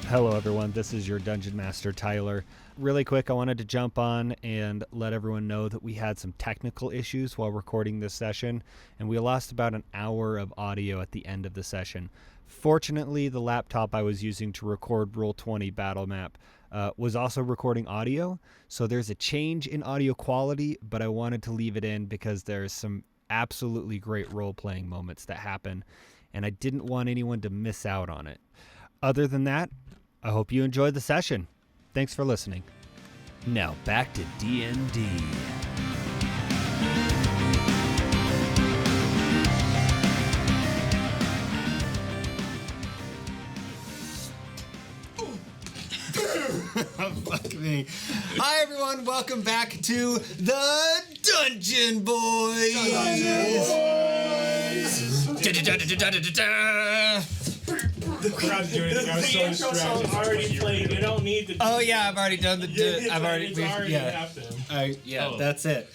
Hello everyone, this is your Dungeon Master Tyler. Really quick, I wanted to jump on and let everyone know that we had some technical issues while recording this session, and we lost about an hour of audio at the end of the session. Fortunately, the laptop I was using to record Roll20 Battle Map was also recording audio, so there's a change in audio quality, but I wanted to leave it in because there's some absolutely great role-playing moments that happen, and I didn't want anyone to miss out on it. Other than that, I hope you enjoyed the session. Thanks for listening. Now back to D&D. Fuck me. Hi everyone, welcome back to the Dungeon Boys. The crowd's doing it. I was so distracted. Already played. You don't need to. Oh yeah, I've already done the. I've already. It's already happened. Yeah, that's it.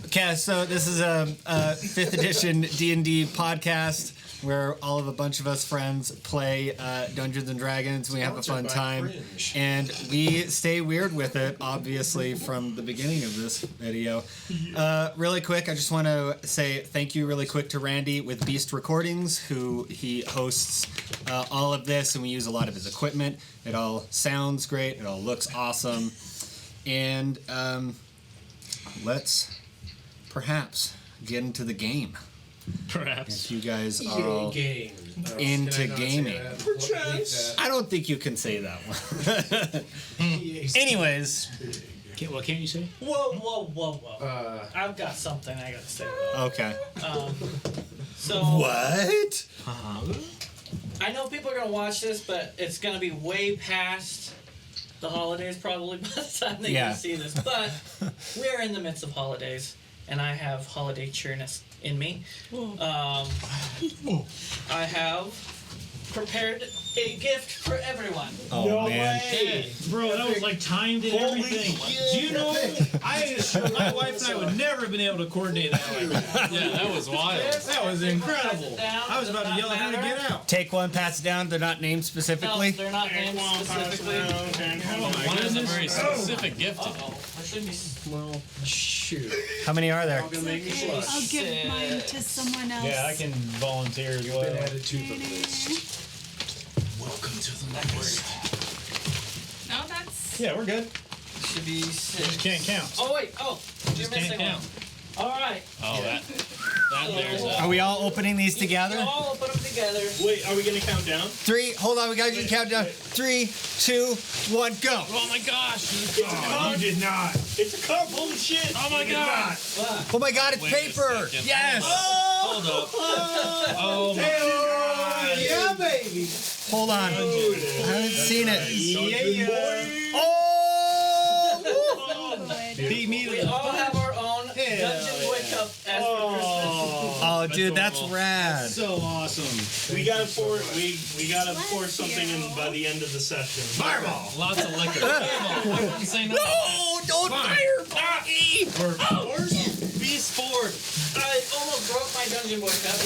Okay, so this is a 5th edition D&D podcast where all of a bunch of us friends play Dungeons and Dragons. We have a fun time, and we stay weird with it, obviously, from the beginning of this video. Really quick, I just want to say thank you really quick to Randy with Beast Recordings, who he hosts all of this, and we use a lot of his equipment. It all sounds great. It all looks awesome. And let's perhaps get into the game. Perhaps. If you guys are all into gaming. I don't think you can say that one. Anyways. What can't you say? Whoa. I've got something I gotta say. Okay. So. What? I know people are gonna watch this, but it's gonna be way past the holidays probably by the time they can see this. But we're in the midst of holidays, and I have holiday cheerness in me. I have prepared a gift for everyone. Oh, no man. Way. Bro, that was like timed and everything. Do you know, my wife and I would never have been able to coordinate that like that. Yeah, that was wild. That was incredible. I was about to yell at her to get out. Take one, pass it down. They're not named specifically? No, they're not named specifically. One is a very specific gift. I should be... Well, shoot. How many are there? I'll give mine to someone else. Yeah, I can volunteer as well. Been added to the list. Welcome to the network. No, that's... Yeah, we're good. Should be 6. You just can't count. Oh, wait. Oh, Just you're missing can't count. one. All right. Oh, that there's a... Are we all opening these together? You all put them together. Wait, are we gonna count down? 3, hold on, we gotta do the countdown. 3, 2, 1, go! Oh my gosh! You did not. It's a cup. Holy shit! Oh my god! Oh my god, it's Wait a paper! second. Yes! Hold up. Oh my god! Yeah, baby. Hold on. I haven't seen it. Yeah. Oh! Beat me to We the all have our own Dungeon Boy cup as for Christmas. Oh, dude, that's adorable. rad. So awesome. We gotta pour something in by the end of the session. Fireball! Lots of liquor. Fireball. Say no. No, don't fireball me! Be sport. I almost broke my Dungeon Boy cup.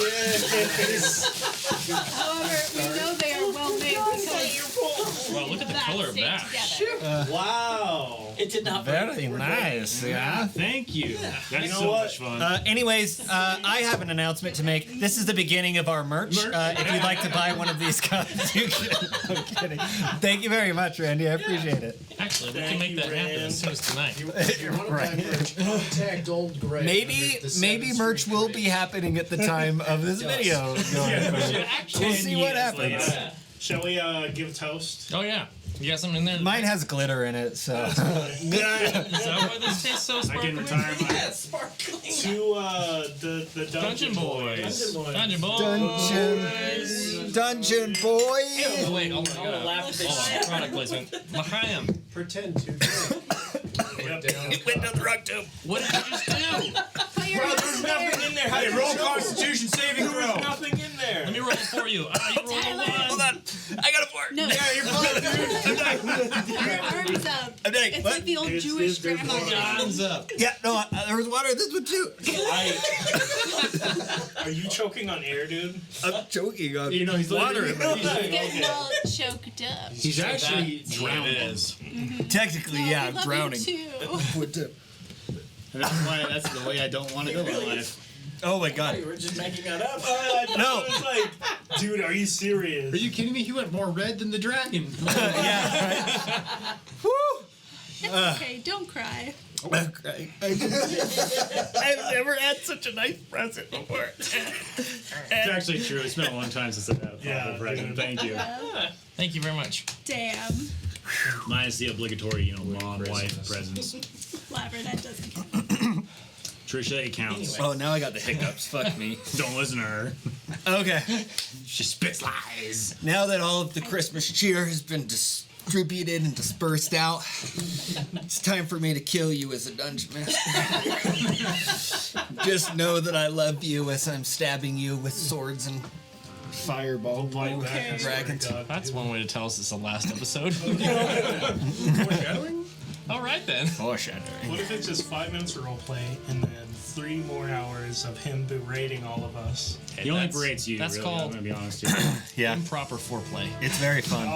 However, we know they are well made because Wow, look at the color of that. together. Wow. It did not break. Very nice, yeah. Thank you. That's You know so what? much fun. Anyways, I have an announcement to make. This is the beginning of our merch. If you'd like to buy one of these cups, you can. I'm kidding. Thank you very much, Randy. I appreciate it. Actually, we can make that happen as soon as tonight. Contact old Greg. Maybe merch will be happening at the time of this video. We'll see what happens. Shall we give a toast? Oh yeah. You got something in there? Mine has glitter in it, so. Is that why this tastes so I sparkly? can retire my Yeah, sparkling. to the Dungeon Boys. Dungeon Boys. Dungeon Boys. Oh, wait, oh my I'll god. laugh at this Hold on, shit. product placement. L'chaim. pretend to. It went down the rug tube. What did you just do? Put you're There's nothing in there. How Hey, did you roll choke? Constitution saving There was throw. nothing in there. Let me roll it for you. You roll a Tyler. 1. Hold on. I got a 4. No, Yeah, you're fine, dude. your arms up. I'm dying. It's What? like the old Jewish grandma. Arms up. Yeah, no, there was water in this one too. Are you choking on air, dude? I'm choking on You know, he's water in my Getting all choked up. He's actually drowning. Technically, yeah, I'm Love drowning. it too. And that's the way I don't want to go in life. Oh my god. We were just making that up. No. I was like, dude, are you serious? Are you kidding me? He went more red than the dragon. Yeah, right. Woo! It's okay, don't cry. Okay. I've never had such a nice present before. It's actually true. It's been a long time since I've had a proper present. dude. Thank you. Thank you very much. Damn. Minus the obligatory, mom, wife presents. Whatever, that doesn't count. Trisha, it counts. Oh, now I got the hiccups. Fuck me. Don't listen to her. Okay. She spits lies. Now that all of the Christmas cheer has been distributed and dispersed out, it's time for me to kill you as a dungeon master. Just know that I love you as I'm stabbing you with swords and fireball Okay. dragons. That's one way to tell us it's the last episode. All right then. Foreshadowing. What if it's just 5 minutes of roleplay and then 3 more hours of him berating all of us? He only berates you, That's really. I'm called going to be honest with you. Yeah, improper foreplay. it's very fun.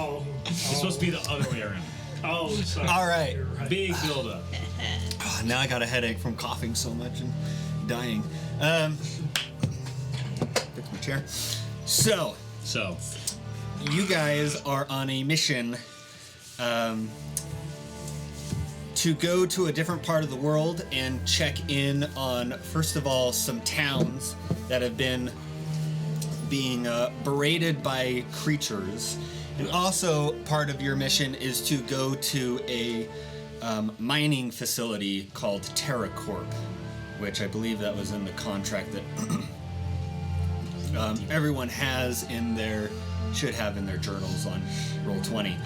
It's supposed to be the other way around. Sorry. All right. You're right. Big build-up. Oh, now I got a headache from coughing so much and dying. Fix my chair. So, So, you guys are on a mission to go to a different part of the world and check in on, first of all, some towns that have been being berated by creatures. And also, part of your mission is to go to a mining facility called TerraCorp, which I believe that was in the contract that everyone has in their, should have in their journals on Roll20.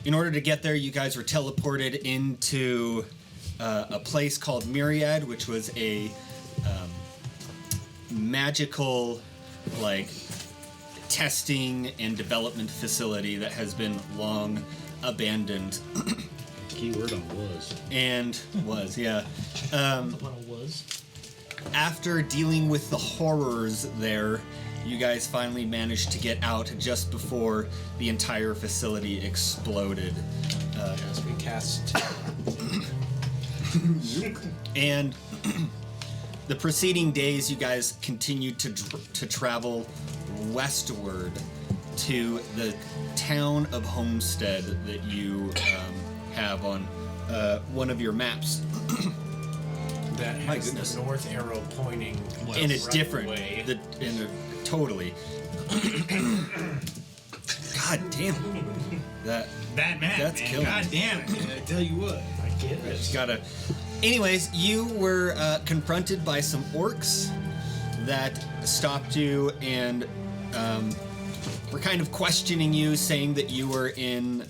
In order to get there, you guys were teleported into a place called Myriad, which was a magical, like, testing and development facility that has been long abandoned. keyword on was. And was, yeah. Was. After dealing with the horrors there, you guys finally managed to get out just before the entire facility exploded. As we cast. And the preceding days, you guys continued to travel westward to the town of Homestead that you have on one of your maps. That My has goodness. the north arrow pointing And it's right different. way. Totally. God damn. That map, That's man. killing God me. damn it. I tell you what. I get it. Just gotta. Anyways, you were confronted by some orcs that stopped you and were kind of questioning you, saying that you were in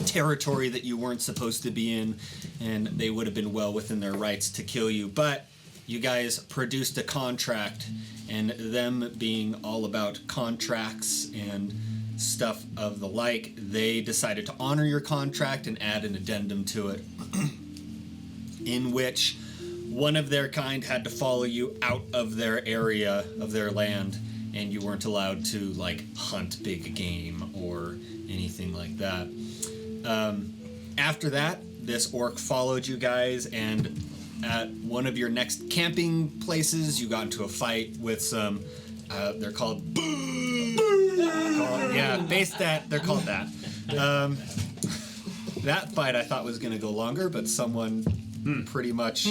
territory that you weren't supposed to be in, and they would have been well within their rights to kill you. But you guys produced a contract, and them being all about contracts and stuff of the like, they decided to honor your contract and add an addendum to it, in which one of their kind had to follow you out of their area of their land, and you weren't allowed to, like, hunt big game or anything like that. After that, this orc followed you guys, and at one of your next camping places, you got into a fight with some, they're called... Yeah, they're called that. That fight I thought was going to go longer, but someone pretty much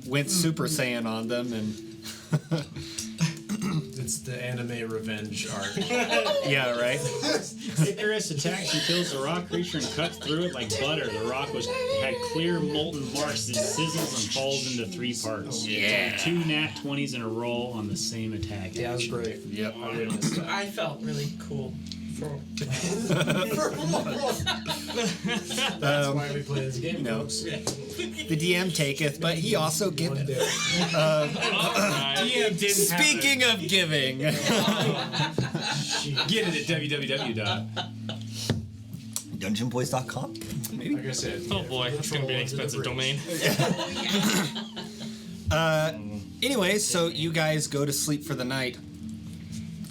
went Super Saiyan on them, and... It's the anime revenge arc. Yeah, right? Icarus attacks and kills the rock creature and cuts through it like butter. The rock had clear molten marks that sizzles and falls into 3 parts. Yeah. 2 nat 20s in a row on the same attack. Yeah, that was great. Yep. I witnessed that. I felt really cool. That's why we play this game. No. The DM taketh, but he also giveth. DM didn't Speaking of giving, get it at www. dungeonboys.com. Maybe. Like I said. Oh boy, it's gonna be an expensive domain. Anyway, so you guys go to sleep for the night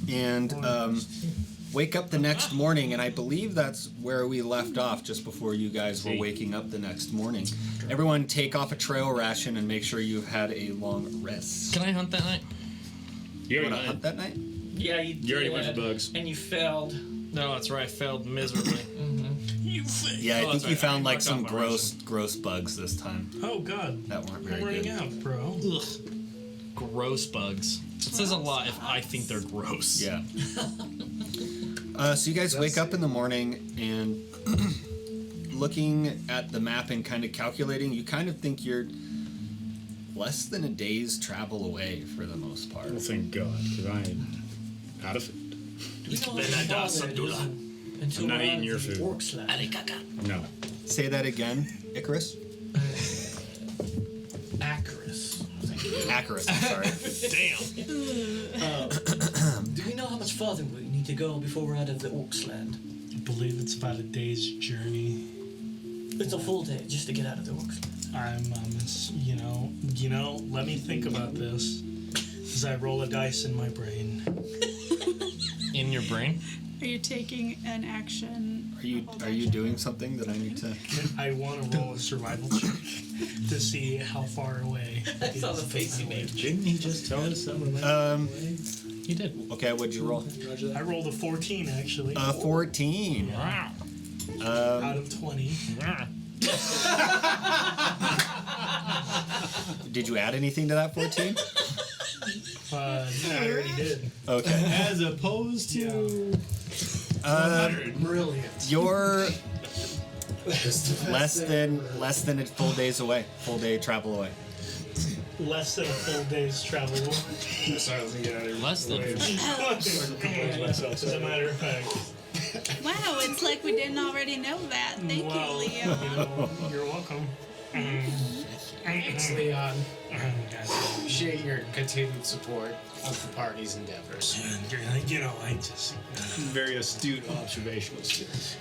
and wake up the next morning, and I believe that's where we left off just before you guys were waking up the next morning. Everyone take off a trail ration and make sure you've had a long rest. Can I hunt that night? You want to hunt that night? Yeah, you already did, went to bugs. and you failed. No, that's right. I failed miserably. Yeah, I Oh, think that's you right. found I like some marked off my gross bugs this time Oh God. that weren't I'm very running good. out, bro. Ugh. Gross bugs. It says a lot if I think they're gross. Yeah. So you guys wake up in the morning and looking at the map and kind of calculating, you kind of think you're less than a day's travel away for the most part. Well, thank God, because I am out of food. You know what until I'm not we're eating out your of the food. Orcs land. No. Say that again, Icarus? Akrius. Icarus, I'm sorry. Do we know how much farther we need to go before we're out of the Orcs land? I believe it's about a day's journey. It's a full day just to get out of the Orcs land. Let me think about this. As I roll a dice in my brain. In your brain? Are you taking an action? Are you doing something that I need to? I want to roll a survival check to see how far away. I saw the face you made. Didn't he just tell us something? He did. Okay, what'd you roll? I rolled a 14 actually. 14. Wow. Out of 20. Did you add anything to that 14? I already did. Okay. As opposed to... Brilliant. You're less than a full day's away. Full day travel away. Less than a full day's travel. Less than. As a matter of fact. Wow, it's like we didn't already know that. Thank you, Leo. You're welcome. Thanks, Leon. Appreciate your continued support of the party's endeavors. I just. Very astute observational skills.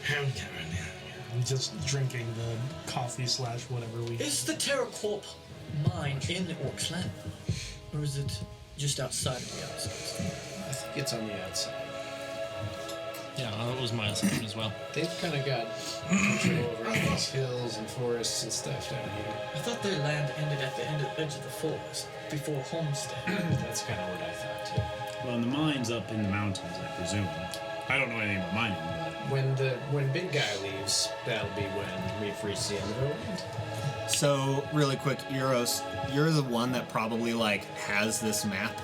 I'm just drinking the coffee / whatever we. Is the TerraCorp mine in the Orcs land? Or is it just outside of the outside? I think it's on the outside. Yeah, that was my assumption as well. They've kind of got control over these hills and forests and stuff down here. I thought their land ended at the edge of the forest before Homestead. That's kind of what I thought too. Well, and the mine's up in the mountains, I presume. I don't know anything about mining, but... When Big Guy leaves, that'll be when we've reached the end of the land. So, really quick, Yeros, you're the one that probably has this map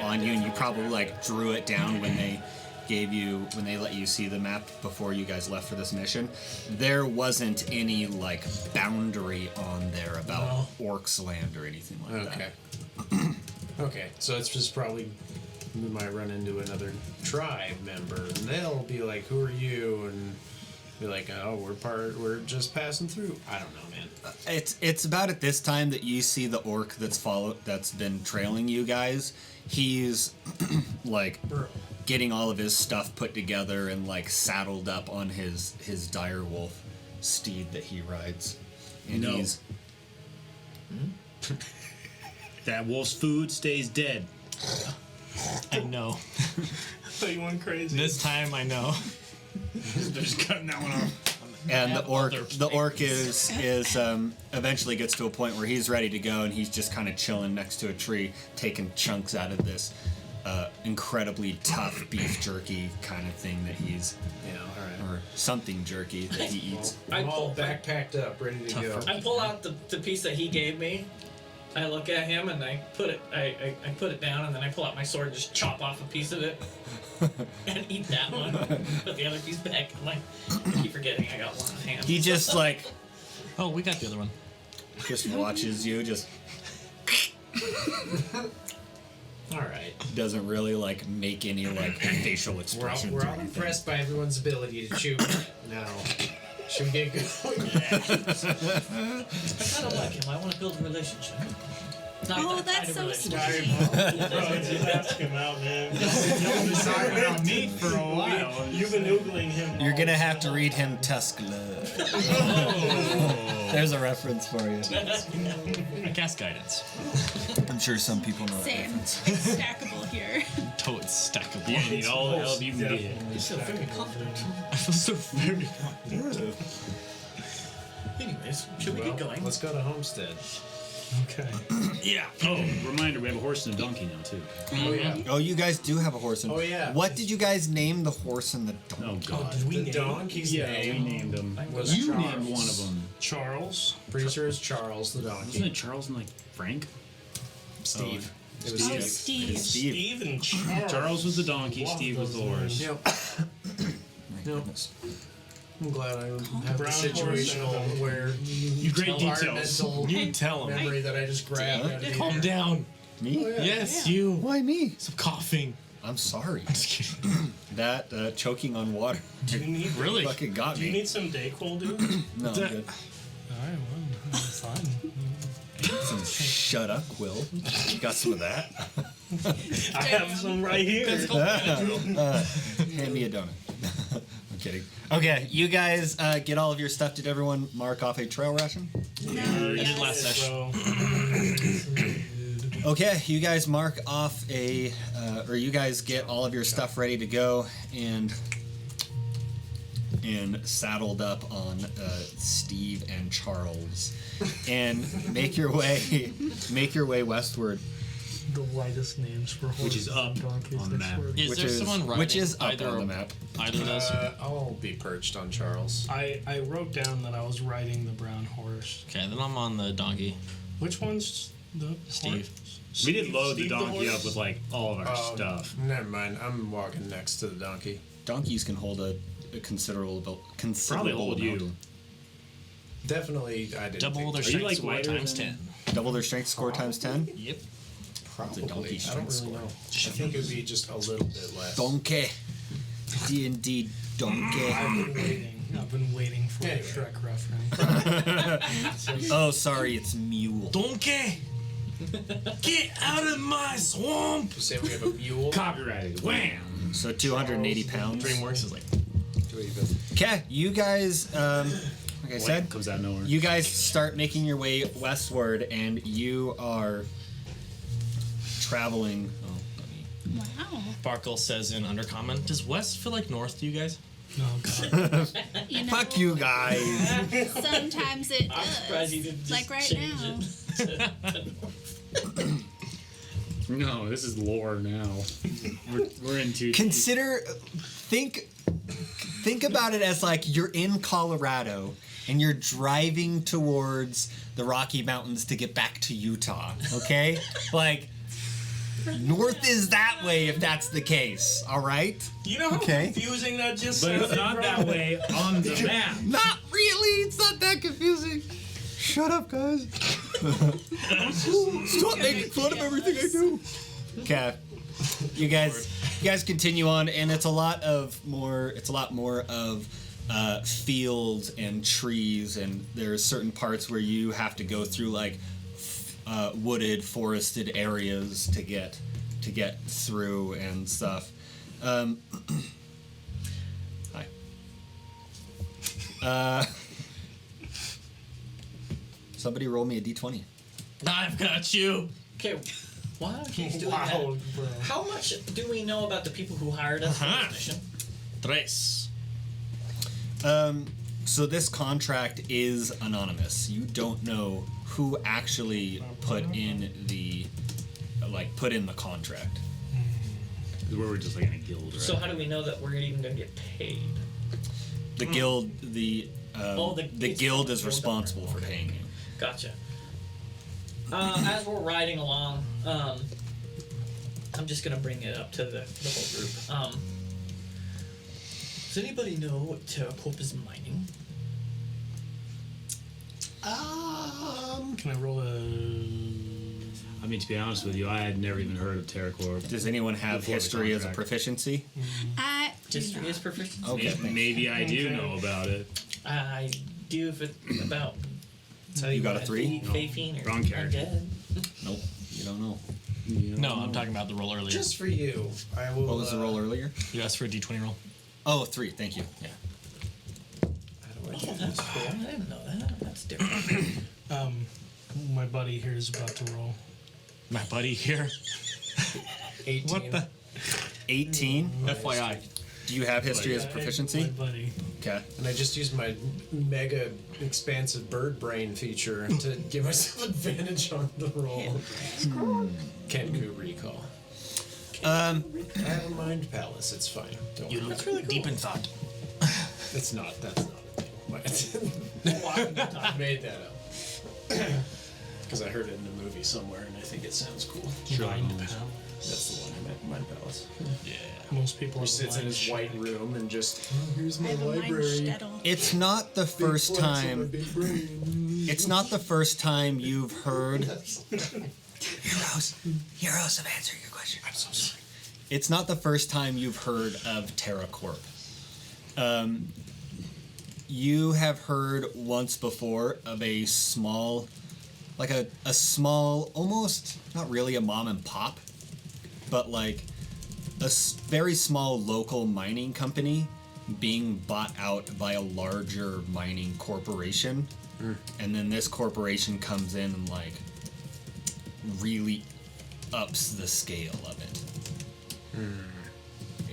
on you, and you probably drew it down when they let you see the map before you guys left for this mission. There wasn't any boundary on there about Orcs land or anything like that. Okay, so it's just probably we might run into another tribe member, and they'll be like, "Who are you?" and be like, "Oh, we're just passing through." I don't know, man. It's about at this time that you see the orc that's been trailing you guys. He's getting all of his stuff put together and saddled up on his direwolf steed that he rides. And he's That wolf's food stays dead. I know. I thought you went crazy. This time I know. Just cutting that one off. and the orc is eventually gets to a point where he's ready to go, and he's just kind of chilling next to a tree, taking chunks out of this incredibly tough beef jerky kind of thing that he's, or something jerky that he eats. I'm all backpacked up, ready to go. I pull out the piece that he gave me. I look at him and I put it down, and then I pull out my sword and just chop off a piece of it and eat that one. Put the other piece back. I'm like, I keep forgetting I got one in hand. He just oh, we got the other one. Just watches you just. All right. Doesn't really like make any like facial expressions. We're all impressed by everyone's ability to chew. Now, should we get going? I kind of like him. I want to build a relationship. Not Oh, that that's kind of so relationship. sweet. Ask him out, man. You've been talking about me for a while. You've been oogling him. You're gonna have to read him Tuskla. There's a reference for you. I cast guidance. I'm sure some people know that Same. reference. It's stackable here. Toad stackable. You need all the help you can get. You feel very confident. I feel so very. Anyways, should we get going? Let's go to Homestead. Okay. Yeah. Oh, reminder, we have a horse and a donkey now, too. Oh, yeah. Oh, you guys do have a horse. And Oh, yeah. What did you guys name the horse and the Oh, donkey? God. Did we The name donkey's Yeah, name we named him. was You Charles. named one of them. Charles? Pretty sure it's Charles the Wasn't donkey. it Charles and, like, Frank? Steve. It was Oh, Steve. Steve. Steve and Charles. Charles was the donkey, Steve was the horse. Yep. Yep. I'm glad I have the Brown horse situational and a- where You great details. mental You tell him. memory that I just grabbed out of the Calm air. down. Me? Yes, you. Why me? Stop coughing. I'm sorry. Just kidding. That choking on water Do you need, Really? fucking got do you me. need some Dayquil, dude? No, I'm good. Alright, well, that's fine. Some shut up, Quill. Got some of that. I have some right here. Hand me a donut. I'm kidding. Okay, you guys get all of your stuff. Did everyone mark off a trail ration? We did last session. So, Okay, you guys mark off or you guys get all of your stuff ready to go and saddled up on Steve and Charles, and make your way westward. the lightest names for horses Which is up and donkeys, on the I map. swear. Is there someone riding which is up either on the map. Either of those? I'll be perched on Charles. I wrote down that I was riding the brown horse. Okay, then I'm on the donkey. Which one's the Steve. horse? We did load the Steve donkey horse? up with, like, all of our stuff. Never mind. I'm walking next to the donkey. Donkeys can hold a considerable Probably hold amount. you. Definitely, I didn't Double think their Are you, strength like, score lighter times than- 10. Double their strength score times 10. Yep. probably. donkey I don't strength really score. know. I think it would be just a little bit less. Donkey. D&D donkey. I've been waiting for Anyway. a Shrek reference. Oh, sorry, it's mule. Donkey! Get out of my swamp! You say we have a mule. Copyrighted. Wham! So 280 pounds. DreamWorks is like, Okay, you guys, like I said, Comes out of nowhere. you guys start making your way westward, and you are traveling. Oh, let me. Wow. Barkuell says in Undercommon, does west feel like north to you guys? Oh god. You know, Fuck you guys. sometimes it I'm surprised he didn't does. just Like right change now. it. No, this is lore now. We're into. Think about it as like you're in Colorado and you're driving towards the Rocky Mountains to get back to Utah. Okay, like north is that way if that's the case. All right. You know how Okay. confusing that just But sounded, it's not bro? that way on the map. Not really. It's not that confusing. Shut up, guys. Stop making fun of everything I do. Okay. You guys continue on, and it's a lot more of fields and trees, and there's certain parts where you have to go through like wooded, forested areas to get through and stuff. Hi. Somebody roll me a d20. I've got you! Okay, why don't you do Wow, that? bro. How much do we know about the people who hired us for Uh-huh. this mission? Tres. So this contract is anonymous. You don't know who actually put in the contract. Where we're just like in a guild, right? So how do we know that we're even going to get paid? The guild, the it's guild from is the guild responsible owner. for paying you. Gotcha. As we're riding along, I'm just gonna bring it up to the whole group. Does anybody know what Terracorp is mining? Can I roll a? I mean, to be honest with you, I had never even heard of TerraCorp. Does anyone have Before the history as a contract. proficiency? I do History not. is proficient. Okay. Maybe I do know about it. I do if it's about You got a 3? 15 or Wrong character. undead. Nope. You don't know. No, I'm talking about the roll earlier. Just for you, I will. What was the roll earlier? You asked for a d20 roll. Oh, 3. Thank you. Yeah. How do I Oh, do that's cool. I didn't know that. That's different. My buddy here is about to roll. My buddy here. 18. What the? 18. FYI. Do you have history as a My proficiency? buddy. Okay. And I just used my mega expansive bird brain feature to give myself advantage on the roll. Kenku recall. I have a mind palace. It's fine. Don't You worry. look deep in thought. It's not. That's not a thing. I made that up. Because I heard it in a movie somewhere, and I think it sounds cool. Mind That's palace. the one I meant. Mind palace. Yeah. Most people He have sits in mind his white shadow. room and just, here's I my have a mind library. shtetl. It's not the first time. It's not the first time you've heard. Yeros, I'm answering your question. I'm so sorry. It's not the first time you've heard of TerraCorp. You have heard once before of a small, like a small, almost not really a mom and pop, but like a very small local mining company being bought out by a larger mining corporation. And then this corporation comes in and like really ups the scale of it.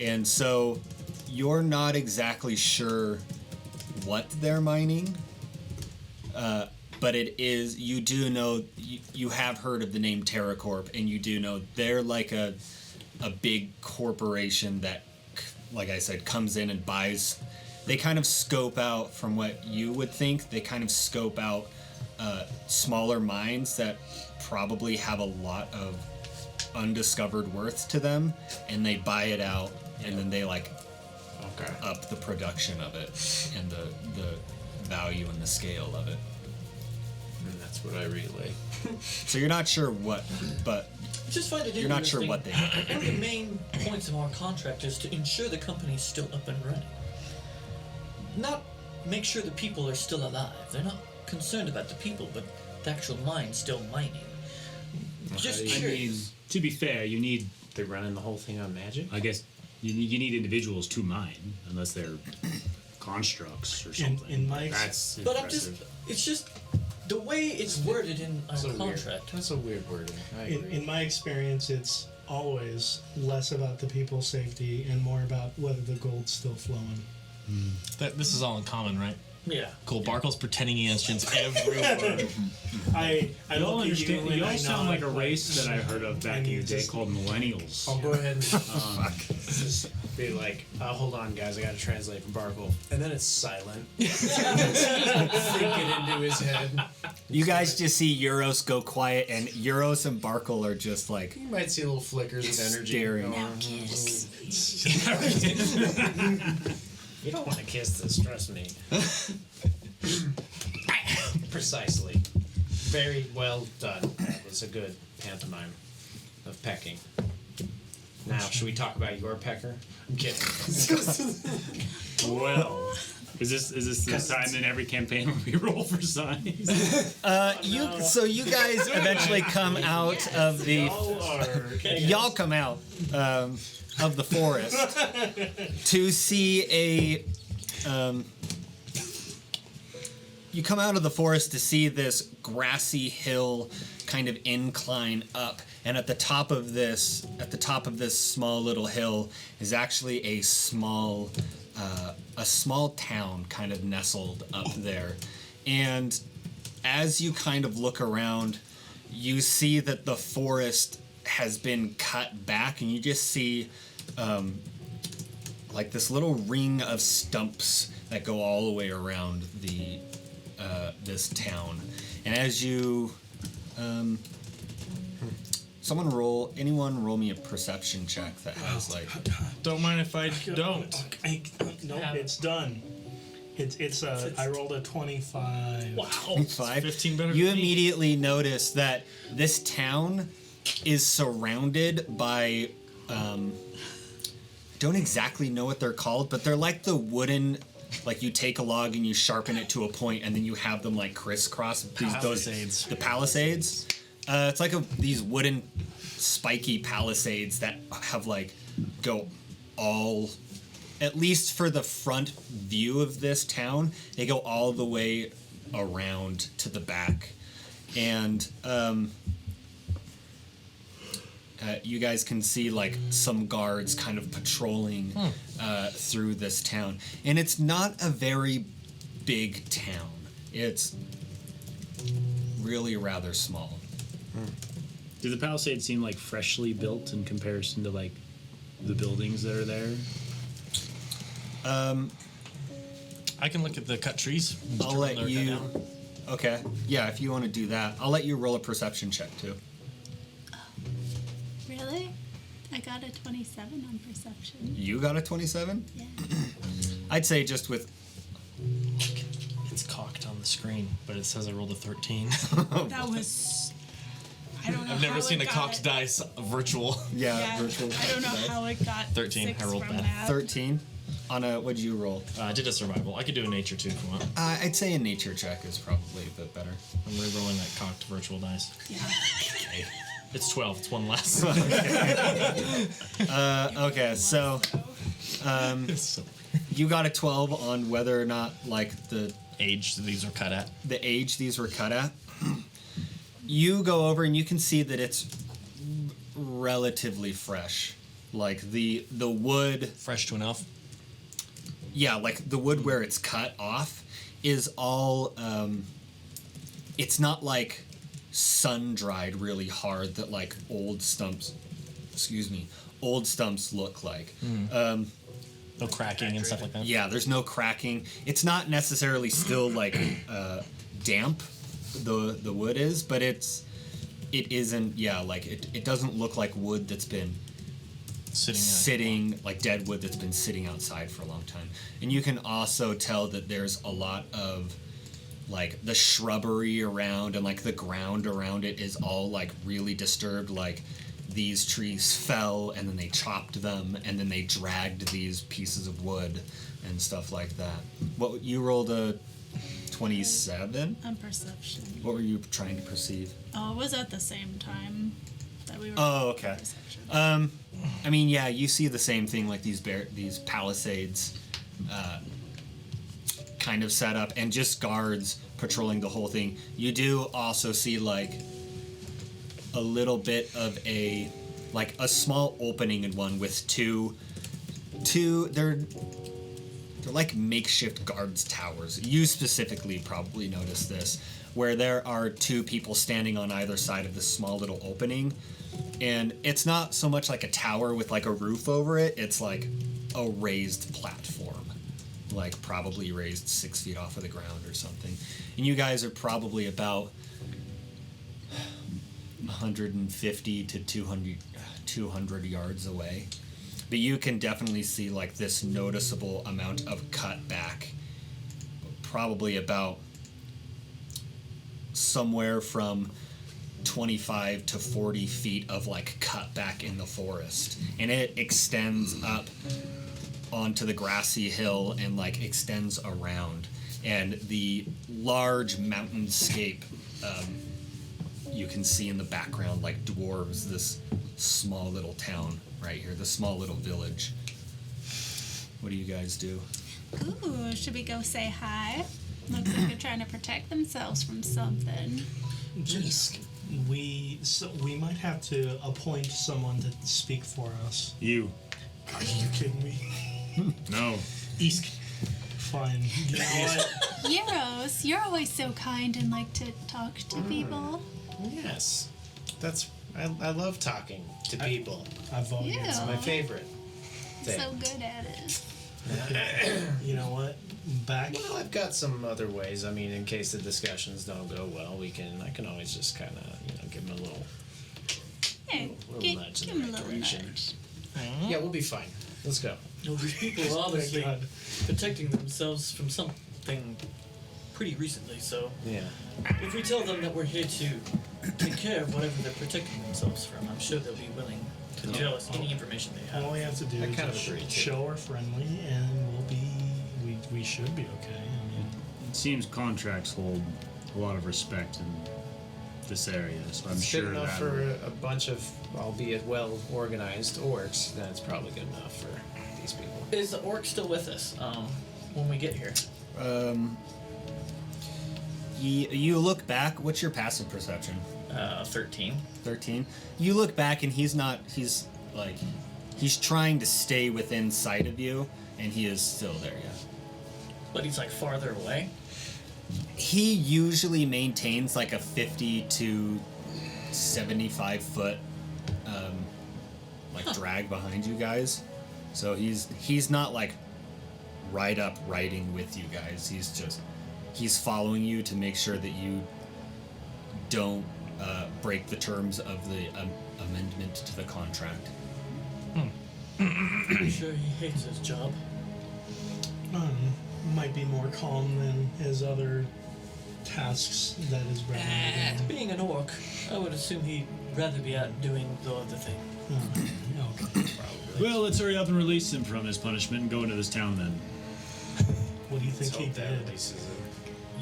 And so you're not exactly sure what they're mining, but it is, you do know, you have heard of the name TerraCorp, and you do know they're like a big corporation that, like I said, comes in and buys. They kind of scope out, from what you would think, they kind of scope out smaller mines that probably have a lot of undiscovered worth to them, and they buy it out, and then they like up the production of it and the value and the scale of it. And that's what I relay. So you're not sure what, but Just find it you're not sure what they are. One of the main points of our contract is to ensure the company is still up and running. Not make sure the people are still alive. They're not concerned about the people, but the actual mine still mining. Just I mean, curious. to be fair, you need, They're running the whole thing on magic? I guess, you need individuals to mine, unless they're constructs or something. in my That's But impressive. it's just the way it's worded in our That's a weird. contract. That's a weird wording. I agree. in my experience, it's always less about the people's safety and more about whether the gold's still flowing. This is all in common, right? Yeah. Cool. Barkuell's pretending he understands every word. I You all look at understand. you and You all I sound nod, like a race that I heard of back and in you the day just- called millennials. I'll go ahead and just be like, hold on, guys, I gotta translate from Barkuell. And then it's silent. Sink it into his head. You guys just see Yeros go quiet, and Yeros and Barkuell are just like You might see little flickers of energy. Staring. going Now on. kiss. You don't want to kiss this, trust me. Precisely. Very well done. That was a good pantomime of pecking. Now, should we talk about your pecker? I'm kidding. Well, is this the time in every campaign where we roll for size? So you guys eventually come out of the y'all come out of the forest to see a you come out of the forest to see this grassy hill kind of incline up, and at the top of this small little hill is actually a small town kind of nestled up there. And as you kind of look around, you see that the forest has been cut back, and you just see like this little ring of stumps that go all the way around the this town. And as you anyone roll me a perception check that has like Don't mind if I don't. Nope, it's done. I rolled a 25. Wow. 5. 15 better You than me. immediately notice that this town is surrounded by don't exactly know what they're called, but they're like the wooden, like you take a log and you sharpen it to a point and then you have them like crisscross Palisades. the palisades. It's like these wooden spiky palisades that have like go all, at least for the front view of this town, they go all the way around to the back. And you guys can see like some guards kind of patrolling through this town. And it's not a very big town. It's really rather small. Do the palisades seem like freshly built in comparison to like the buildings that are there? I can look at the cut trees. I'll let you. Okay. Yeah, if you want to do that, I'll let you roll a perception check too. Really? I got a 27 on perception. You got a 27? Yeah. I'd say just with. It's cocked on the screen, but it says I rolled a 13. That was. I don't know. I've never how seen it a got cocked it. dice virtual. Yeah, virtual. I don't know how it got 13, 6 I rolled from bad. that. 13. On a. What'd you roll? I did a survival. I could do a nature too if you want. I'd say a nature check is probably a bit better. I'm re-rolling that cocked virtual dice. Yeah. Okay. It's 12. It's one less. Okay, so. You got a 12 on whether or not, like, the age these are cut at. The age these were cut at. You go over and you can see that it's relatively fresh. Like, the wood... Fresh to enough? Yeah, like, the wood where it's cut off is all... it's not, like, sun-dried really hard that, like, old stumps look like. No cracking and stuff like that? Yeah, there's no cracking. It's not necessarily still like damp, the wood is, but it isn't. Yeah, like it doesn't look like wood that's been sitting like dead wood that's been sitting outside for a long time. And you can also tell that there's a lot of like the shrubbery around and like the ground around it is all like really disturbed. Like these trees fell and then they chopped them and then they dragged these pieces of wood and stuff like that. What you rolled a 27 On perception. What were you trying to perceive? Oh, it was at the same time that we were. Oh, okay. Perception. I mean, yeah, you see the same thing, like these palisades kind of set up and just guards patrolling the whole thing. You do also see like a little bit of a small opening in one with two they're like makeshift guards towers. You specifically probably noticed this, where there are two people standing on either side of this small little opening, and it's not so much like a tower with like a roof over it, it's like a raised platform, like probably raised 6 feet off of the ground or something. And you guys are probably about 150 to 200 yards away. But you can definitely see like this noticeable amount of cut back, probably about somewhere from 25 to 40 feet of like cut back in the forest. And it extends up onto the grassy hill and like extends around. And the large mountainscape you can see in the background like dwarves this small little town right here, this small little village. What do you guys do? Ooh, should we go say hi? Looks like they're trying to protect themselves from something. We might have to appoint someone to speak for us. You. Are you kidding me? No. Isk. Fine. You know what? Yeros, you're always so kind and like to talk to people. Yes, I love talking to people. I vote Yeah. yes. It's my favorite thing. So good at it. You know what? Well, I've got some other ways. I mean, in case the discussions don't go well, I can always just kind of give them a little Hey, little nudge give in him the a right little direction. nudge. Yeah, we'll be fine. Let's go. These people are obviously protecting themselves from some thing pretty recently, so Yeah. if we tell them that we're here to take care of whatever they're protecting themselves from, I'm sure they'll be willing to tell us any information they have. All we have to do I is kind of just agree, too. show we're friendly, and we should be okay. I mean, It seems contracts hold a lot of respect in this area, so I'm It's sure good enough that for a bunch of, albeit well organized orcs. That's probably good enough for these people. Is the orc still with us when we get here? You look back. What's your passive perception? 13. 13. You look back and he's trying to stay within sight of you, and he is still there. Yeah. But he's like farther away. He usually maintains like a 50 to 75 foot drag behind you guys, so he's not like right up riding with you guys. He's following you to make sure that you don't break the terms of the amendment to the contract. I'm sure he hates his job. might be more calm than his other tasks that his brother had done. Being an orc, I would assume he'd rather be out doing the other thing. Okay. Well, let's hurry up and release him from his punishment and go into this town then. What do you think Let's he hope that did? releases him.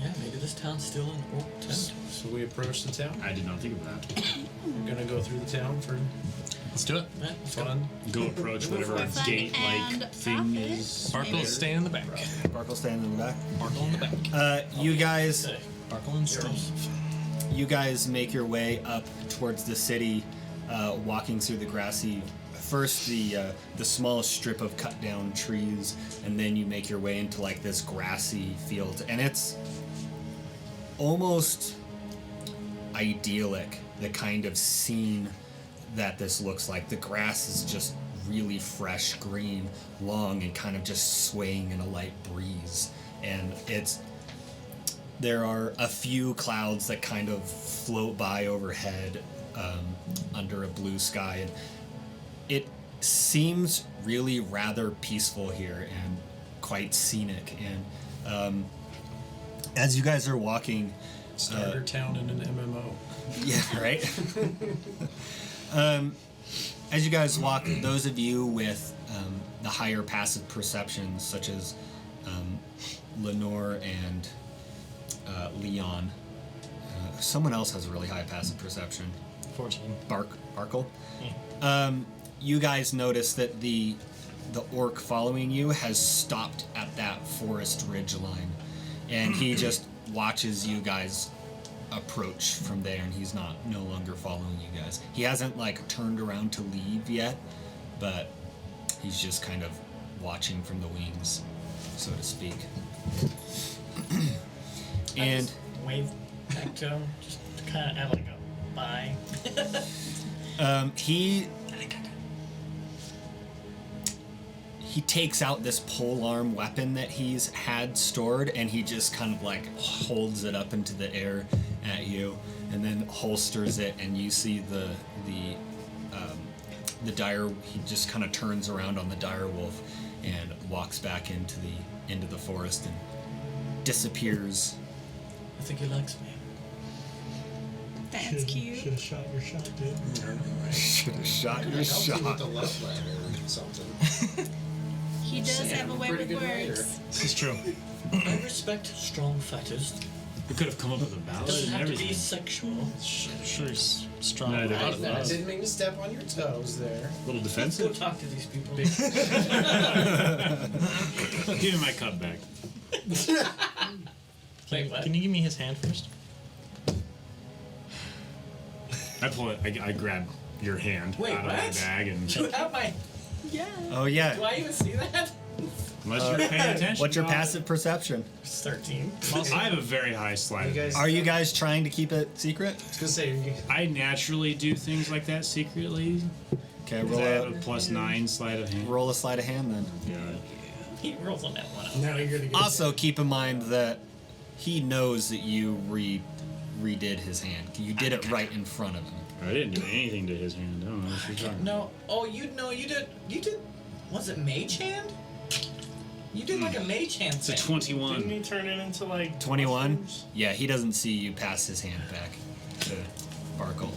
Yeah, maybe this town's still an orc town. So we approach the town. I did not think of that. We're gonna go through the town for Let's do it. Yeah, let's go. fun. Go approach whatever Fun gate-like and thing profit. is. Sparkle's staying in the back. Barkuell standing in the back. Sparkle in the back. You guys. Say, Sparkle and Steve. You guys make your way up towards the city, walking through the grassy. First, the small strip of cut down trees, and then you make your way into like this grassy field, and it's almost idyllic. The kind of scene that this looks like. The grass is just really fresh, green, long, and kind of just swaying in a light breeze, and there are a few clouds that kind of float by overhead under a blue sky, and it seems really rather peaceful here and quite scenic. And as you guys are walking, Starter town in an MMO. yeah, right. As you guys walk, those of you with the higher passive perceptions, such as Leonore and Leon. Someone else has a really high passive perception. 14. Barkuell. You guys notice that the orc following you has stopped at that forest ridge line, and he just watches you guys approach from there, and he's no longer following you guys. He hasn't like turned around to leave yet, but he's just kind of watching from the wings, so to speak. And just wave back to him, just to kind of have like a bye. he takes out this polearm weapon that he's had stored, and he just kind of like holds it up into the air at you, and then holsters it, and you see the dire. He just kind of turns around on the dire wolf and walks back into the forest and disappears. I think he likes me. That's cute. Should have shot your shot, dude. Should have shot your Help you with shot. the love letter or something. He does have a way pretty with good writer. words. This is true. I respect strong fighters. We could have come up with a It ballad doesn't and have to be everything. sexual. Sure, he's strong. Neither about of it. us. I didn't mean to step on your toes there. A little Let's go defensive. talk to these people. Give me my cup back. Wait, what? Can you give me his hand first? I pull it. I grab your hand Wait, out of my what? bag, and Do you have my? Yeah. Oh Do yeah. I even see that? unless you're paying attention. What's your Bob. passive perception? It's 13. I have a very high slide. You guys, Are you guys trying to keep it secret? I was gonna say, I naturally do things like that secretly. Okay, 'Cause I have a +9 sleight of hand. roll a sleight of hand then. Yeah. He rolls on that one. now you're gonna get Also, keep in mind that he knows that you redid his hand. You did it right in front of him. I didn't do anything to his hand. I don't know what you're talking about. No. Oh, you know, you did. You did. Was it Mage Hand? You did like a mage hand It's a thing. 21. Didn't he turn it into like 21? mushrooms? Yeah, he doesn't see you pass his hand back to Barkuell.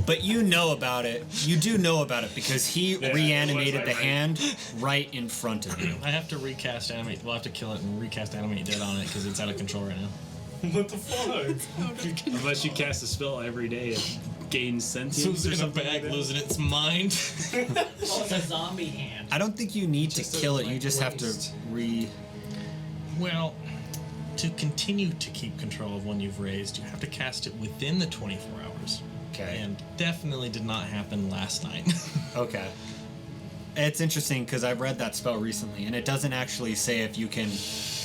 But you know about it. You do know about it because he reanimated the hand right in front of you. I have to recast animate. We'll have to kill it and recast animate dead on it because it's out of control right now. What the fuck? Unless you cast a spell every day, it gains sentience So it's or in a something bag, like that. losing its mind. Oh, it's a zombie hand. I don't think you need to Just kill it. like You just have to waste. Well, to continue to keep control of one you've raised, you have to cast it within the 24 hours. Okay. And definitely did not happen last night. Okay. It's interesting because I've read that spell recently, and it doesn't actually say if you can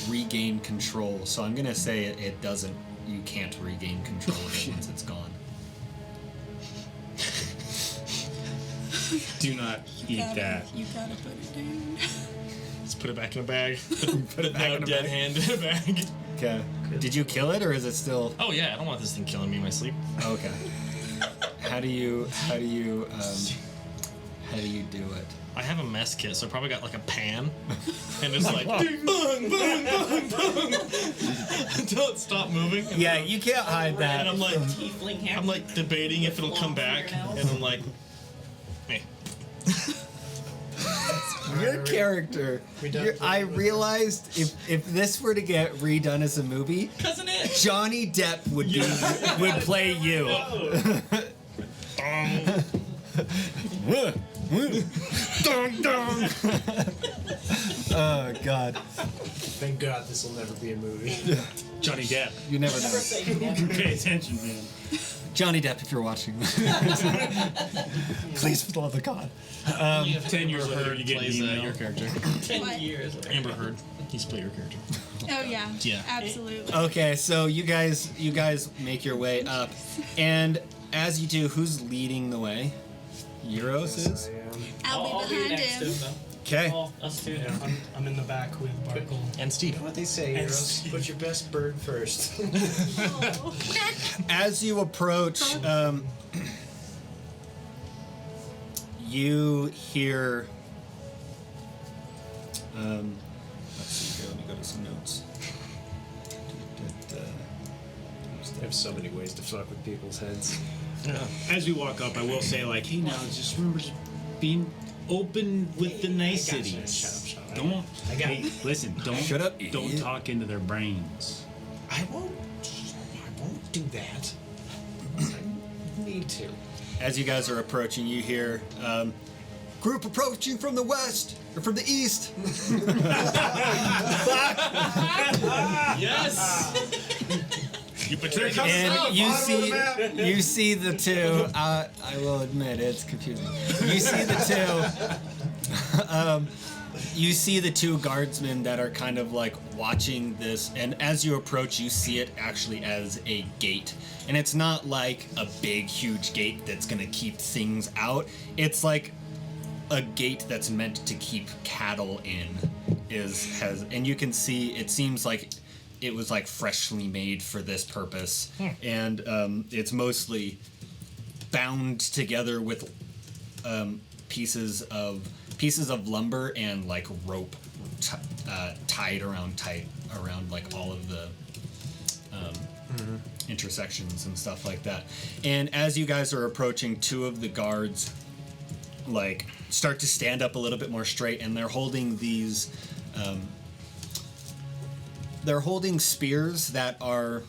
regain control. So I'm gonna say it doesn't. You can't regain control of it once it's gone. Do not eat that. You gotta put it down. Just put it back in a bag. Put it back now in a dead bag. hand in a bag. Okay. Did you kill it, or is it still? Oh yeah, I don't want this thing killing me in my sleep. Okay. How do you do it? I have a mess kit, so I probably got like a pan, and it's like ding, bong, bong, bong, bong, until it stopped moving. And Yeah, then you can't hide that. And I'm like, Tiefling hand. I'm like debating if it'll come back, and I'm like, eh. Your character. I realized if this were to get redone as a movie, Cousin It. Johnny Depp would play you. Dong dong. Oh God. Thank God this will never be a movie. Johnny Depp. You never know. Never say never. Pay attention, man. Johnny Depp, if you're watching. Please, for the love of God. 10 years Amber later, Heard you get an plays email. your character. 10 What? years. Amber Heard, he's play your character. Oh yeah. Yeah. Absolutely. Okay, so you guys make your way up, and as you do, who's leading the way? Yeros is. I'll be I'll be behind next to him. him though. Okay. Oh, us two. Yeah, I'm in the back with Barkuell. And Steve. You know what they say, And Yeros? Steve. Put your best bird first. Oh. As you approach, you hear. Let's see here. Let me go to some notes. I have so many ways to fuck with people's heads. As we walk up, I will say, like, hey, now just remember just being open with the niceties. Shut up. Don't. I got Hey, listen. Don't. Shut up, Don't idiot. talk into their brains. I won't do that. I need to. As you guys are approaching, you hear group approaching from the west or from the east. Yes. You betrayed And you see the two. I will admit it's confusing. You see the two. You see the two guardsmen that are kind of like watching this, and as you approach, you see it actually as a gate, and it's not like a big, huge gate that's gonna keep things out. It's like a gate that's meant to keep cattle in. And you can see it seems like it was like freshly made for this purpose, and it's mostly bound together with pieces of lumber and like rope tied around like all of the intersections and stuff like that. And as you guys are approaching, two of the guards like start to stand up a little bit more straight, and they're holding these they're holding spears that are,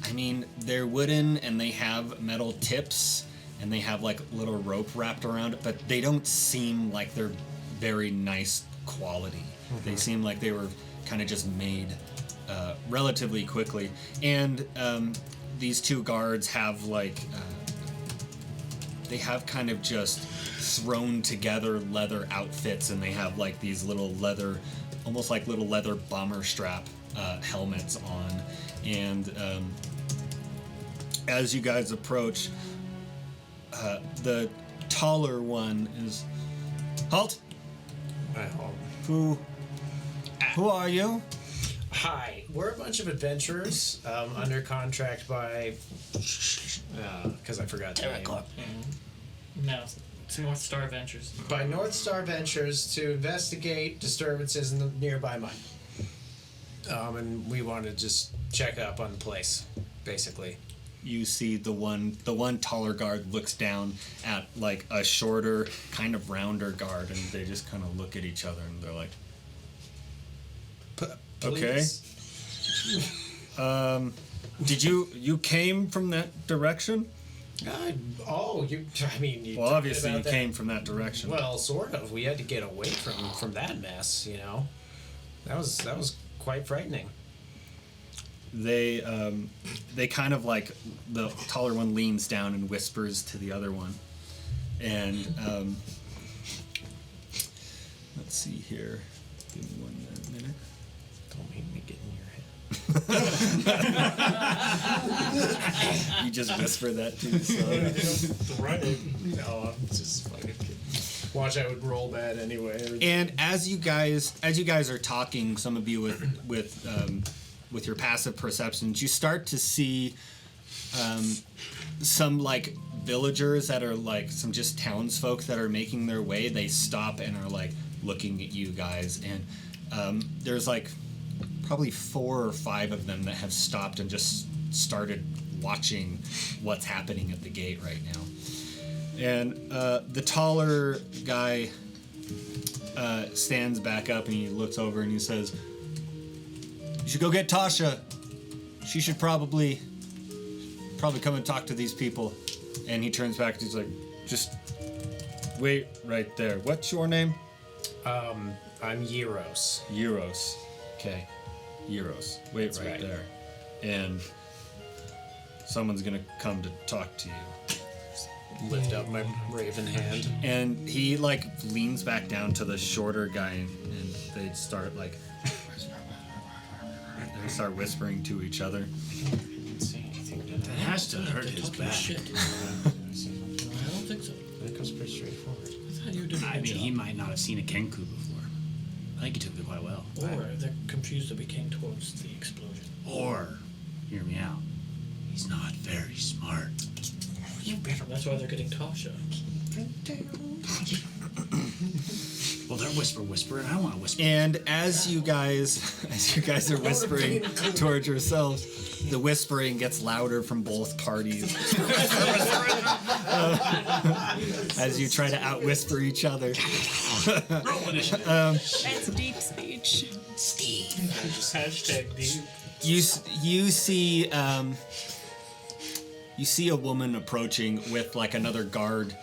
I mean, they're wooden and they have metal tips and they have like little rope wrapped around it, but they don't seem like they're very nice quality. They seem like they were kind of just made relatively quickly. And these two guards have like, they have kind of just thrown together leather outfits, and they have like these little leather, almost like little leather bomber strap helmets on. And as you guys approach, the taller one is, halt. I hope. Who are you? Hi, we're a bunch of adventurers under contract by, because I forgot the name. No. North Star Ventures. By North Star Ventures to investigate disturbances in the nearby mine. And we want to just check up on the place, basically. You see the one taller guard looks down at like a shorter, kind of rounder guard, and they just kind of look at each other and they're like, "Okay." Did you came from that direction? Well, obviously you came from that direction. Well, sort of. We had to get away from that mess, you know. That was quite frightening. They kind of like, the taller one leans down and whispers to the other one, and let's see here. Give me 1 minute. Don't make me get in your head. You just whisper that to yourself. Right. No, I'm just fucking kidding. Watch, I would roll bad anyway. And as you guys are talking, some of you with your passive perceptions, you start to see some like villagers that are like some just townsfolk that are making their way. They stop and are like looking at you guys, and there's like probably 4 or 5 of them that have stopped and just started watching what's happening at the gate right now. And the taller guy stands back up and he looks over and he says, "You should go get Tasha. She should probably come and talk to these people." And he turns back and he's like, "Just wait right there. What's your name?" I'm Yeros. Yeros. Okay. Yeros. Wait That's right right there. And someone's gonna come to talk to you. Lift up my raven hand. And he like leans back down to the shorter guy, and they start like whispering to each other. That has to hurt his back. I don't think so. That goes pretty straightforward. I thought you did a I good mean, job. he might not have seen a Kenku before. I think he took it quite well. Or they're confused that we came towards the explosion. Or, hear me out, he's not very smart. That's why they're getting Tasha. Well, they're whispering. I want to whisper. And as you guys are whispering towards yourselves, the whispering gets louder from both parties. As you try to out-whisper each other. That's deep speech. Hashtag deep. You see a woman approaching with like another guard,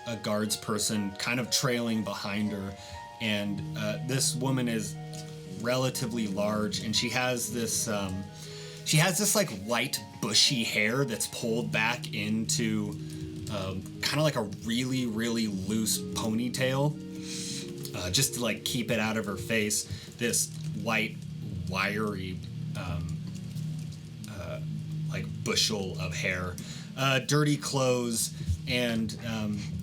a guards person kind of trailing behind her, and this woman is relatively large, and she has this like white bushy hair that's pulled back into kind of like a really, really loose ponytail, just to like keep it out of her face. This white, wiry like bushel of hair, dirty clothes, and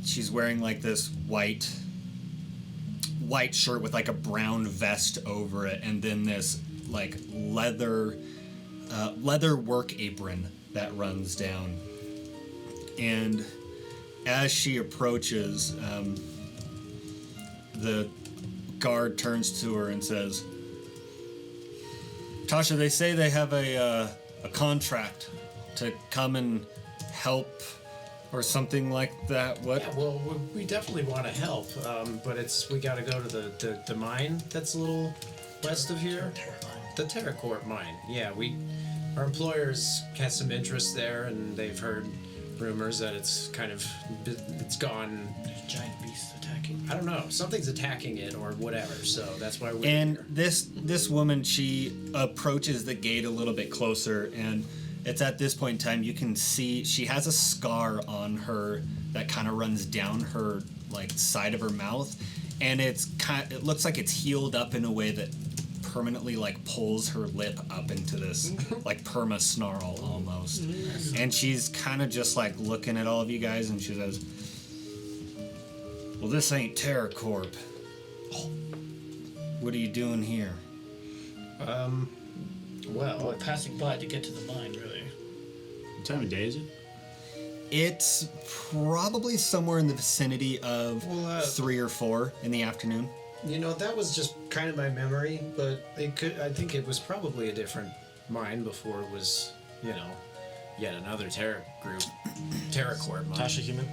she's wearing like this white shirt with like a brown vest over it, and then this like leather work apron that runs down. And as she approaches, the guard turns to her and says, "Tasha, they say they have a contract to come and help or something like that." What? Yeah, well, we definitely want to help, but we got to go to the mine that's a little west of here. The TerraCorp mine. Yeah, our employers had some interest there, and they've heard rumors that it's gone. There's giant beasts attacking. I don't know. Something's attacking it or whatever. So that's why we're And here. this woman, she approaches the gate a little bit closer, and it's at this point in time you can see she has a scar on her that kind of runs down her like side of her mouth, and it looks like it's healed up in a way that permanently like pulls her lip up into this like perma snarl almost. And she's kind of just like looking at all of you guys, and she says, "Well, this ain't TerraCorp. What are you doing here?" Well, we're passing by to get to the mine, really. What time of day is it? It's probably somewhere in the vicinity of Well, 3 or 4 in the afternoon. You know, that was just kind of my memory, but I think it was probably a different mine before it was, yet another TerraCorp mine. Tasha human?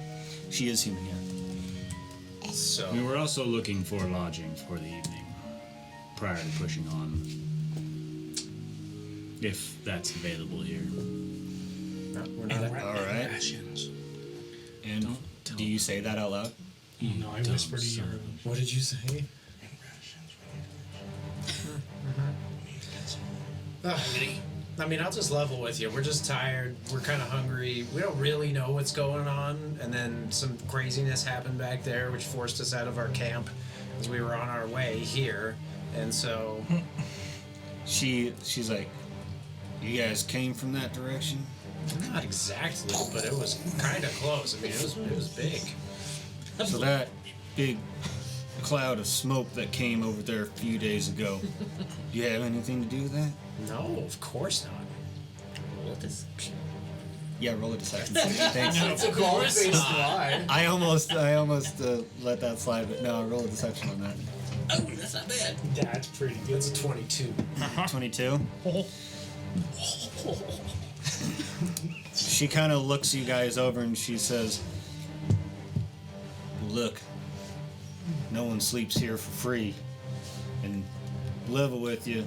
She is human, yeah. So, We were also looking for lodging for the evening prior to pushing on. If that's available here. we're not All right. And do you say that out loud? No, I whispered to you. What did you say? I mean, I'll just level with you. We're just tired. We're kind of hungry. We don't really know what's going on. And then some craziness happened back there, which forced us out of our camp as we were on our way here. And so, She's like, you guys came from that direction? not exactly, but it was kind of close. I mean, it was big. So that big cloud of smoke that came over there a few days ago, do you have anything to do with that? No, of course not. Roll a deception. Yeah, roll a deception. Thanks. Of course not. I almost let that slide, but no, roll a deception on that. Oh, that's not bad. That's pretty good. It's a 22. 22. She kind of looks you guys over and she says, look, no one sleeps here for free. And level with you,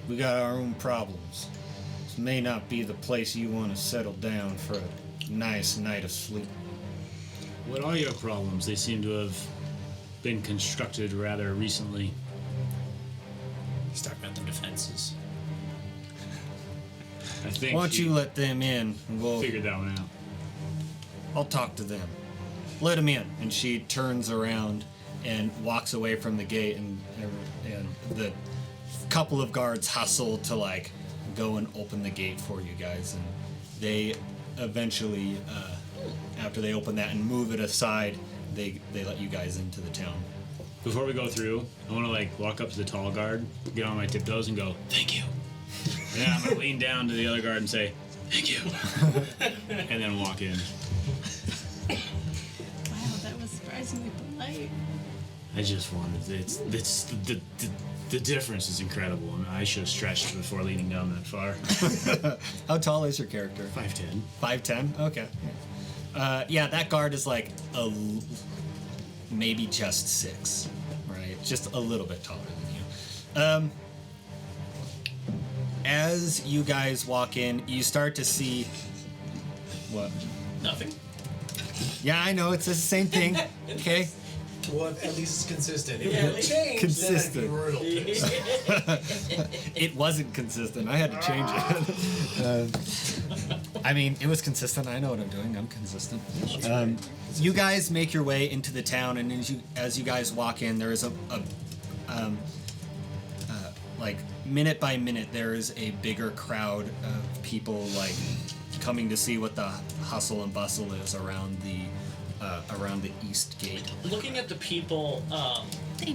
we got our own problems. This may not be the place you want to settle down for a nice night of sleep. What are your problems? They seem to have been constructed rather recently. He's talking about the defenses. I think Why don't you let them in and we'll figure that one out. I'll talk to them. Let them in. And she turns around and walks away from the gate, and the couple of guards hustle to like go and open the gate for you guys, and they eventually, after they open that and move it aside, they let you guys into the town. Before we go through, I want to like walk up to the tall guard, get on my tiptoes, and go, "Thank you." And then I'm gonna lean down to the other guard and say, "Thank you," and then walk in. Wow, that was surprisingly polite. I just wanted it's the difference is incredible. I mean, I should have stretched before leaning down that far. How tall is your character? 5'10". 5'10"? Okay. Yeah, that guard is like maybe just 6, right? Just a little bit taller than you. As you guys walk in, you start to see what? Nothing. Yeah, I know, it's the same thing. Okay. Well, at least it's consistent. If Yeah, it changed, consistent. then I'd be real pissed. It wasn't consistent. I had to change it. I mean, it was consistent. I know what I'm doing. I'm consistent. You guys make your way into the town, and as you guys walk in, there is like minute by minute, there is a bigger crowd of people like coming to see what the hustle and bustle is around the east gate. Looking at the people,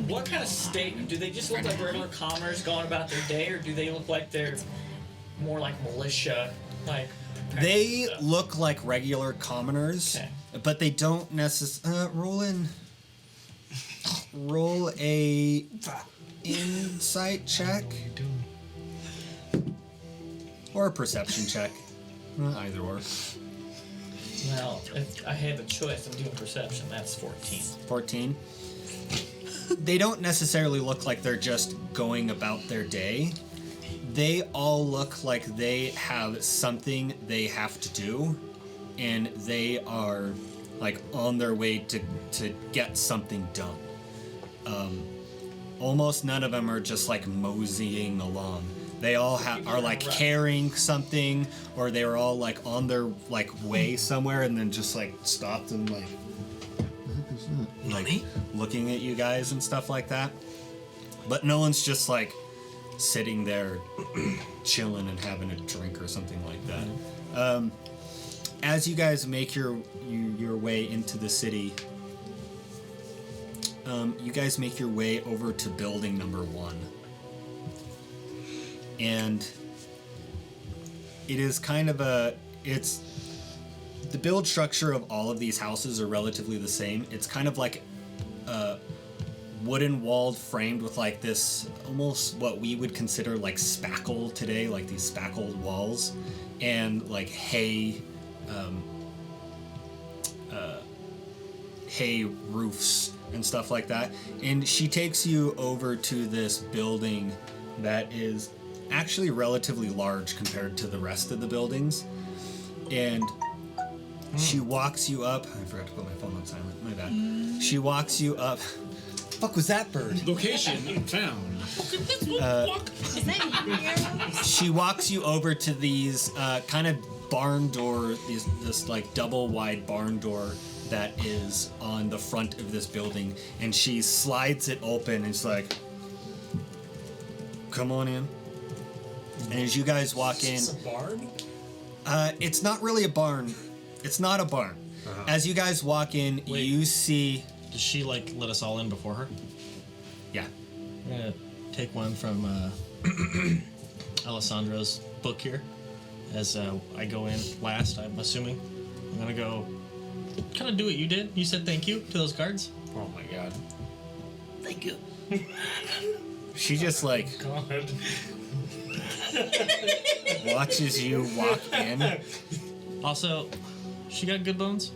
what kind of state do they just look like regular commoners going about their day, or do they look like they're more like militia, like? They look like regular commoners, Okay. but they don't necessarily roll a insight check or a perception check. Either or. Well, if I have a choice, I'm doing perception. That's 14. 14. They don't necessarily look like they're just going about their day. They all look like they have something they have to do, and they are like on their way to get something done. Almost none of them are just like moseying along. They all are like carrying something, or they were all like on their like way somewhere, and then just like stopped and like looking at you guys and stuff like that. But no one's just like sitting there chilling and having a drink or something like that. As you guys make your way into the city, you guys make your way over to building number 1. And it is kind of the build structure of all of these houses are relatively the same. It's kind of like wooden walled framed with like this almost what we would consider like spackle today, like these spackled walls, and like hay roofs and stuff like that. And she takes you over to this building that is actually relatively large compared to the rest of the buildings. And she walks you up. I forgot to put my phone on silent. My bad. She walks you up. Fuck was that bird? Location found. Is that you, Yeros? She walks you over to these kind of barn door, this like double wide barn door that is on the front of this building, and she slides it open and it's like, come on in. And as you guys walk in, Is this a barn? it's not really a barn. It's not a barn. As you guys walk in, you see. Does she like let us all in before her? Yeah. I'm gonna take one from Alessandro's book here. As I go in last, I'm assuming. I'm gonna go kind of do what you did. You said thank you to those guards. Oh my god. Thank you. She just like God. watches you walk in. Also, she got good bones.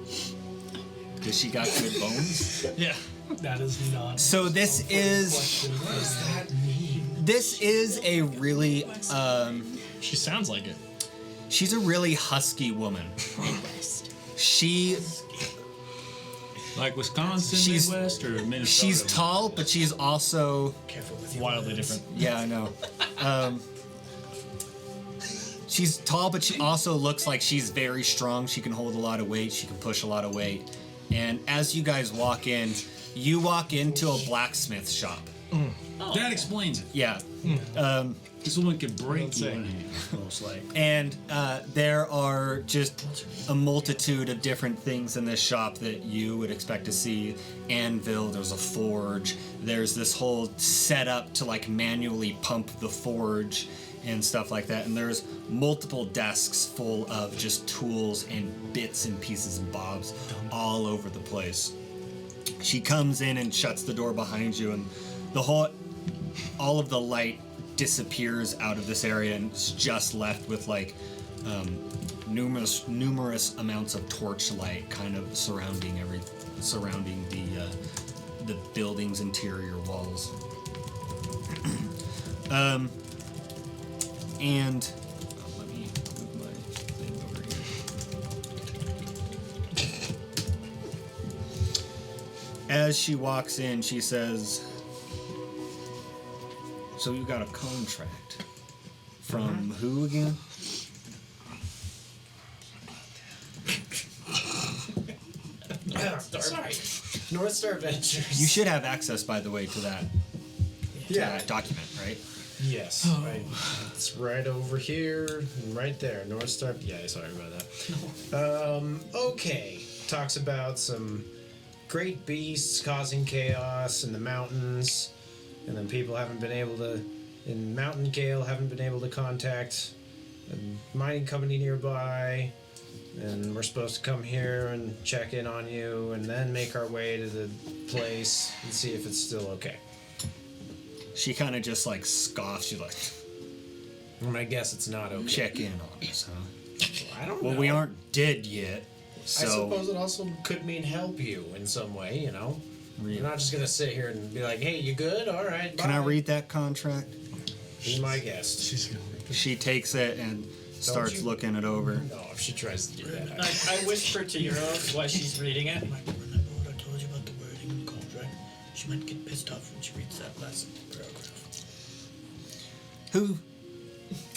Does she got good bones? Yeah. That is not. So this is What does that mean? this is a really She sounds like it. she's a really husky woman. She Like Wisconsin, She's- Midwest, or Minnesota? she's tall, but she's also Wildly different. yeah, I know. She's tall, but she also looks like she's very strong. She can hold a lot of weight. She can push a lot of weight. And as you guys walk in, you walk into a blacksmith shop. That explains it. Yeah. This woman could break you in half, most like. And there are just a multitude of different things in this shop that you would expect to see. Anvil, there's a forge, there's this whole setup to like manually pump the forge and stuff like that. And there's multiple desks full of just tools and bits and pieces and bobs all over the place. She comes in and shuts the door behind you, and all of the light disappears out of this area, and it's just left with like numerous amounts of torchlight kind of surrounding the building's interior walls. And let me move my thing over here. As she walks in, she says, "So you got a contract from who again?" Sorry. North Star Ventures. You should have access, by the way, to that document, right? Yes. Right. It's right over here and right there. North Star. Yeah, sorry about that. Okay. Talks about some great beasts causing chaos in the mountains, and then people in Mountain Gale haven't been able to contact a mining company nearby, and we're supposed to come here and check in on you, and then make our way to the place and see if it's still okay. She kind of just like scoffs. She's like, I guess it's not okay. "Check in on us, huh? I don't know. Well, we aren't dead yet, so." I suppose it also could mean help you in some way, you know? You're not just gonna sit here and be like, hey, you good? All right, bye. Can I read that contract? Be my guest. She takes it and starts looking it over. No, if she tries to do that. I whisper to Yeros while she's reading it. Remember what I told you about the wording in the contract? She might get pissed off when she reads that last paragraph.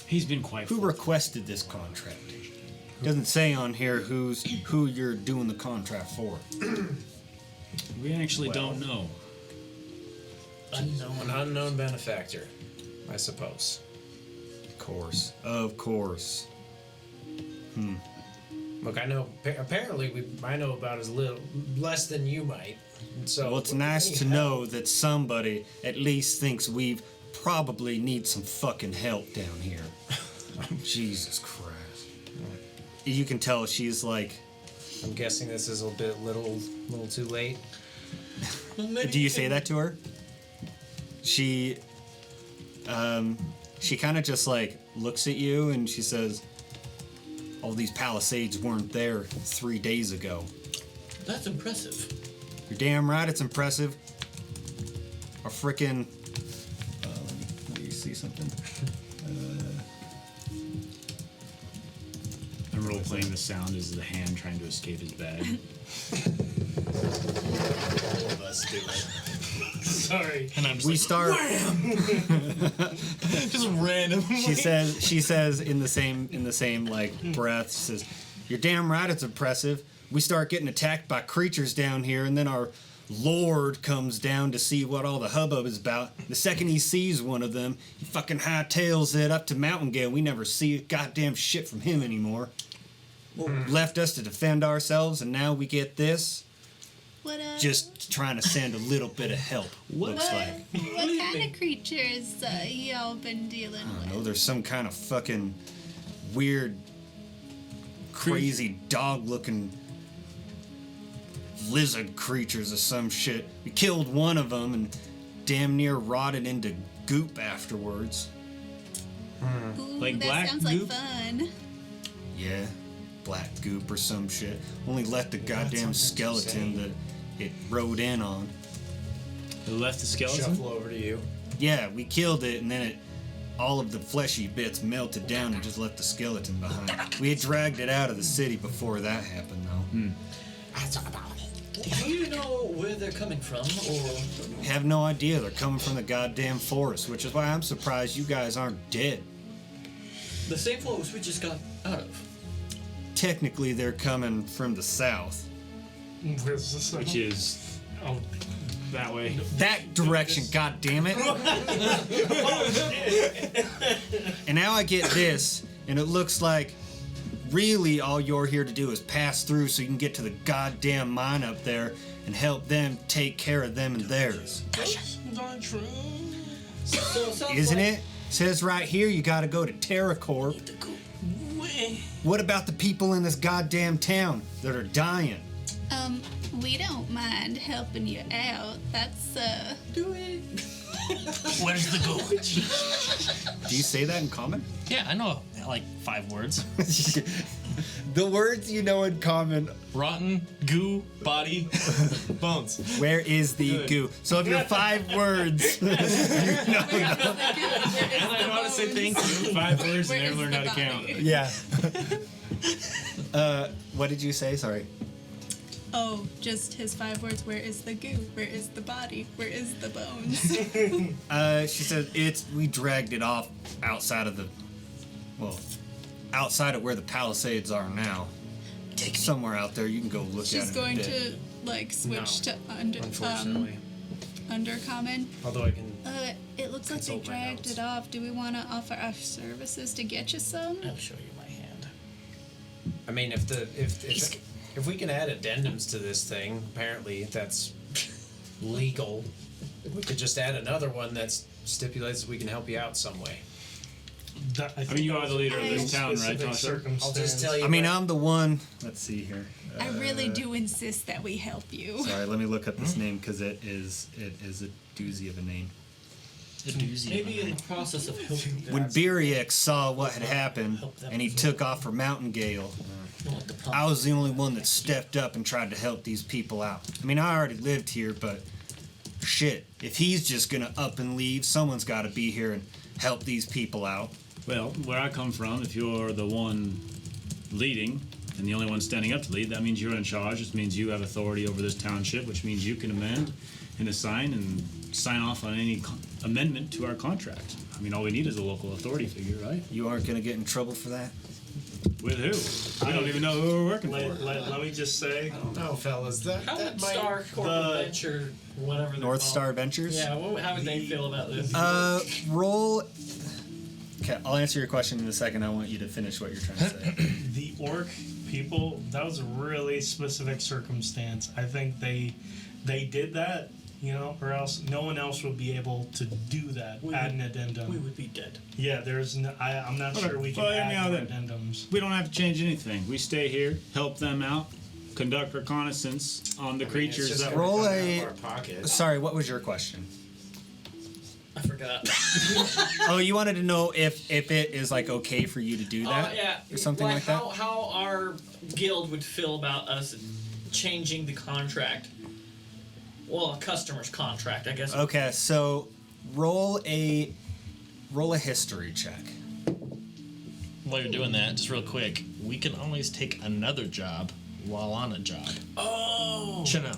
He's been quite. Who requested this contract? Doesn't say on here who you're doing the contract for. We actually don't know. An unknown benefactor, I suppose. Of course. Look, I know. Apparently, I know about as little, less than you might. So. Well, it's nice to know that somebody at least thinks we've probably need some fucking help down here. Jesus Christ. You can tell she's like I'm guessing this is a little too late. Do you say that to her? She kind of just like looks at you and she says, all these palisades weren't there 3 days ago. That's impressive. You're damn right it's impressive. A frickin' do you see something? I'm role playing the sound as the hand trying to escape his bag. All of us do it. Sorry. And I'm just We like, start. just random. She says in the same like breath. She says, "You're damn right. It's impressive. We start getting attacked by creatures down here, and then our Lord comes down to see what all the hubbub is about. The second he sees one of them, he fucking hightails it up to Mountain Gale. We never see goddamn shit from him anymore. Left us to defend ourselves, and now we get this. What Just trying to send a little bit of help. Looks like. What kind of creatures y'all been dealing I don't with? know. There's some kind of fucking weird, crazy dog-looking lizard creatures or some shit. We killed one of them and damn near rotted into goop afterwards. Ooh, Like that black sounds goop? like fun. Yeah, black goop or some shit. Only left the goddamn skeleton that it rode in on. It left the skeleton? Shuffle over to you. Yeah, we killed it and then all of the fleshy bits melted down and just left the skeleton behind. We had dragged it out of the city before that happened though. Do you know where they're coming from, or Have no idea. They're coming from the goddamn forest, which is why I'm surprised you guys aren't dead. the same forest we just got out of? Technically, they're coming from the south. Where's this? Which is that way. That direction, goddammit. And now I get this, and it looks like really all you're here to do is pass through so you can get to the goddamn mine up there and help them take care of them and theirs. So it sounds Isn't like it? Says right here you gotta go to TerraCorp. What about the people in this goddamn town that are dying? We don't mind helping you out. That's do it. Where's the goat? Do you say that in common? Yeah, I know like 5 words. The words you know in common. Rotten, goo, body, bones. Where is the Good. goo? So if you're 5 words, you know. And I know how to say thank you. 5 words and never learned how to count. Yeah. What did you say? Sorry. oh, just his 5 words. Where is the goo? Where is the body? Where is the bones? She said we dragged it off outside of outside of where the Palisades are now. Somewhere out there, you can go look She's at it. going to like switch to Unfortunately. undercommon. Although I can. It looks like they Consult my dragged notes. it off. Do we want to offer our services to get you some? I'll show you my hand. I mean, if we can add addendums to this thing, apparently that's legal. We could just add another one that stipulates that we can help you out some way. I mean, you are the leader of this town, right, Tasha? I'll just tell you. I mean, I'm the one. Let's see here. I really do insist that we help you. Sorry, let me look up this name because it is a doozy of a name. Maybe in the process of helping them. When Biriek saw what had happened and he took off for Mountain Gale, I was the only one that stepped up and tried to help these people out. I mean, I already lived here, but shit, if he's just gonna up and leave, someone's gotta be here and help these people out. Well, where I come from, if you're the one leading and the only one standing up to lead, that means you're in charge. This means you have authority over this township, which means you can amend and assign and sign off on any amendment to our contract. I mean, all we need is a local authority figure, right? You aren't gonna get in trouble for that? With who? We don't even know who we're working for. Let me just say, No, fellas, that How would might. Star Corp Venture, whatever they're North called. Star Ventures? Yeah, how would they feel about this? Roll. Okay, I'll answer your question in a second. I want you to finish what you're trying to say. the orc people, that was a really specific circumstance. I think they did that, or else no one else would be able to do that. Add an addendum. We would be dead. Yeah, there's. I'm not sure we can Well, add anyhow more then. addendums. We don't have to change anything. We stay here, help them out, conduct reconnaissance on the creatures that roll our pocket. Sorry, what was your question? I forgot. Oh, you wanted to know if it is like okay for you to do that, Yeah. or something like that. How our guild would feel about us changing the contract. Well, a customer's contract, I guess. Okay, so roll a history check. While you're doing that, just real quick, we can always take another job while on a job. Oh. You know.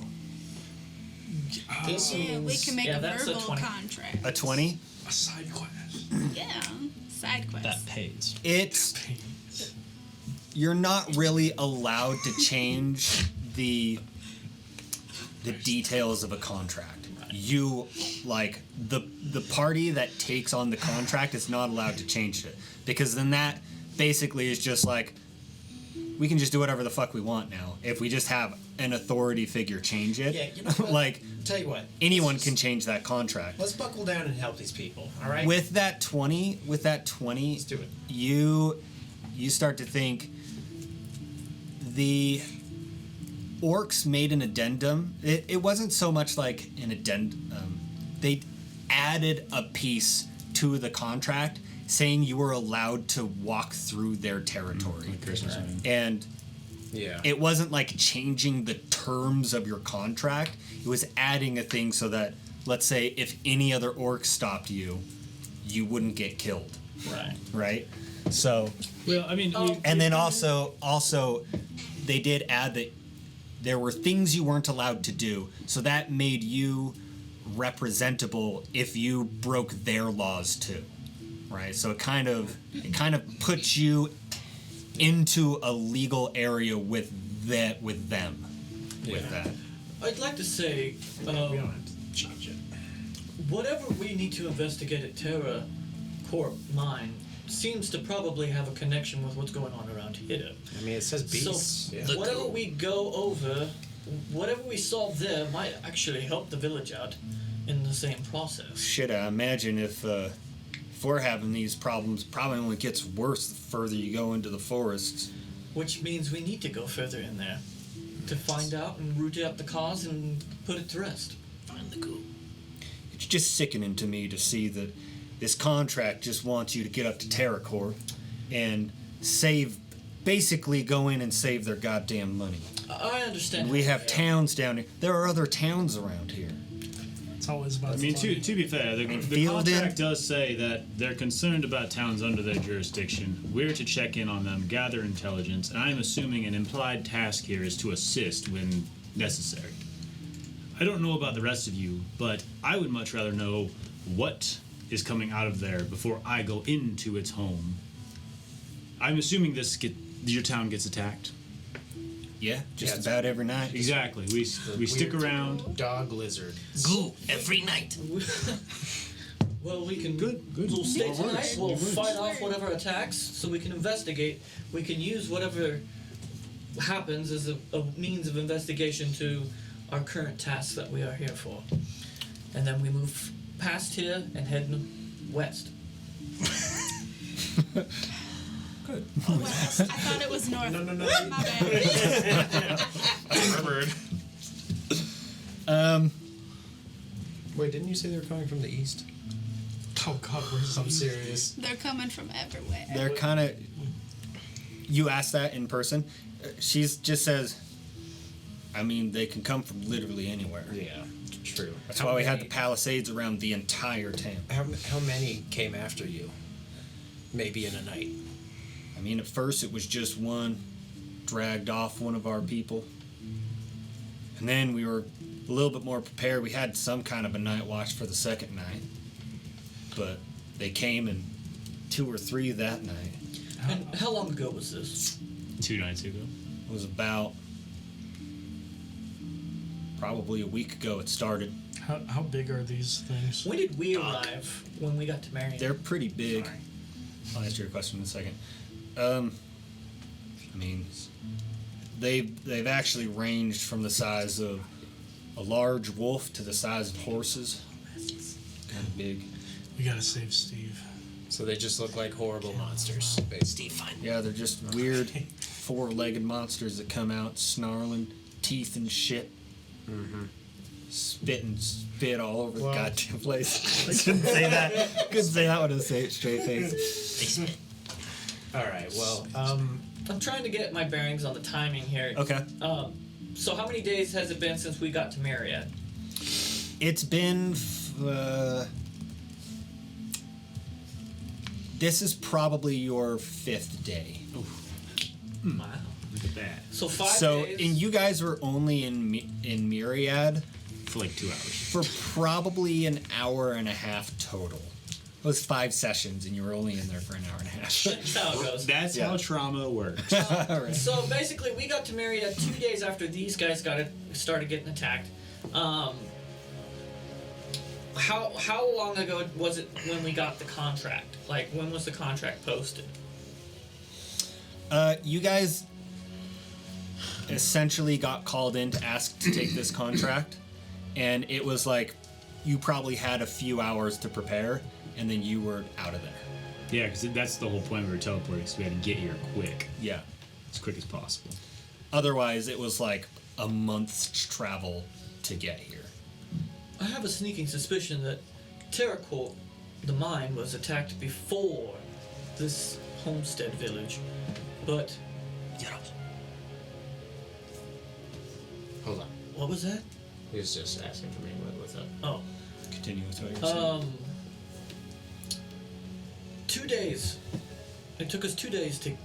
This Yeah, we means can make a that's a verbal 20. contract. A 20. A side quest. Yeah, side quest. That pays. You're not really allowed to change the details of a contract. You like the party that takes on the contract is not allowed to change it, because then that basically is just like, we can just do whatever the fuck we want now. If we just have an authority figure change it, Yeah, you know what? like Tell you what. anyone can change that contract. Let's buckle down and help these people. All right. With that 20, Let's do it. you start to think the orcs made an addendum. It wasn't so much like an addendum. They added a piece to the contract saying you were allowed to walk through their territory. And Yeah. it wasn't like changing the terms of your contract. It was adding a thing so that, let's say, if any other orc stopped you, you wouldn't get killed. Right. Right? So, Well, I mean, and then also they did add that there were things you weren't allowed to do. So that made you representable if you broke their laws too. Right? So it kind of puts you into a legal area with them. With that. I'd like to say, we don't have to change it. whatever we need to investigate at Terra Corp Mine seems to probably have a connection with what's going on around here. I mean, it says beasts. So yeah. whatever we go over, whatever we solve there might actually help the village out in the same process. Shit, I imagine if we're having these problems, it probably only gets worse the further you go into the forests. Which means we need to go further in there to find out and root out the cause and put it to rest. Find the goo. It's just sickening to me to see that this contract just wants you to get up to TerraCorp and basically go in and save their goddamn money. I understand. We have towns down here. There are other towns around here. It's always about I mean, money. to be fair, the Fielded. contract does say that they're concerned about towns under their jurisdiction. We're to check in on them, gather intelligence, and I'm assuming an implied task here is to assist when necessary. I don't know about the rest of you, but I would much rather know what is coming out of there before I go into its home. I'm assuming your town gets attacked. Yeah, just about every night. Exactly. We stick around. Dog lizard. Goo every night. Well, we can. Good. We'll stay Well, tonight. works. We'll It works. fight off whatever attacks, so we can investigate. We can use whatever happens as a means of investigation to our current tasks that we are here for, and then we move past here and head west. Good. West. I thought it was north. No. My bad. Wait, didn't you say they were coming from the east? Oh God, where's I'm serious. They're coming from everywhere. They're kind of. You ask that in person. She just says, I mean, they can come from literally anywhere. Yeah, true. That's why we had the palisades around the entire town. How many came after you? Maybe in a night. I mean, at first it was just one, dragged off one of our people. And then we were a little bit more prepared. We had some kind of a night watch for the second night. But they came in 2 or 3 that night. And how long ago was this? 2 nights ago. It was about probably a week ago it started. How big are these things? When did we arrive? When we got to Marion? They're pretty big. Sorry. I'll answer your question in a second. I mean, they've actually ranged from the size of a large wolf to the size of horses. Kind of big. We gotta save Steve. So they just look like horrible monsters, basically. Yeah, they're just weird, 4-legged monsters that come out snarling, teeth and shit. Spit all over the goddamn place. I couldn't say that. Couldn't say that with a straight face. All right. Well, I'm trying to get my bearings on the timing here. Okay. So how many days has it been since we got to Myriad? It's been. This is probably your 5th day. Wow. Look at that. So 5 days. So, and you guys were only in Myriad For like 2 hours. for probably an hour and a half total. It was 5 sessions, and you were only in there for an hour and a half. That's how it goes. That's how trauma works. All right. So basically, we got to Myriad 2 days after these guys started getting attacked. How long ago was it when we got the contract? Like, when was the contract posted? You guys essentially got called in to ask to take this contract, and it was like you probably had a few hours to prepare, and then you were out of there. Yeah, because that's the whole point we were teleporting, so we had to get here quick. Yeah. As quick as possible. Otherwise, it was like a month's travel to get here. I have a sneaking suspicion that Terracourt, the mine, was attacked before this Homestead village, but... Yeros. hold on. What was that? He was just asking for me what's up. Oh. Continue with what you're saying. 2 days. It took us 2 days to...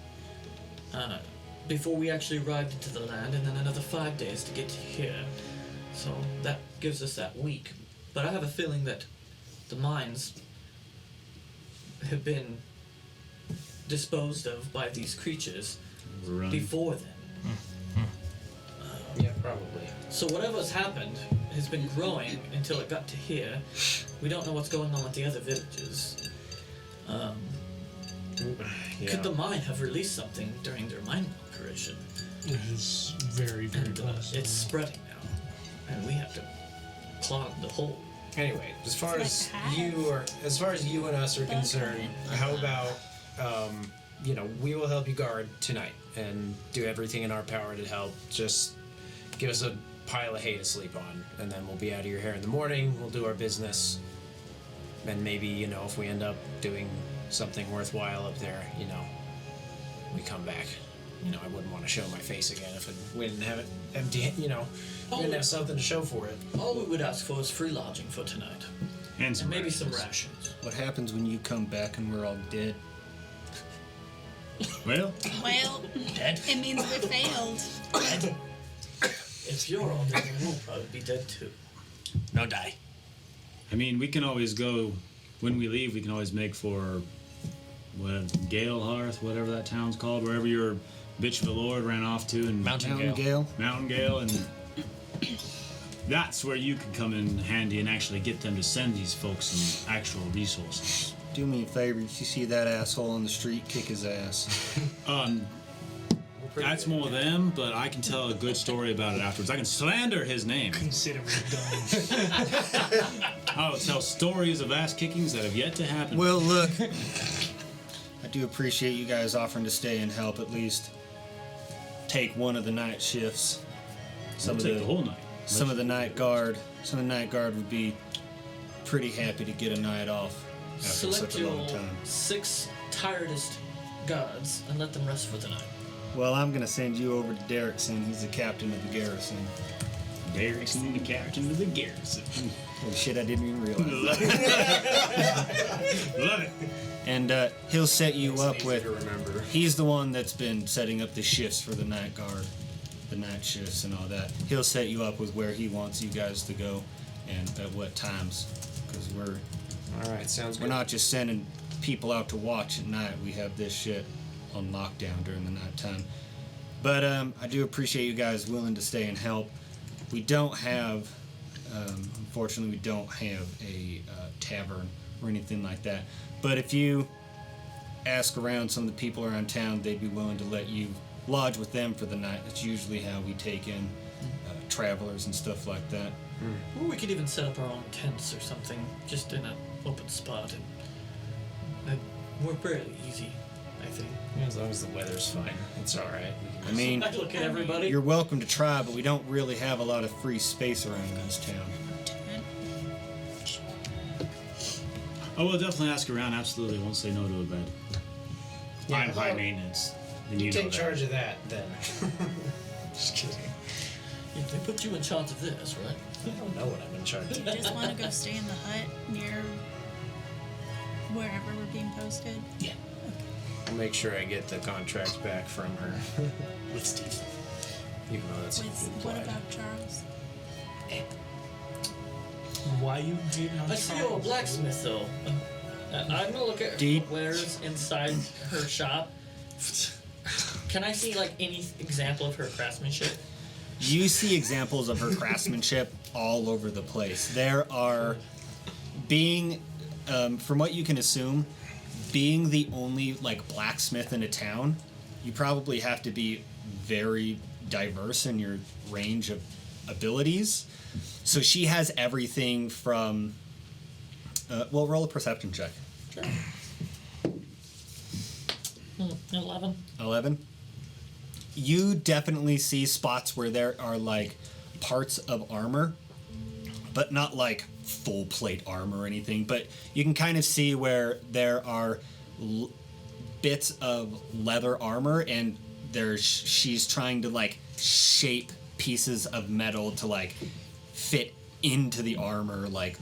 before we actually arrived into the land, and then another 5 days to get to here. So that gives us that week. But I have a feeling that the mines have been disposed of by these creatures before then. Yeah, probably. So whatever's happened has been growing until it got to here. We don't know what's going on with the other villages. Could the mine have released something during their mining operation? It is very, very And possible. it's spreading now, and we have to clog the hole. Anyway, as far It's as like a hive. as far as you and us are concerned, how about we will help you guard tonight and do everything in our power to help. Just give us a pile of hay to sleep on, and then we'll be out of your hair in the morning. We'll do our business, and maybe if we end up doing something worthwhile up there, we come back. I wouldn't want to show my face again if we didn't have it empty. We didn't have something to show for it. All we would ask for is free lodging for tonight, And some maybe some rations. rations. What happens when you come back and we're all dead? Well, Well, it means we failed. If you're all dead, then we'll probably be dead too. No die. I mean, we can always go, when we leave, we can always make for, Galehearth, whatever that town's called, wherever your bitch of a lord ran off to. And Mountain Gale? Mountain Gale, and that's where you can come in handy and actually get them to send these folks some actual resources. Do me a favor, if you see that asshole on the street, kick his ass. That's more them, but I can tell a good story about it afterwards. I can slander his name. Consider it done. I'll tell stories of ass kickings that have yet to happen. Well, look, I do appreciate you guys offering to stay and help at least take one of the night shifts. We'll take the whole night. Some of the night guard would be pretty happy to get a night off after Select such a long your time. 6 tiredest guards and let them rest for the night. Well, I'm gonna send you over to Derrickson. He's the captain of the garrison. Derrickson, the captain of the garrison. Oh shit, I didn't even realize. Love it. Love it. And he'll set you up Easy with. to remember. He's the one that's been setting up the shifts for the night guard, the night shifts and all that. He'll set you up with where he wants you guys to go and at what times, because All right, sounds good. we're not just sending people out to watch at night. We have this shit on lockdown during the nighttime. But I do appreciate you guys willing to stay and help. We don't have, unfortunately, we don't have a tavern or anything like that. But if you ask around some of the people around town, they'd be willing to let you lodge with them for the night. That's usually how we take in travelers and stuff like that. Or we could even set up our own tents or something, just in an open spot. And we're fairly easy. I think. As long as the weather's fine, it's all right. I mean, I look at everybody. you're welcome to try, but we don't really have a lot of free space around in this town. Oh, we'll definitely ask around. Absolutely, won't say no to a bed. Yeah, I'm high well, maintenance. And You know take that. charge of that, then. Just kidding. They put you in charge of this, right? I don't know what I'm in charge Do of. you just want to go stay in the hut near wherever we're being posted? Yeah. I'll make sure I get the contract back from her. With Steve. Even though that's What implied. about Charles? Why you hating on I see you're a Charles? blacksmith, though. I'm gonna look at Deep. her wares inside her shop. Can I see like any example of her craftsmanship? You see examples of her craftsmanship all over the place. There are, from what you can assume, being the only like blacksmith in a town, you probably have to be very diverse in your range of abilities. So she has everything from. Well, roll a perception check. Sure. 11. 11. You definitely see spots where there are like parts of armor, but not like full plate armor or anything. But you can kind of see where there are bits of leather armor, and she's trying to like shape pieces of metal to like fit into the armor, like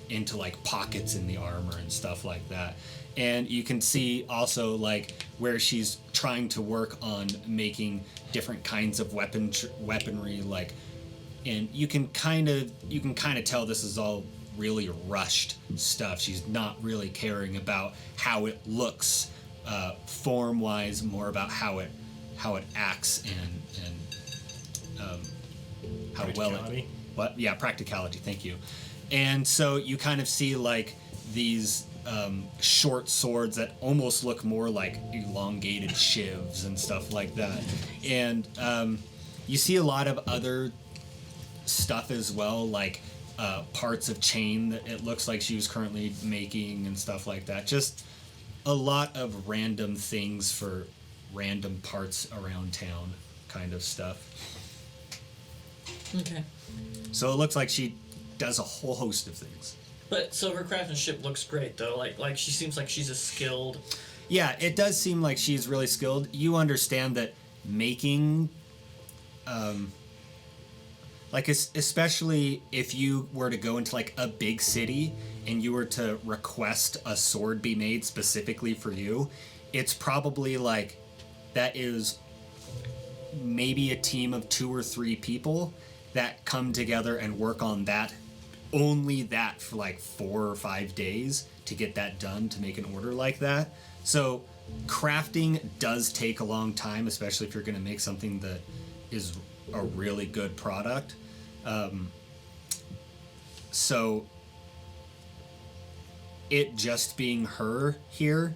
into like pockets in the armor and stuff like that. And you can see also like where she's trying to work on making different kinds of weaponry, like, and you can kind of tell this is all really rushed stuff. She's not really caring about how it looks form wise, more about how it acts and how well it practicality, thank you. And so you kind of see like these short swords that almost look more like elongated shivs and stuff like that. And you see a lot of other stuff as well, like parts of chain that it looks like she was currently making and stuff like that. Just a lot of random things for random parts around town kind of stuff. Okay. So it looks like she does a whole host of things. But so her craftsmanship looks great though. Like she seems like she's a skilled. Yeah, it does seem like she's really skilled. You understand that making, like especially if you were to go into like a big city and you were to request a sword be made specifically for you, it's probably like that is maybe a team of 2 or 3 people that come together and work on that, only that for like 4 or 5 days to get that done, to make an order like that. So crafting does take a long time, especially if you're going to make something that is a really good product. So it just being her here,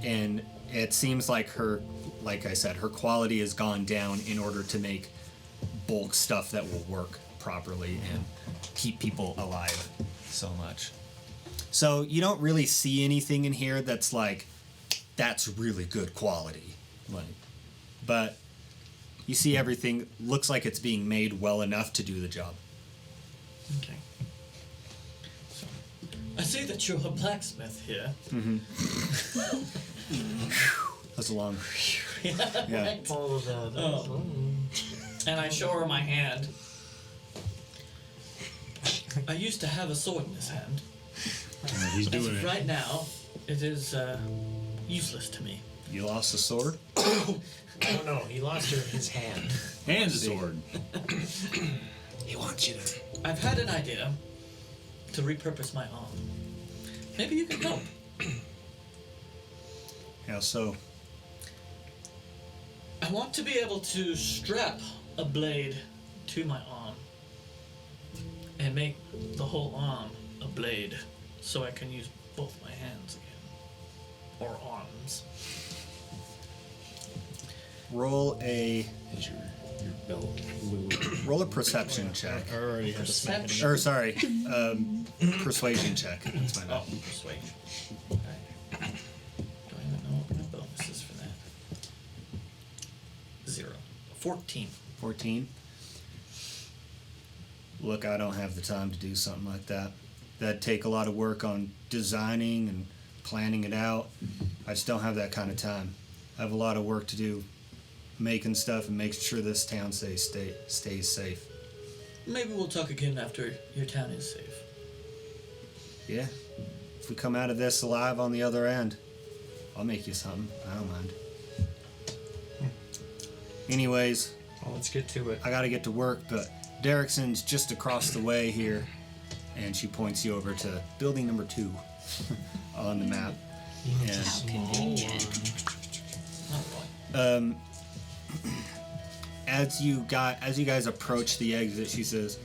and it seems like her, like I said, her quality has gone down in order to make bulk stuff that will work properly and keep people alive so much. So you don't really see anything in here that's like, that's really good quality. Like, but you see everything looks like it's being made well enough to do the job. Okay. So, I see that you're a blacksmith here. Mm-hmm. That's a long. Yeah. Right. And I show her my hand. I used to have a sword in this hand. He's As doing of it. right now, it is useless to me. You lost a sword? Oh no, he lost his hand. Hand's a sword. He wants you to. I've had an idea to repurpose my arm. Maybe you can help. How so? I want to be able to strap a blade to my arm and make the whole arm a blade so I can use both my hands again. Or arms. Roll a belt. roll a perception check. I already had to smack it Perception. Or sorry, persuasion check. That's my Oh, bad. persuasion. Okay. Do I even know what my bonus is for 14. 14. Look, I don't have the time to do something like that. That'd take a lot of work on designing and planning it out. I just don't have that kind of time. I have a lot of work to do making stuff and making sure this town stays safe. Maybe we'll talk again after your town is safe. Yeah. If we come out of this alive on the other end, I'll make you something. I don't mind. Anyways, well, let's get to it. I gotta get to work, but Derrickson's just across the way here, and she points you over to building number 2 on the map. How convenient. As you guys approach the exit, she says,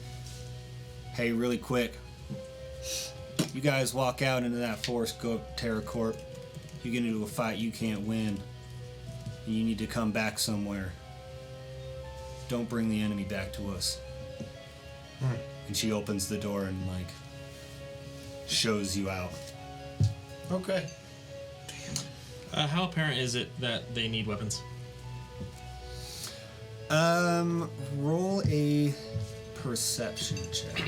"Hey, really quick, you guys walk out into that forest, go up to TerraCorp. You get into a fight you can't win, and you need to come back somewhere. Don't bring the enemy back to us." And she opens the door and shows you out. Okay. How apparent is it that they need weapons? Roll a perception check.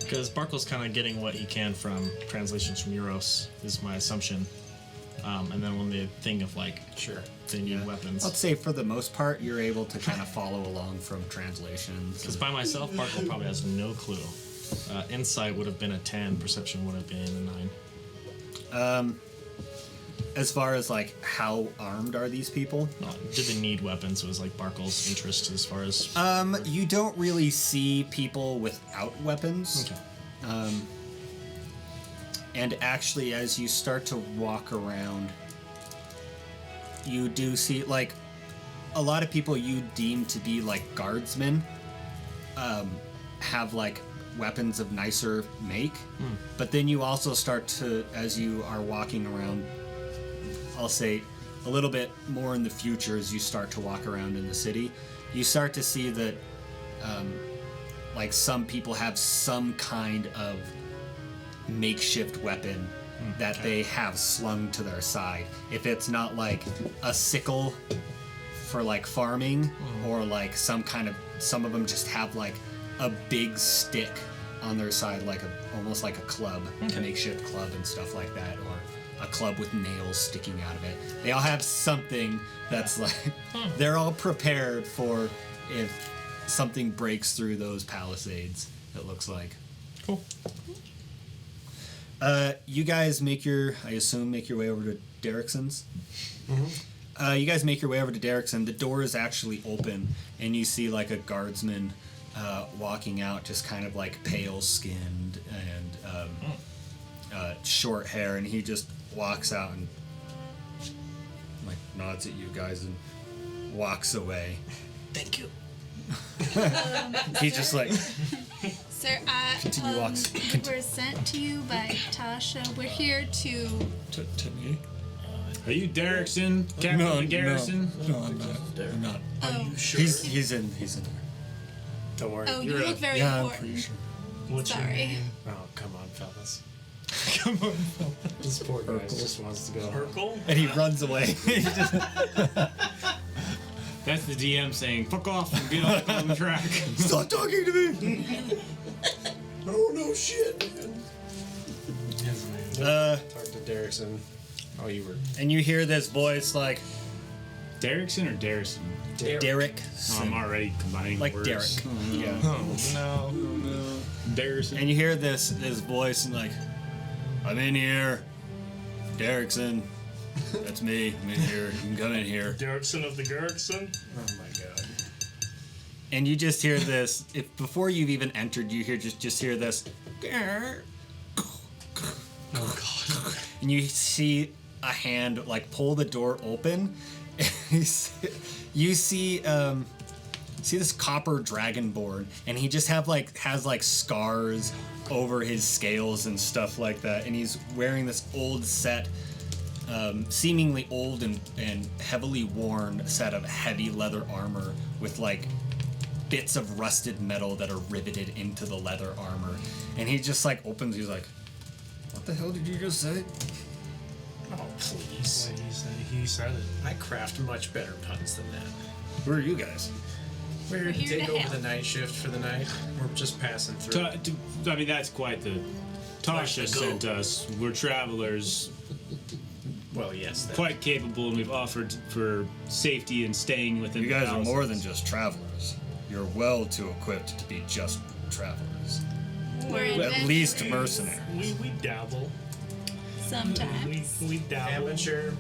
Because Barkuell's kind of getting what he can from translations from Yeros, is my assumption. And then when they think of sure, they need weapons. I'd say for the most part, you're able to kind of follow along from translations. Because by myself, Barkuell probably has no clue. Insight would have been a 10, perception would have been a 9. As far as how armed are these people? Did they need weapons? Was Barkuell's interest as far as. You don't really see people without weapons. Okay. And actually, as you start to walk around, you do see a lot of people you deem to be guardsmen have weapons of nicer make. But then you also start to, as you are walking around, I'll say a little bit more in the future, as you start to walk around in the city, you start to see that some people have some kind of makeshift weapon that they have slung to their side. If it's not a sickle for farming, or some of them just have a big stick on their side, almost like a club, a makeshift club and stuff like that, or a club with nails sticking out of it. They all have something that's they're all prepared for if something breaks through those palisades, it looks like. Cool. You guys make your way over to Derrickson's. Mm-hmm. You guys make your way over to Derrickson. The door is actually open, and you see a guardsman walking out, just kind of pale-skinned and short hair, and he just walks out and nods at you guys and walks away. Thank you. He's just Sir, continue walks. we're sent to you by Tasha. We're here to me. Are you Derrickson, Captain of the Garrison? No, I'm not. Are you sure? He's in there. Don't worry. Oh, you look very I'm important. pretty sure. What's your Sorry. name? Oh, come on, fellas. Come on, fellas. This poor guy just wants to go. Urkel? And he runs away. That's the DM saying, "Fuck off and get on the track." Stop talking to me. Oh no, shit, man. Talk to Derrickson. Oh, you were. And you hear this voice Derrickson or Darrison? Derek. Oh, I'm already combining Like words. Derek. Yeah. No. Darrison. And you hear this voice and I'm in here. Derrickson. That's me. I'm in here. You can come in here. Derrickson of the Garrickson. Oh my god. And you just hear this. If before you've even entered, you hear just hear this. Oh god. And you see a hand pull the door open. And you see this copper dragonborn, and he just has scars over his scales and stuff like that. And he's wearing this old set. Seemingly old and heavily worn set of heavy leather armor with bits of rusted metal that are riveted into the leather armor. And he just opens, he's like, "What the hell did you just say?" Oh, please. He said it. I craft much better puns than that. Who are you guys? We're here to here take to over help. the night shift for the night. We're just passing through. I mean, that's quite the. Tasha sent us. We're travelers, Well, yes. That. quite capable, and we've offered for safety and staying within. You the guys are more houses. than just travelers. You're well too equipped to be just travelers. We're At least adventurers. mercenaries. We dabble. Sometimes. We dabble. Amateur.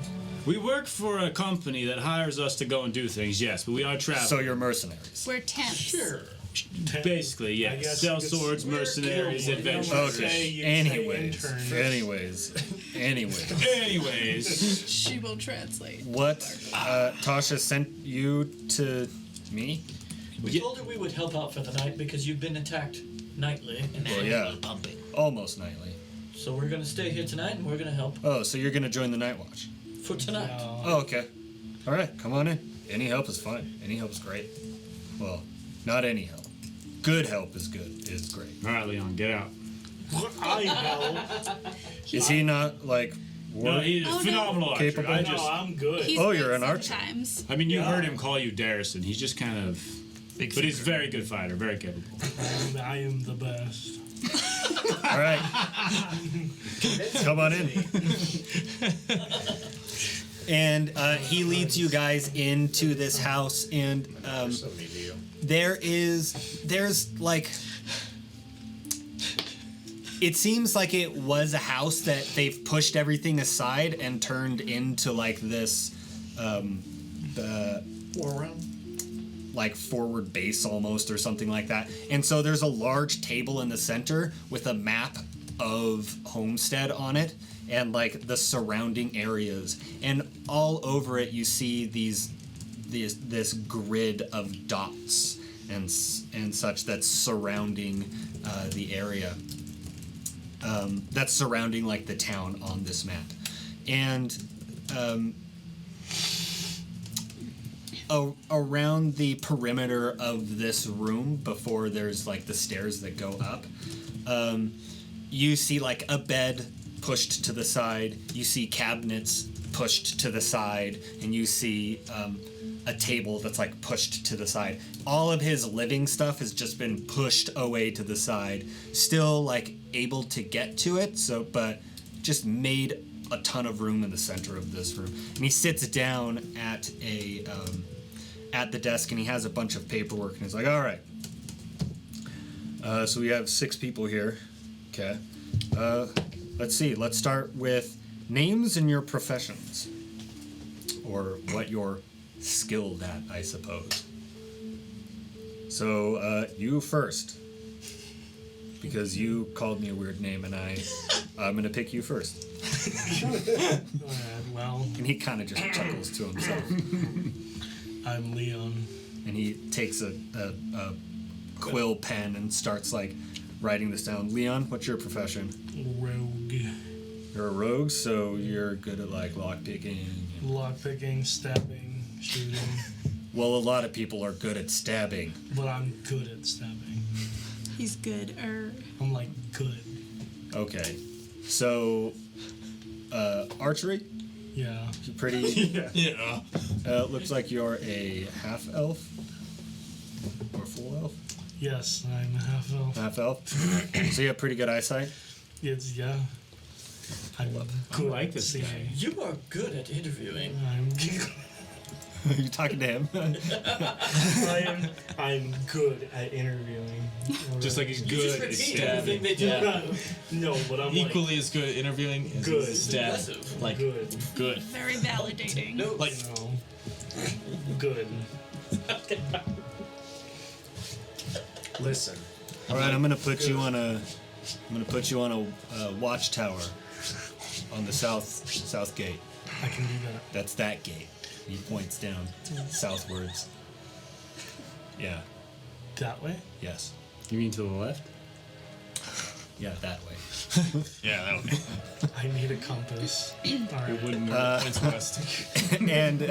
We work for a company that hires us to go and do things. Yes, but we are travelers. So you're mercenaries. We're temps. Sure. Basically, I yes. guess Sell you could- swords, mercenaries, We're adventurers. Okay. you say Anyways. interns. Anyways. Anyways, She will translate. What Tasha sent you to me? We told her we would help out for the night because you've been attacked nightly. Well, yeah. Pumping. Almost nightly. So we're gonna stay here tonight and we're gonna help Oh, so you're gonna join the night watch? for tonight. Oh, okay. All right, come on in. Any help is fine. Any help is great. Well, not any help. Good help is good. Is great. all right, Leon, get out. I know. Is he not like? No, he's a Oh, no. phenomenal archer. Capable? I No, just, I'm good. He's Oh, good you're an archer. sometimes. I mean, you Yeah. heard him call you Darrison. He's just kind of, but he's a very good fighter, very capable. I am the best. All right. Come on in. And he leads you guys into this house, and So many of you. there's like, it seems like it was a house that they've pushed everything aside and turned into like this, War room. like forward base almost or something like that. And so there's a large table in the center with a map of Homestead on it and like the surrounding areas, and all over it you see this grid of dots and such that's surrounding the area that's surrounding like the town on this map. And around the perimeter of this room, before there's like the stairs that go up, you see like a bed pushed to the side, you see cabinets pushed to the side, and you see a table that's like pushed to the side. All of his living stuff has just been pushed away to the side, still like able to get to it, so but just made a ton of room in the center of this room. And he sits down at a at the desk, and he has a bunch of paperwork, and he's like, all right, so we have 6 people here. Okay, let's see, let's start with names and your professions, or what you're skilled at, I suppose. So you first, because you called me a weird name, and I'm gonna pick you first. Well, And he kind of just chuckles to himself. I'm Leon. And he takes a quill pen and starts like writing this down. Leon, what's your profession? Rogue. You're a rogue, so you're good at like lockpicking. Lockpicking, stabbing, shooting. Well, a lot of people are good at stabbing. But I'm good at stabbing. He's good. I'm like good. Okay, so archery. Yeah. You're pretty. Yeah. Looks like you're a half elf or full elf. Yes, I'm a half elf. Half elf. So you have pretty good eyesight. It's yeah. I'm good. I like this at guy. seeing. You are good at interviewing. Are you talking to him? I'm good at interviewing. Just like he's You just good at repeat everything stabbing. they do. No, but I'm Equally as good at interviewing as Good. he is stabbing. Impressive. Like good. good. Very validating. Like No. Good. Listen. All right, I'm gonna put you on a watchtower on the south gate. I can do that. That's that gate. He points down southwards. Yeah. That way? Yes. You mean to the left? Yeah, that way. yeah, that would be. I need a compass. Alright. It wouldn't points west. And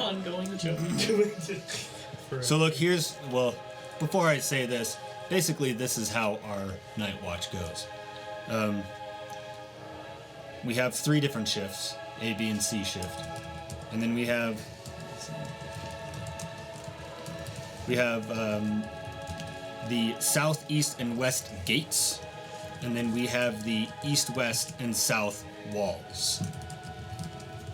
Ongoing joke. so look, before I say this, basically this is how our night watch goes. We have 3 different shifts, A, B, and C shift. And then we have We have the south, east, and west gates, and then we have the east, west, and south walls.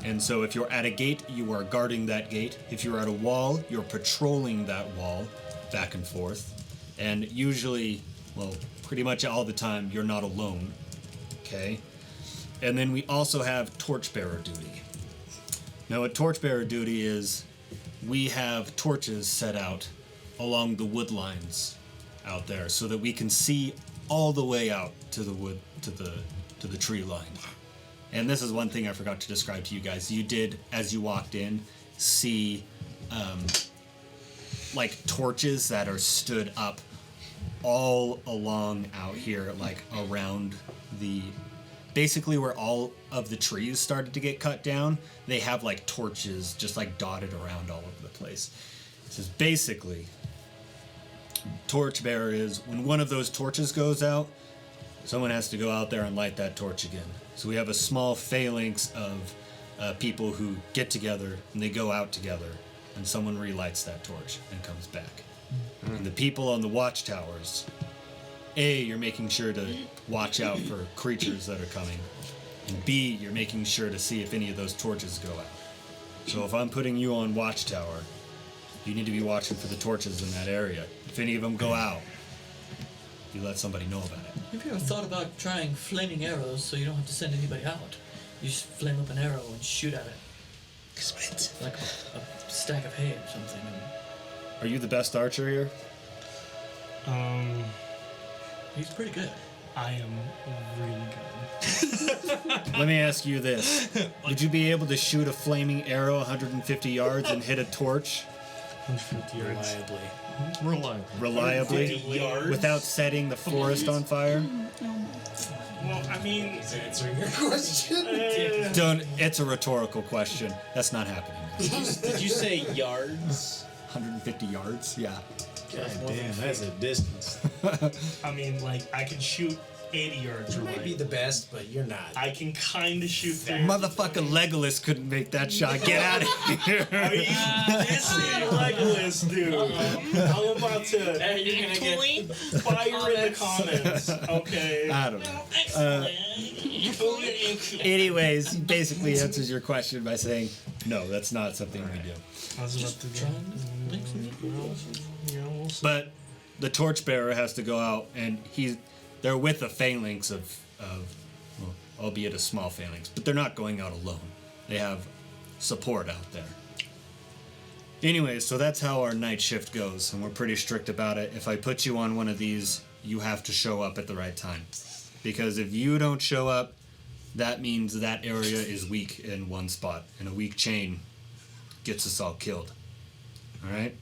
And so if you're at a gate, you are guarding that gate. If you're at a wall, you're patrolling that wall back and forth. And usually, well, pretty much all the time, you're not alone. Okay? And then we also have torchbearer duty. Now, what torchbearer duty is, we have torches set out along the wood lines out there so that we can see all the way out to the wood, to the tree line. And this is one thing I forgot to describe to you guys. You did, as you walked in, see like torches that are stood up all along out here, like around the, basically where all of the trees started to get cut down. They have like torches just like dotted around all over the place. This is basically, torchbearer is when one of those torches goes out, someone has to go out there and light that torch again. So we have a small phalanx of people who get together and they go out together, and someone relights that torch and comes back. And the people on the watchtowers, A, you're making sure to watch out for creatures that are coming, and B, you're making sure to see if any of those torches go out. So if I'm putting you on watchtower, you need to be watching for the torches in that area. If any of them go out, you let somebody know about it. Have you ever thought about trying flaming arrows so you don't have to send anybody out? You just flame up an arrow and shoot at it. Like a stack of hay or something. Are you the best archer here? He's pretty good. I am really good. Let me ask you this. Would you be able to shoot a flaming arrow 150 yards and hit a torch? 150 yards. Reliably? Without setting the forest on fire? Well, I mean, He's answering your question. It's a rhetorical question. That's not happening. Did you say yards? 150 yards? Yeah. God damn, that's a distance. I mean, like, I can shoot 80 yards You away. might be the best, but you're not. I can kind of shoot that. Motherfucking Legolas couldn't make that shot. Get out of here. Are you dissing Legolas, dude? I'm about to Hey, you're gonna get fire in the comments, okay? I don't know. Anyways, he basically answers your question by saying, no, that's not something we do. I was about to go. We'll see. But the torchbearer has to go out, and they're with a phalanx of well, albeit a small phalanx, but they're not going out alone. They have support out there. Anyways, so that's how our night shift goes, and we're pretty strict about it. If I put you on one of these, you have to show up at the right time. Because if you don't show up, that means that area is weak in one spot, and a weak chain gets us all killed. Alright?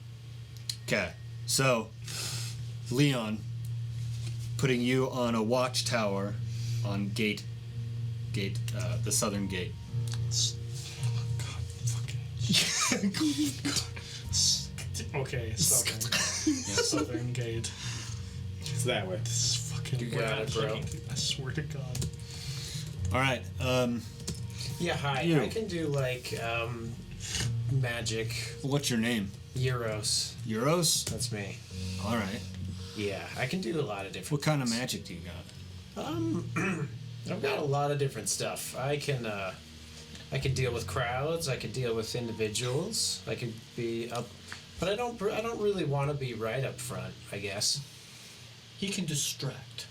Okay, so, Leon, putting you on a watchtower on the southern gate. Okay, southern gate. It's that way. This is fucking. You got it, bro. I swear to God. Alright, Yeah, hi. You. I can do like magic. what's your name? Yeros. Yeros? That's me. Alright. Yeah, I can do a lot of different. What kind of things. magic do you got? I've got a lot of different stuff. I can deal with crowds. I can deal with individuals. I could be up, but I don't really want to be right up front. I guess. He can distract.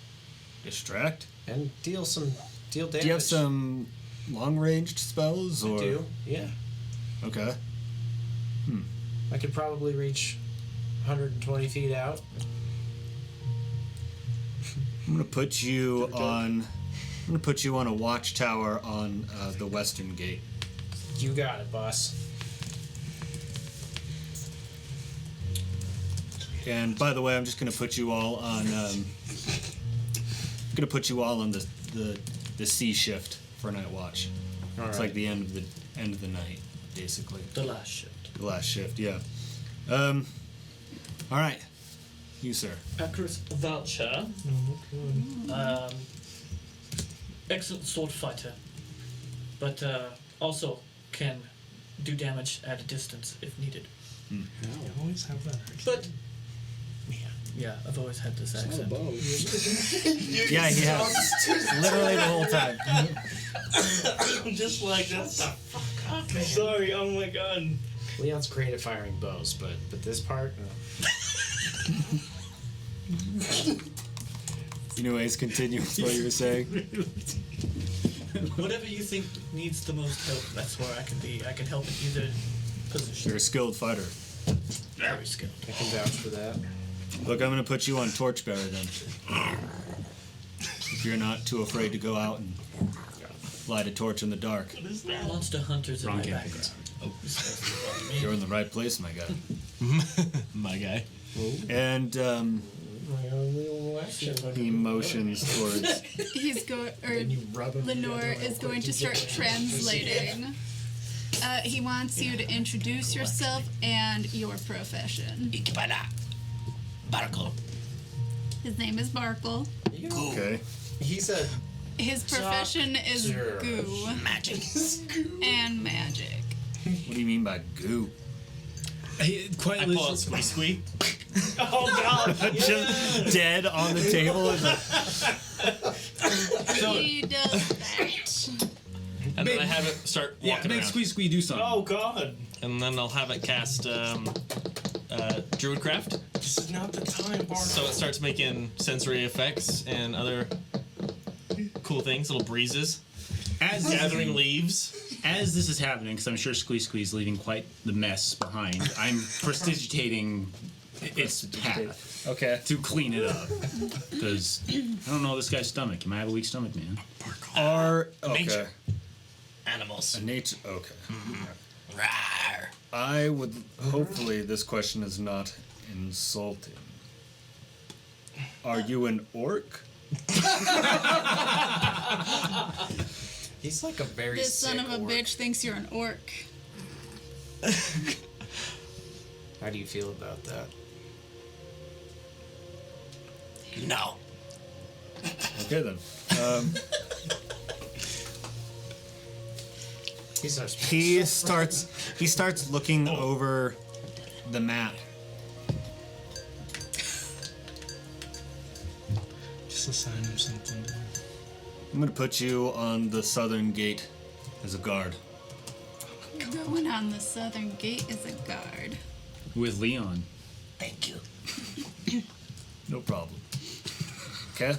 Distract? And deal damage. Do you have some long-ranged spells? Or? I do. Yeah. Okay. I could probably reach 120 feet out. I'm gonna put you on a watchtower on the western gate. You got it, boss. And by the way, I'm just gonna put you all on. The C shift for night watch. It's like the end of the night, basically. The last shift. The last shift, yeah. All right, you sir. Akrius Valchar. Excellent sword fighter, but also can do damage at a distance if needed. You always have that. But yeah, I've always had this accent. Yeah, he has. Literally the whole time. Just like this. Sorry, oh my god. Leon's great at firing bows, but this part. Anyways, continue with what you were saying. Whatever you think needs the most help, that's where I can be. I can help in either position. You're a skilled fighter. Very skilled. I can vouch for that. Look, I'm gonna put you on torchbearer then. If you're not too afraid to go out and light a torch in the dark. Monster hunters in Wrong my campaign. background. You're in the right place, my guy. My guy. And he motions towards. He's going, or Lenore is going to start translating. He wants you to introduce yourself and your profession. Barkuell. His name is Barkuell. Okay. His profession is goo Magic. and magic. What do you mean by goo? Hey, I quietly. pull out Squee Squee. Oh god. Just dead on the table. He does that. And then I have it start Yeah, walking make around. Squee do something. Oh god. And then I'll have it cast Druidcraft. This is not the time, Bart. So it starts making sensory effects and other cool things, little breezes, gathering leaves. As this is happening, because I'm sure Squeeze leaving quite the mess behind, I'm prestidigitating its path Okay. to clean it up. Because I don't know this guy's stomach. He might have a weak stomach, man. Okay. Nature. Animals. A nature. Okay. Rawr. I would. Hopefully, this question is not insulting. Are you an orc? He's like a very This son sick of a orc. bitch thinks you're an orc. How do you feel about that? No. Okay then. He starts looking over the map. Just assign him something. I'm gonna put you on the southern gate as a guard. Going on the southern gate is a guard. With Leon. Thank you. No problem. Okay.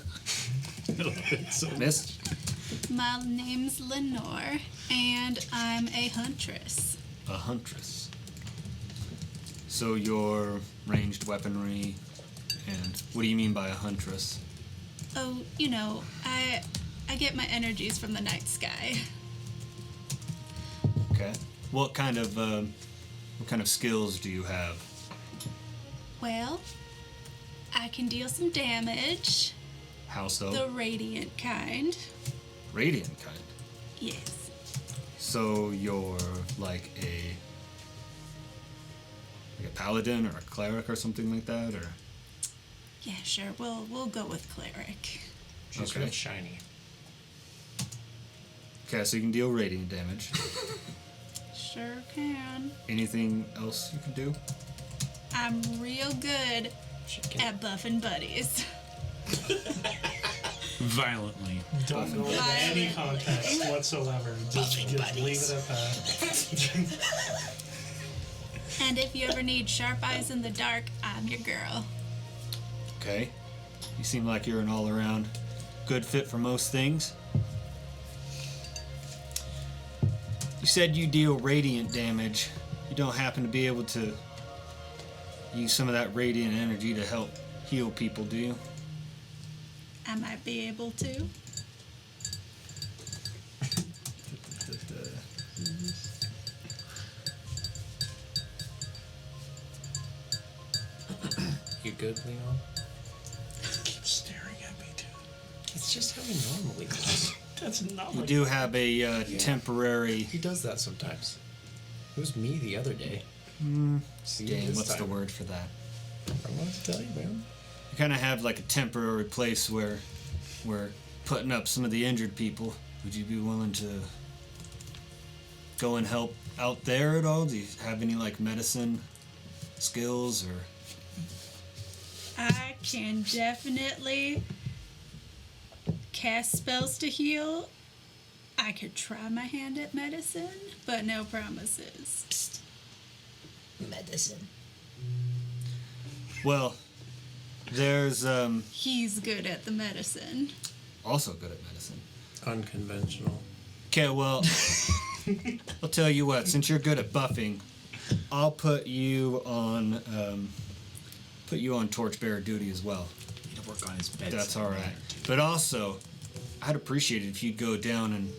Miss. My name's Leonore, and I'm a huntress. A huntress. So your ranged weaponry, and what do you mean by a huntress? Oh, you know, I get my energies from the night sky. Okay. What kind of skills do you have? Well, I can deal some damage. How so? The radiant kind. Radiant kind. Yes. So you're like a paladin or a cleric or something like that, or? Yeah, sure. We'll go with cleric. She's Okay. real shiny. Okay, so you can deal radiant damage. Sure can. Anything else you can do? I'm real good at buffing buddies. Violently. Don't go into any context whatsoever. Just leave it at that. And if you ever need sharp eyes in the dark, I'm your girl. Okay. You seem like you're an all-around good fit for most things. You said you deal radiant damage. You don't happen to be able to use some of that radiant energy to help heal people, do you? I might be able to. You good, Leon? Keep staring at me, dude. It's just how he normally does. That's not You like do have a temporary... He does that sometimes. It was me the other day. See, Dang, this what's the time. word for that? I wanted to tell you, man. You kind of have like a temporary place where we're putting up some of the injured people. Would you be willing to go and help out there at all? Do you have any like medicine skills or? I can definitely cast spells to heal. I could try my hand at medicine, but no promises. Psst. Medicine. Well, there's He's good at the medicine. also good at medicine. Unconventional. Okay, well, I'll tell you what. Since you're good at buffing, I'll put you on torchbearer duty as well. Need to work on his bed. That's all right. But also, I'd appreciate it if you'd go down and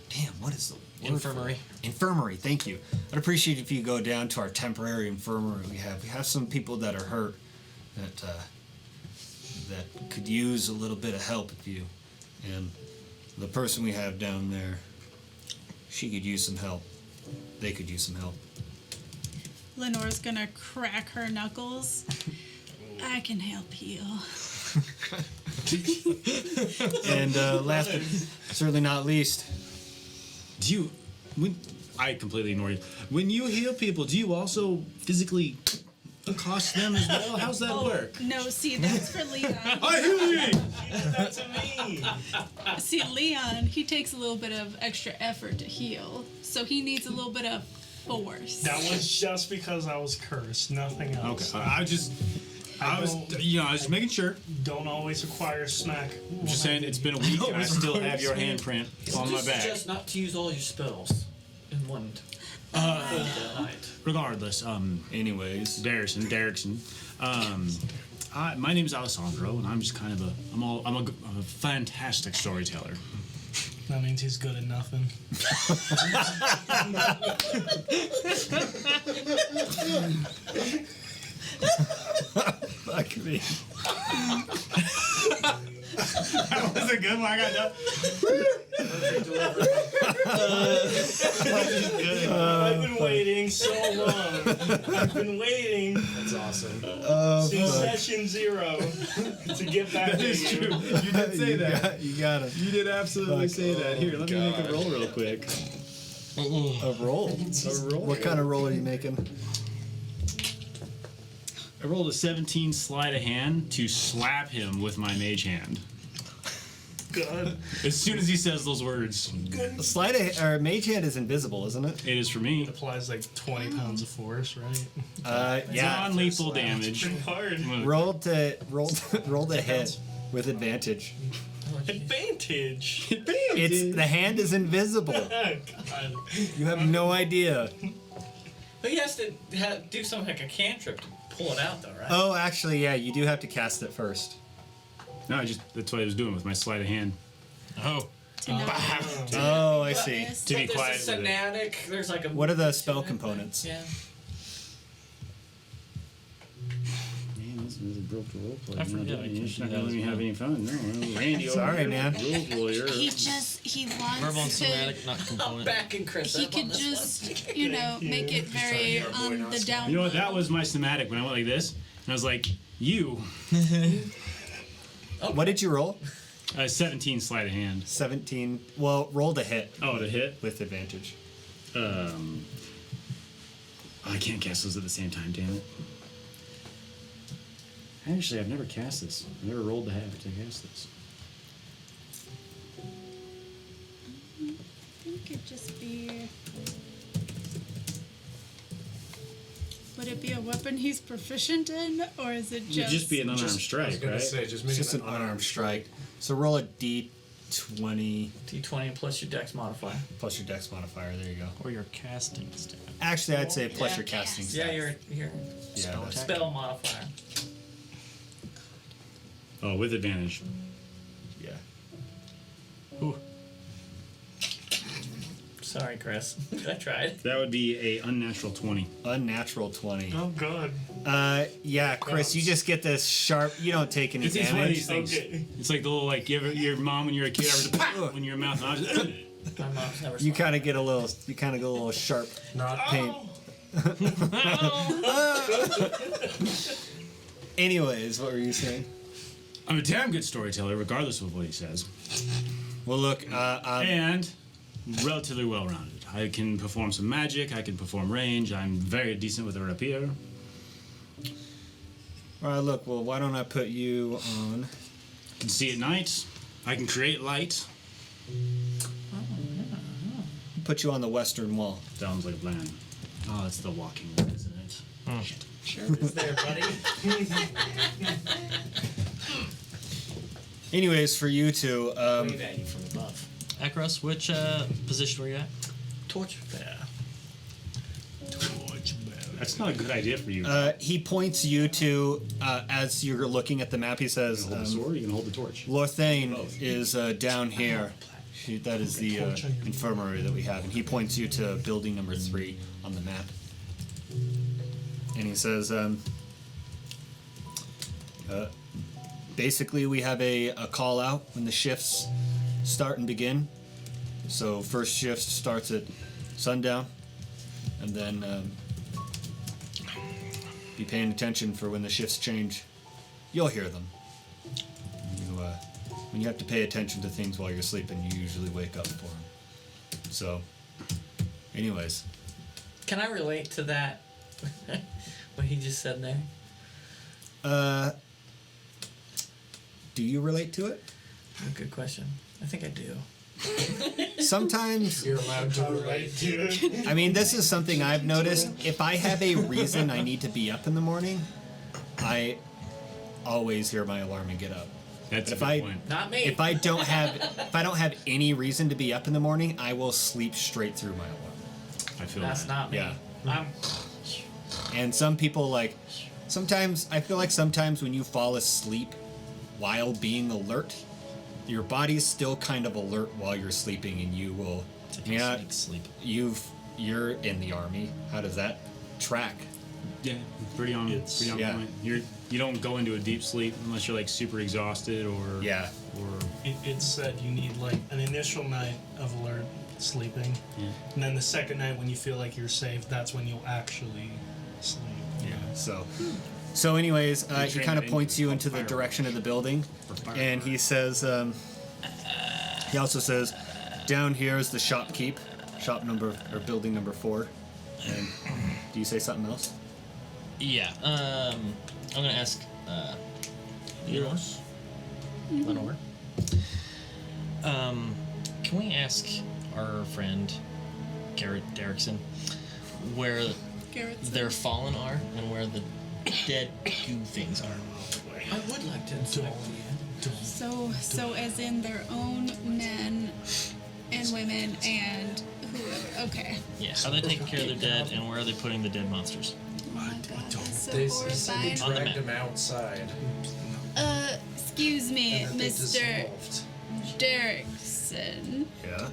damn, what is the word Infirmary. for it? Infirmary. Thank you. I'd appreciate if you go down to our temporary infirmary we have. We have some people that are hurt that could use a little bit of help if you. And the person we have down there, she could use some help. They could use some help. Lenore's gonna crack her knuckles. I can help heal. And last but certainly not least, I completely ignore you. When you heal people, do you also physically accost them as well? How's that work? No, see, that's for Leon. I heal you! That's me. See, Leon, he takes a little bit of extra effort to heal, so he needs a little bit of force. That was just because I was cursed, nothing else. Okay. I was just making sure. Don't always acquire smack. I'm just saying it's been a week and I still have your handprint on my back. Just not to use all your spells in one night. Regardless, anyways, Derrickson. My name is Alessandro, and I'm just kind of I'm a fantastic storyteller. That means he's good at nothing. Fuck me. That was a good one. I got that. I've been waiting so long. I've been waiting. That's awesome. Since session 0 to get back to you. You did say that. You got it. You did absolutely say that. Here, let me make a roll real quick. A roll? What kind of roll are you making? I rolled a 17 sleight of hand to slap him with my mage hand. God. As soon as he says those words. Mage hand is invisible, isn't it? It is for me. It applies like 20 pounds of force, right? Yeah. Non-lethal damage. Pretty hard. Roll to hit with advantage. Advantage. It's the hand is invisible. God. You have no idea. But he has to do something like a cantrip to pull it out, though, right? Oh, actually, yeah, you do have to cast it first. No, that's what I was doing with my sleight of hand. Oh. Oh, I see. To be quiet There's a with it. Sonatic, there's like a... What are the spell components? Yeah. Man, this is a broke role play. I forget I can You're do not that gonna let as me have well. any fun. No, Randy. Sorry, man. Role player. He Verbal and wants to. somatic, not I'm component. backing Chris He up could on this just, one. make it very on the down. You know what? That was my somatic when I went like this, and I was like, "You." What did you roll? 17 sleight of hand. 17. Well, roll to hit Oh, to hit. with advantage. I can't cast those at the same time. Damn it. Actually, I've never cast this. I've never rolled to have to cast this. I think it'd just be. Would it be a weapon he's proficient in, or is it It'd just? just be an unarmed I was strike, gonna right? say, just It's make just it an unarmed strike. So roll a d20 D20 plus your dex modifier. plus your dex modifier. There you go. Or your casting stat. Actually, I'd say plus Yeah. your casting Yeah, stat. your Yeah, that's- spell modifier. Oh, with advantage. yeah. Sorry, Chris. I tried. That would be a unnatural 20. Unnatural 20. Oh, God. Yeah, Chris, you just get this sharp. You don't take any It's one of damage. these things. Okay. It's like the little like your mom when you're a kid ever when your mouth. My mom's never You saw kind of get a little. You kind of get a little sharp pain. Anyways, what were you saying? I'm a damn good storyteller, regardless of what he says. Well, look. And relatively well-rounded. I can perform some magic. I can perform range. I'm very decent with a rapier. All right, look. Well, why don't I put you on? I can see at night. I can create light. Put you on the western wall. Sounds like a plan. Oh, it's the walking one, isn't it? Oh. Shit. Sure is there, buddy. Anyways, for you two, Wave at you from above. Akrius, which position were you at? Torch. Yeah. That's not a good idea for you. he points you to, as you're looking at the map, he says, hold the sword. You can hold the torch. Lorthane is down here. That is the infirmary that we have. And he points you to building number 3 on the map. And he says, basically we have a call out when the shifts start and begin. So first shift starts at sundown. And then be paying attention for when the shifts change. You'll hear them. When you have to pay attention to things while you're sleeping, you usually wake up for them. So, anyways. Can I relate to that? What he just said there? Do you relate to it? Good question. I think I do. Sometimes. You're allowed to relate to it. I mean, this is something I've noticed. If I have a reason I need to be up in the morning, I always hear my alarm and get up. That's If a good I point. Not me. if I don't have any reason to be up in the morning, I will sleep straight through my alarm. I feel That's that. not me. Yeah. I'm And some people I feel like sometimes when you fall asleep while being alert, your body's still kind of alert while you're sleeping, and you will. Sleep. You're in the army. How does that track? Yeah, pretty on yeah. point. You don't go into a deep sleep unless you're like super exhausted or Yeah. or It's said you need like an initial night of alert sleeping, and then the second night when you feel like you're safe, that's when you'll actually sleep. Yeah. So anyways, he train kind of it points into you into the fire. direction of the building, and he says, he also says, down here is the shopkeep, building number 4. And do you say something else? Yeah. I'm gonna ask Yeros, Leonore. Can we ask our friend Garrett Derrickson where their fallen are and where the dead goo things are? I would like to inspect the So as in their own men and women and whoever. Okay. Yeah. How are they taking care of their dead, and where are they putting the dead monsters? Oh my god, that's so They said they horrifying. dragged him outside. Excuse me, and that they Mr. dissolved. Derrickson. Yeah.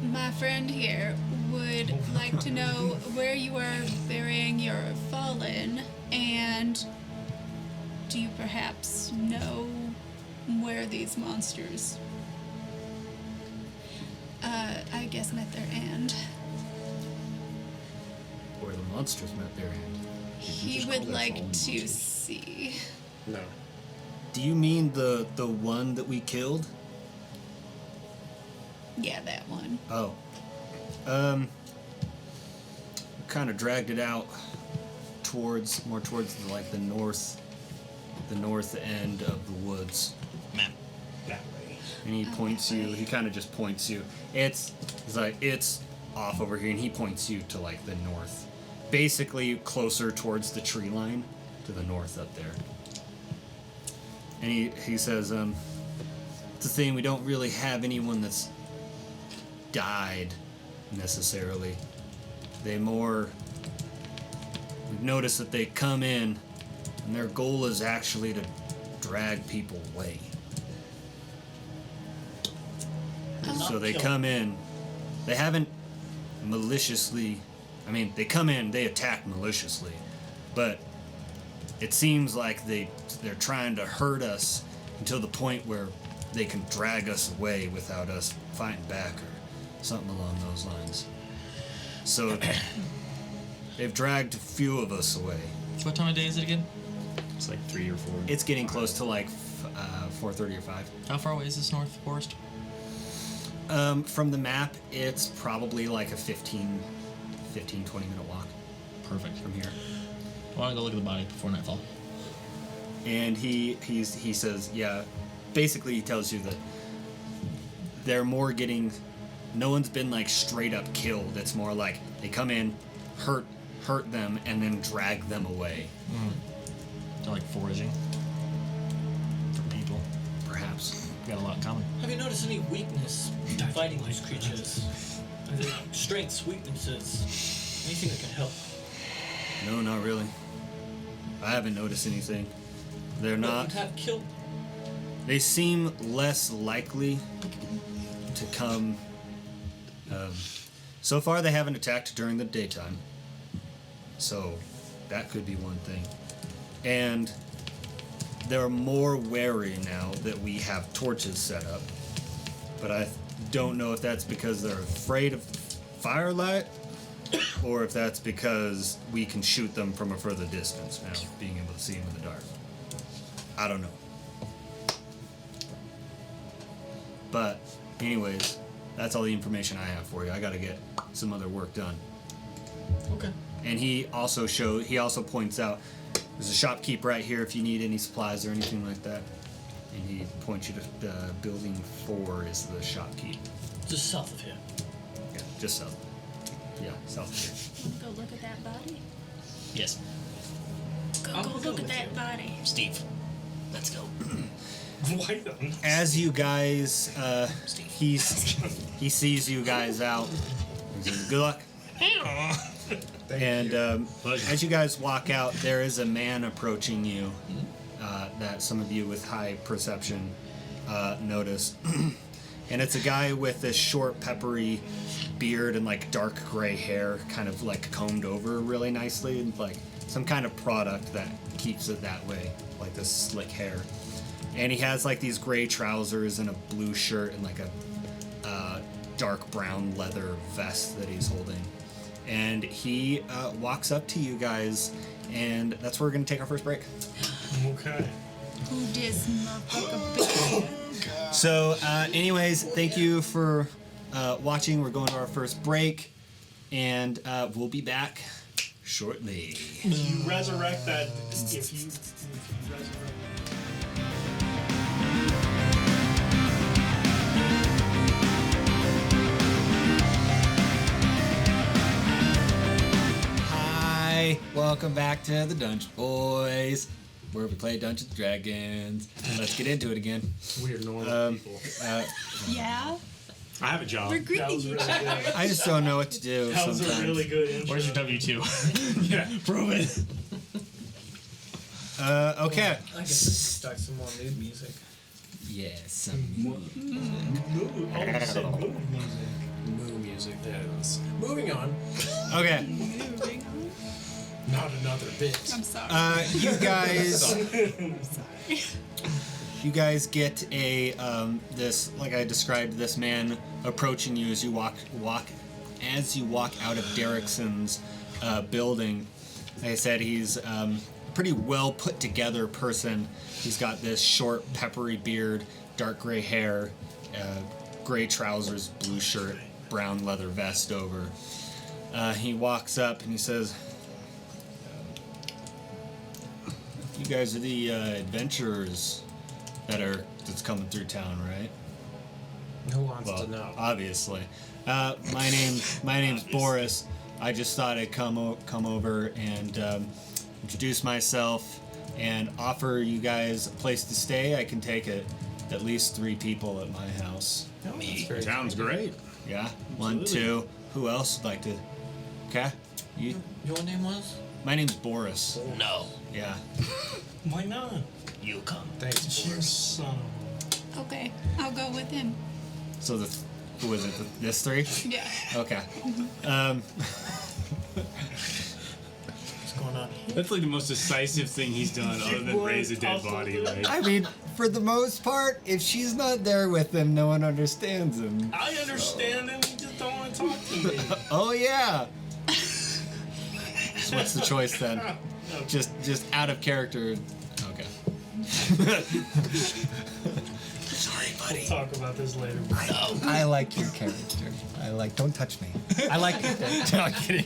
My friend here would like to know where you are burying your fallen, and do you perhaps know where these monsters, I guess, met their end? Where the monsters met their end. He would like to see. No. Do you mean the one that we killed? Yeah, that one. Oh. Kind of dragged it out towards the north end of the woods. Map. That way. And he points you. He kind of just points you. It's off over here, and he points you to like the north, basically closer towards the tree line, to the north up there. And he says, it's the thing, we don't really have anyone that's died necessarily. We've noticed that they come in, and their goal is actually to drag people away. So they come in. They haven't maliciously. I mean, they come in. They attack maliciously, but it seems like they're trying to hurt us until the point where they can drag us away without us fighting back or something along those lines. So they've dragged a few of us away. So what time of day is it again? It's like 3 or 4. It's getting close to like 4:30 or 5. How far away is this North Forest? From the map, it's probably like a 15, 20-minute walk. Perfect. From here. I want to go look at the body before nightfall. And he says, yeah, basically he tells you that they're more getting, no one's been like straight up killed. It's more like they come in, hurt them, and then drag them away. They're like foraging for people. Perhaps. We got a lot in common. Have you noticed any weakness fighting these creatures? Are there strengths, weaknesses, anything that can help? No, not really. I haven't noticed anything. They're What not. would have killed? They seem less likely to come. So far, they haven't attacked during the daytime. So, that could be one thing. And they're more wary now that we have torches set up. But I don't know if that's because they're afraid of firelight, or if that's because we can shoot them from a further distance now, being able to see them in the dark. I don't know. But, anyways, that's all the information I have for you. I gotta get some other work done. Okay. And he also points out there's a shopkeep right here if you need any supplies or anything like that. And he points you to building 4 is the shopkeep. Just south of here. Yeah, just south. Yeah, south of here. Go look at that body. Yes. Go I'll look go at with that you. body. Steve, let's go. As you guys, he sees you guys out. He says, good luck. And as you guys walk out, there is a man approaching you that some of you with high perception notice. And it's a guy with this short, peppery beard and like dark gray hair, kind of like combed over really nicely, and like some kind of product that keeps it that way, like this slick hair. And he has like these gray trousers and a blue shirt and like a dark brown leather vest that he's holding. And he walks up to you guys, and that's where we're going to take our first break. Okay. Who dis motherfucker? So, anyways, thank you for watching. We're going to our first break, and we'll be back shortly. You resurrect that if you resurrect. Hi, welcome back to the Dungeon Boys, where we play Dungeons and Dragons. Let's get into it again. We're normal people. Yeah? I have a job. We're greeting each other. I just don't know what to do That was sometimes. a really good intro. Where's your W-2? Yeah. Prove it. Okay. I guess start some more mood music. Yes. Moo music. Yes. Moving on. Okay. Not another bit. I'm sorry. You guys get a this, like I described, this man approaching you as you walk out of Derrickson's building. Like I said, he's a pretty well put together person. He's got this short, peppery beard, dark gray hair, gray trousers, blue shirt, brown leather vest over. He walks up and he says, "You guys are the adventurers that's coming through town, right?" Who wants Well, to know? obviously. My name's Boris. I just thought I'd come over and introduce myself and offer you guys a place to stay. I can take at least 3 people at my house. Sounds great. Yeah, 1, 2. Who else would like to? Okay, you. Your name was? My name's Boris. No. Yeah. Why not? You come. Thanks, You Boris. son Okay, I'll go with him. So who was it? This 3? Yeah. Okay. What's going on? That's like the most decisive thing he's done other than raise a dead body. Like, I mean, for the most part, if she's not there with him, no one understands him. I understand him, you just don't want to talk to me. Oh yeah. So what's the choice then? Just out of character. Okay. Sorry, bud. We'll talk about this later. I like your character. Don't touch me. I like it. No, I'm kidding.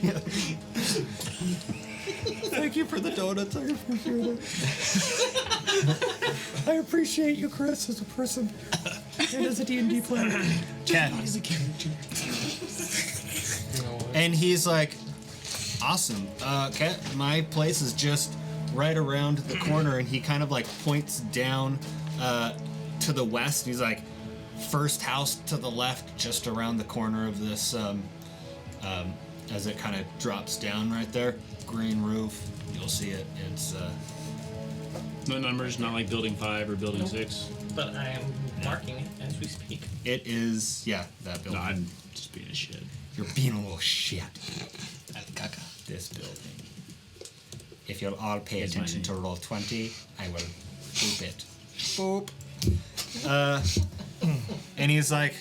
Thank you for the donuts. I appreciate it. I appreciate you, Chris, as a person and as a D&D player. Cat. He's a character. And he's like, awesome. Cat, my place is just right around the corner, and he kind of like points down to the west. He's like, first house to the left, just around the corner of this, as it kind of drops down right there. Green roof, you'll see it. It's No numbers, not like building 5 or building 6. But I am marking it as we speak. It is, yeah, that building. No, I'm just being a shit. You're being a little shit. Caca. This building. If you'll all pay Here's my attention to name. roll 20, I will boop it. Boop. And he's like,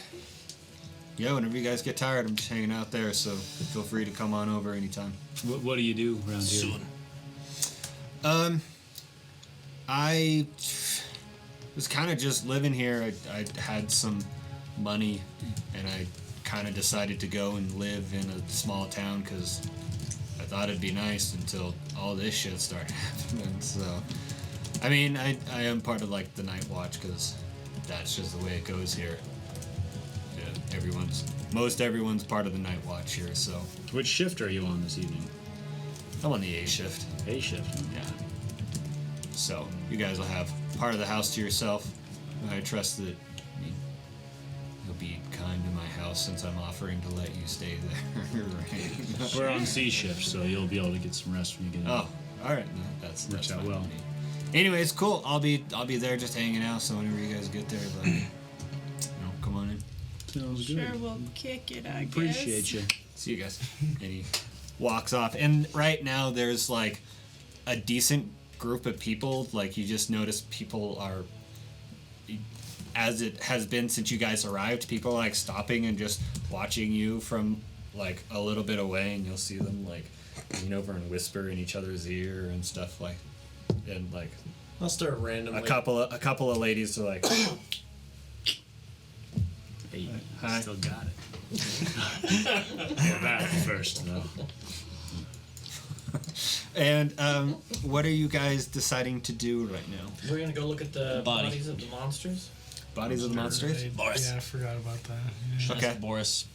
yeah, whenever you guys get tired, I'm just hanging out there, so feel free to come on over anytime. What do you do around here? Soon. I was kind of just living here. I had some money, and I kind of decided to go and live in a small town because I thought it'd be nice until all this shit started happening. So, I mean, I am part of like the Night Watch because that's just the way it goes here. Yeah, most everyone's part of the Night Watch here. So, Which shift are you on this evening? I'm on the A shift. A shift. Yeah. So you guys will have part of the house to yourself. I trust that you'll be kind to my house since I'm offering to let you stay there. Right? We're on C shift, so you'll be able to get some rest when you get in. Oh, all right. No, that's Works out fine well. with me. Anyways, cool. I'll be there just hanging out. So whenever you guys get there, like, come on in. Sounds good. Sure, we'll kick it, I guess. Appreciate you. See you guys. And he walks off. And right now there's like a decent group of people. Like you just notice people are, as it has been since you guys arrived, people are like stopping and just watching you from like a little bit away, and you'll see them like lean over and whisper in each other's ear and stuff like, and like I'll start randomly. a couple of ladies are like, Hey, Hi. still got it. Well, that first, though. and what are you guys deciding to do right now? We're gonna go look at the Body. bodies of the monsters. Bodies of the monsters? Boris. Yeah, I forgot about that. Yeah. Should Okay. ask Boris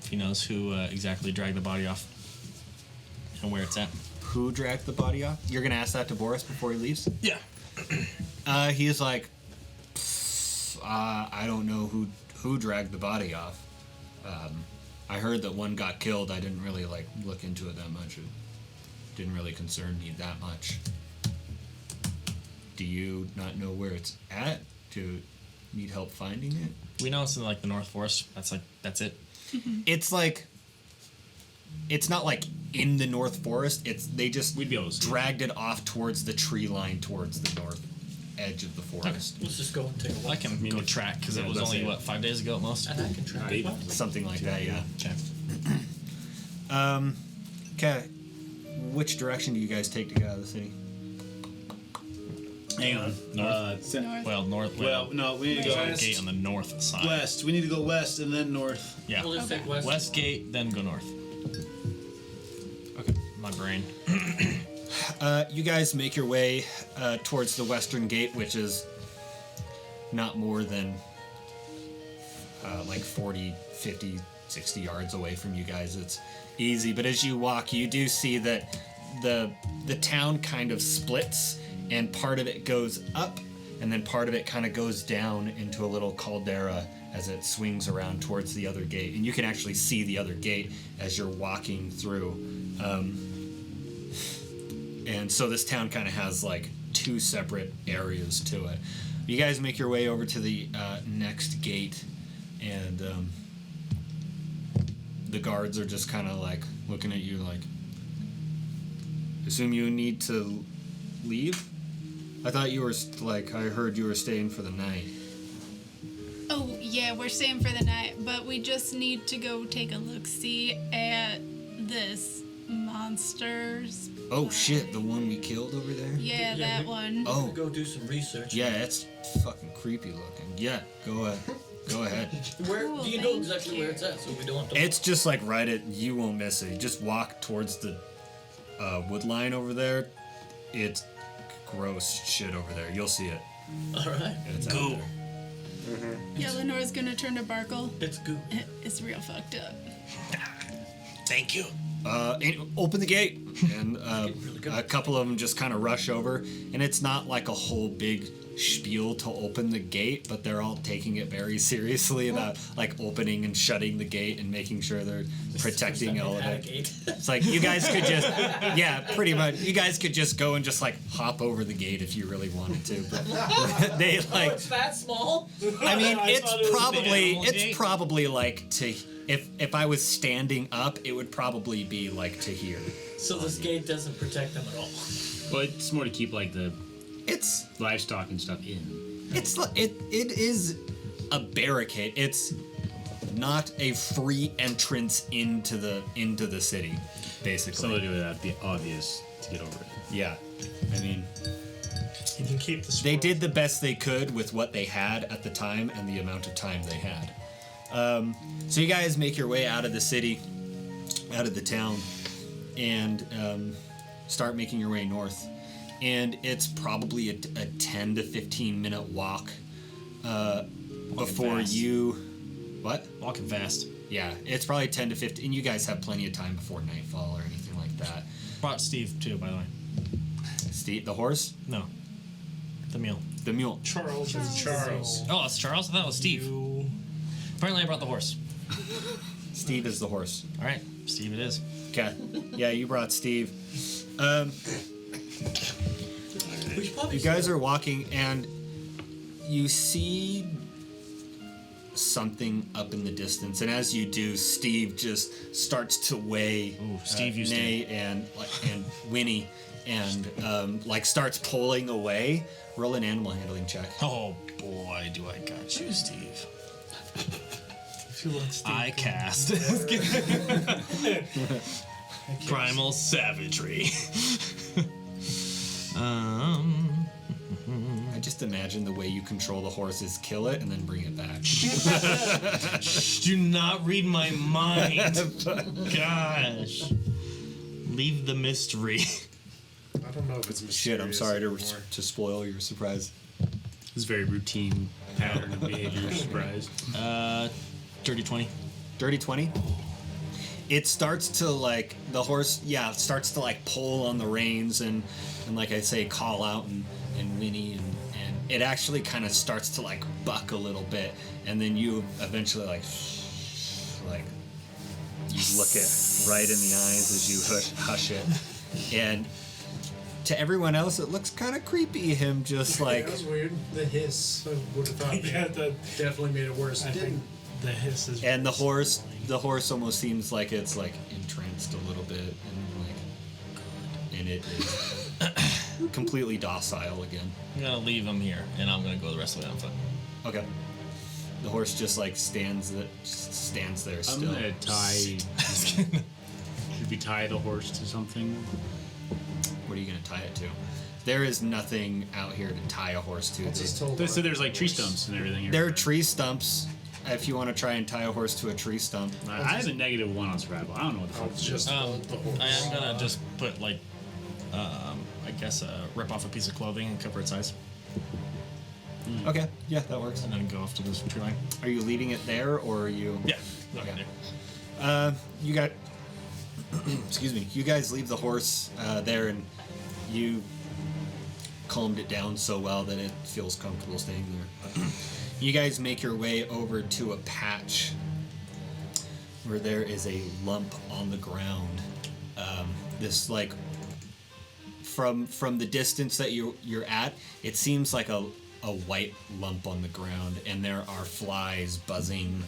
if he knows who exactly dragged the body off and where it's at. Who dragged the body off? You're gonna ask that to Boris before he leaves? Yeah. He's like, I don't know who dragged the body off. I heard that one got killed. I didn't really like look into it that much. It didn't really concern me that much. Do you not know where it's at? Do you need help finding it? We know it's in like the North Forest. That's it. It's like, it's not like in the North Forest. They just We'd be able to see it. dragged it off towards the tree line towards the north edge of the forest. Let's just go and take a look. I can go track because it was that's only it. 5 days ago at most. And I can try. Maybe. Something like that, yeah. Okay. Okay. Which direction do you guys take to get out of the city? Hang on. North. Well, north. Well, no, we need to go There's a gate on the north side. west. We need to go west and then north. Yeah. We'll just Okay. take west. West gate, then go north. Okay. My brain. You guys make your way towards the western gate, which is not more than like 40, 50, 60 yards away from you guys. It's easy, but as you walk, you do see that the town kind of splits, and part of it goes up, and then part of it kind of goes down into a little caldera as it swings around towards the other gate. And you can actually see the other gate as you're walking through. And so this town kind of has like two separate areas to it. You guys make your way over to the next gate, and the guards are just kind of like looking at you like, assume you need to leave? I thought you were like, I heard you were staying for the night. Oh, yeah, we're staying for the night, but we just need to go take a look-see at this monsters. Oh shit, the one we killed over there? Yeah, that one. Oh. Go do some research. Yeah, it's fucking creepy looking. Yeah, go ahead. Go ahead. Where Cool, do you know thank exactly you. where it's at, so we don't have to. It's just like right at, you won't miss it. Just walk towards the wood line over there. It's gross shit over there. You'll see it. All right. It's out Go. there. Yeah, Lenore's gonna turn to Barkuell. It's good. It's real fucked up. Thank you. And open the gate, and a couple of them just kind of rush over, and it's not like a whole big spiel to open the gate, but they're all taking it very seriously about like opening and shutting the gate and making sure they're protecting all of it. It's like you guys could just, yeah, pretty much. You guys could just go and just like hop over the gate if you really wanted to, but they like. Oh, it's that small? I mean, it's gate. probably like to. If I was standing up, it would probably be like to here. So this gate doesn't protect them at all. Well, it's more to keep like the It's livestock and stuff in. it is a barricade. It's not a free entrance into the city, basically. Something to do with that. Be obvious to get over it. Yeah, I mean, You can keep the. they did the best they could with what they had at the time and the amount of time they had. So you guys make your way out of the city, out of the town, and start making your way north. And it's probably a 10 to 15 minute walk before fast. you. What? Walking fast. Yeah, it's probably 10 to 15. And you guys have plenty of time before nightfall or anything like that. Brought Steve too, by the way. Steve, the horse? No. The mule. The mule. Charles and Charles. Oh, it's Charles? I thought it was Steve. Apparently I brought the horse. Steve is the horse. All right, Steve it is. Okay. Yeah, you brought Steve. You guys are walking and you see something up in the distance, and as you do, Steve just starts to weigh Steve used Nay and Winnie, and like starts pulling away. Roll an animal handling check. Oh boy, do I got you, Steve. If you want Steve, I cast. Primal savagery. I just imagine the way you control the horse is kill it and then bring it back. Do not read my mind. Gosh. Leave the mystery. I don't know if it's Shit, I'm mysterious sorry anymore. to spoil your surprise. It's a very routine pattern of behavior. Surprise. Dirty 20. Dirty 20. It starts to like the horse, yeah, it starts to like pull on the reins and like I say, call out and whinny and it actually kind of starts to like buck a little bit, and then you eventually like you look it right in the eyes as you hush it, and to everyone else it looks kind of creepy. Him just like That was weird. The hiss, I would have thought Yeah, definitely made it worse. I It think didn't. the hiss is. and the horse almost seems like it's like entranced a little bit and it is completely docile again. I'm gonna leave him here, and I'm gonna go the rest of the way on foot. Okay. The horse just like stands there I'm still. gonna tie. Should we tie the horse to something? What are you gonna tie it to? There is nothing out here to tie a horse to. Just told So there's like tree stumps and everything here. There are tree stumps. If you want to try and tie a horse to a tree stump, I have a -1 on survival. I don't know what the fuck It's to do. just the horse. I am gonna just put like, I guess rip off a piece of clothing and cover its eyes, okay, yeah, that works. and then go off to this tree line. Are you leaving it there, or are you? Yeah. Okay. Okay. You got. Excuse me. You guys leave the horse there, and you calmed it down so well that it feels comfortable staying there. You guys make your way over to a patch where there is a lump on the ground. This like from the distance that you're at, it seems like a white lump on the ground, and there are flies buzzing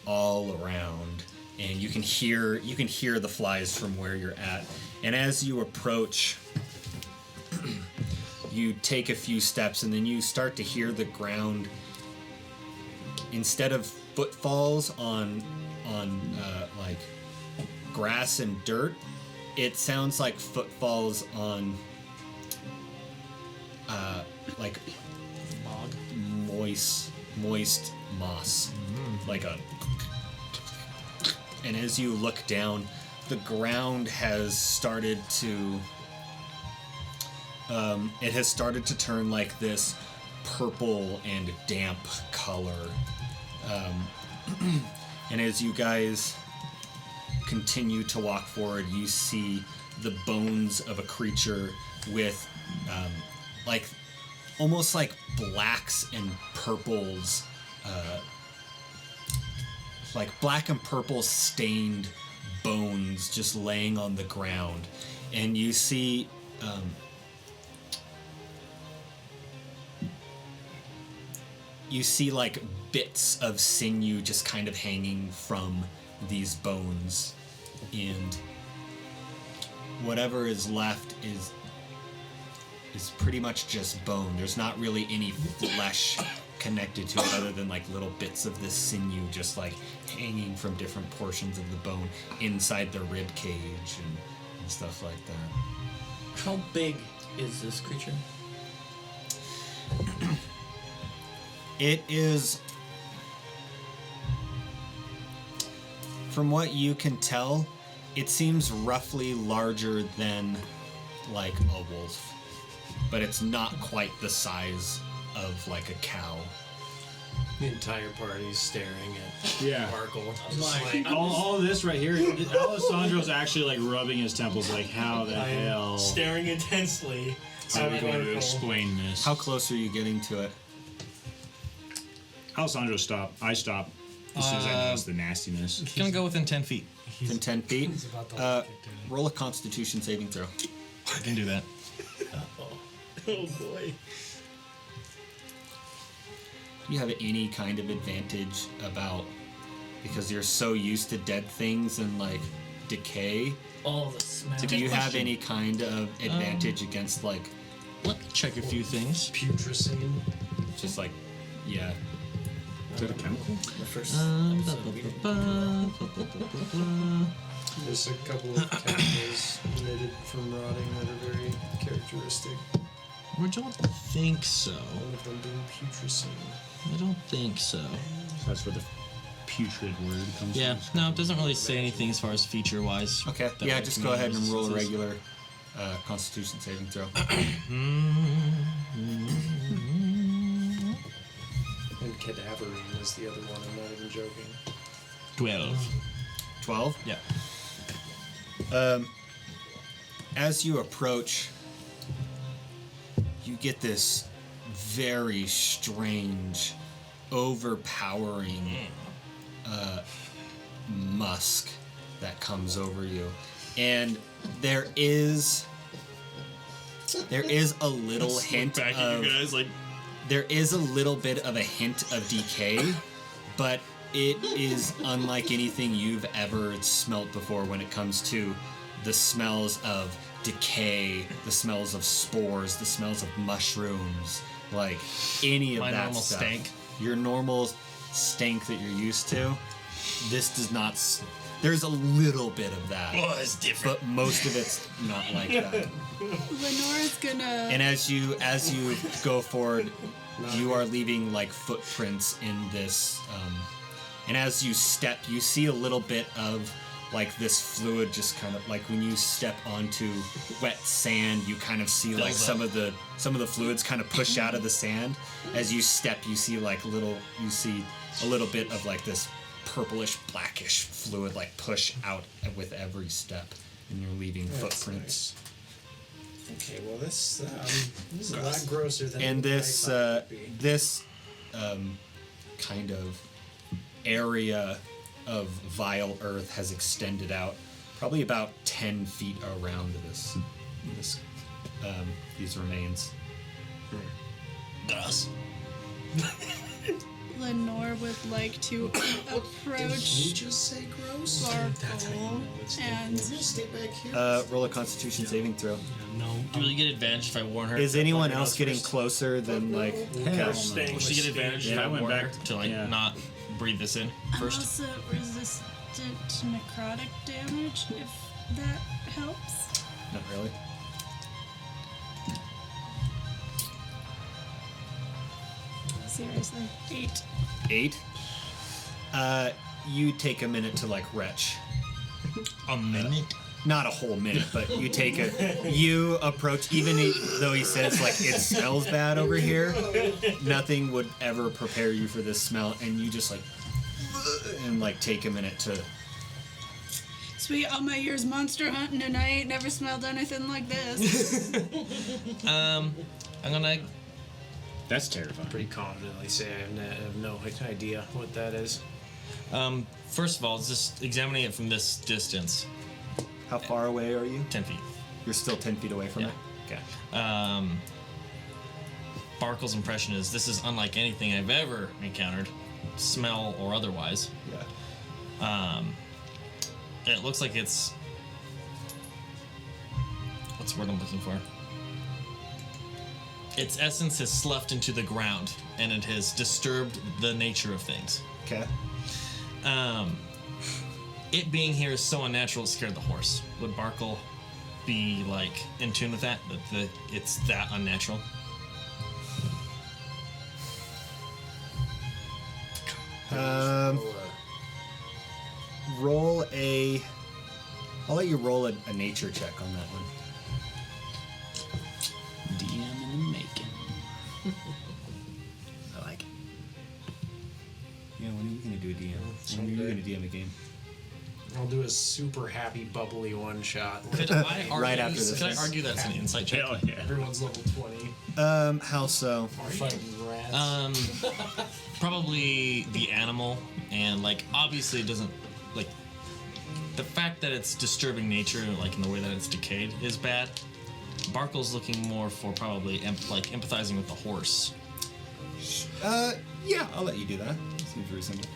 all around, and you can hear the flies from where you're at. And as you approach, you take a few steps, and then you start to hear the ground. Instead of footfalls on like grass and dirt, it sounds like footfalls on like moist moss, like a. And as you look down, the ground has started to. It has started to turn like this purple and damp color, and as you guys continue to walk forward, you see the bones of a creature with like almost like blacks and purples, like black and purple stained bones just laying on the ground. And you see like bits of sinew just kind of hanging from these bones, and whatever is left is pretty much just bone. There's not really any flesh connected to it other than like little bits of this sinew just like hanging from different portions of the bone inside the rib cage and stuff like that. How big is this creature? It is, from what you can tell, it seems roughly larger than like a wolf, but it's not quite the size of like a cow. The entire party's staring at Barkuell. Like, all of this right here, Alessandro's actually like rubbing his temples like, how the hell? Staring intensely. How are we going to explain this? How close are you getting to it? Alessandro stop. I stop. As soon as I notice the nastiness. Gonna go within 10 feet. Within 10 feet? Roll a Constitution saving throw. I can do that. Oh boy. Do you have any kind of advantage about, because you're so used to dead things and like decay? All the smell. Do you have any kind of advantage against like? Let me check a few things. Putrescine. Just like, yeah. Is that a chemical? The first There's a couple of chemicals emitted from rotting that are very characteristic. I don't think so. One of them being putrescine. I don't think so. That's where the putrid word comes Yeah, from. no, it doesn't really say anything as far as feature-wise. Okay, that yeah, would just go ahead and roll a this. regular Constitution saving throw. And cadaverine is the other one, I'm not even joking. 12. 12? Yeah. As you approach, you get this very strange, overpowering musk that comes over you, and there is a little hint of there is a little bit of a hint of decay, but it is unlike anything you've ever smelt before when it comes to the smells of decay, the smells of spores, the smells of mushrooms, like any of My that normal stuff. stank. Your normal stank that you're used to, this does not. There's a little bit of that. Oh, it's different. But most of it's not like that. Lenore's gonna. And as you go forward, you are leaving like footprints in this. And as you step, you see a little bit of like this fluid, just kind of like when you step onto wet sand, you kind of see like some of the fluids kind of push out of the sand. As you step, you see a little bit of like this purplish, blackish fluid like push out with every step, and you're leaving footprints. Nice. Okay, well this is a lot grosser than. And I thought it would be. this kind of area of vile earth has extended out probably about 10 feet around these remains. Gross. Lenore would like to Did you approach just say gross? Barkuell and Stay back here. Roll a Constitution saving throw. Do we get advantage if I warn her? Is anyone else getting closer than like? Will she get advantage if I went warn back her to like not breathe this in I'm first? also resistant to necrotic damage if that helps. Not really. Seriously. 8. 8. You take a minute to like retch. A minute? Not a whole minute, but you approach, even though he says like it smells bad over here, nothing would ever prepare you for this smell, and you just like and like take a minute to. Sweet, all my years monster hunting and I ain't never smelled anything like this. I'm gonna. That's terrifying. Pretty confidently say I have no idea what that is. First of all, just examining it from this distance. How far away are you? 10 feet. You're still 10 feet away from Yeah. it? Okay. Barkuell's impression is this is unlike anything I've ever encountered, smell or otherwise. Yeah. And it looks like it's. What's the word I'm looking for? Its essence has sloughed into the ground, and it has disturbed the nature of things. Okay. It being here is so unnatural it scared the horse. Would Barkuell be like in tune with that? That it's that unnatural? Roll a. I'll let you roll a nature check on that one. DM in the making. I like it. Yeah, when are you gonna do a DM? When are you gonna DM a game? I'll do a super happy, bubbly one shot. Could I argue, Right after this. Could I argue that's an insight check? Hell yeah. Everyone's level 20. How so? We're fighting rats. Probably the animal, and like obviously it doesn't like the fact that it's disturbing nature, like in the way that it's decayed, is bad. Barkuell's looking more for probably empathizing with the horse. Yeah, I'll let you do that. Seems very simple.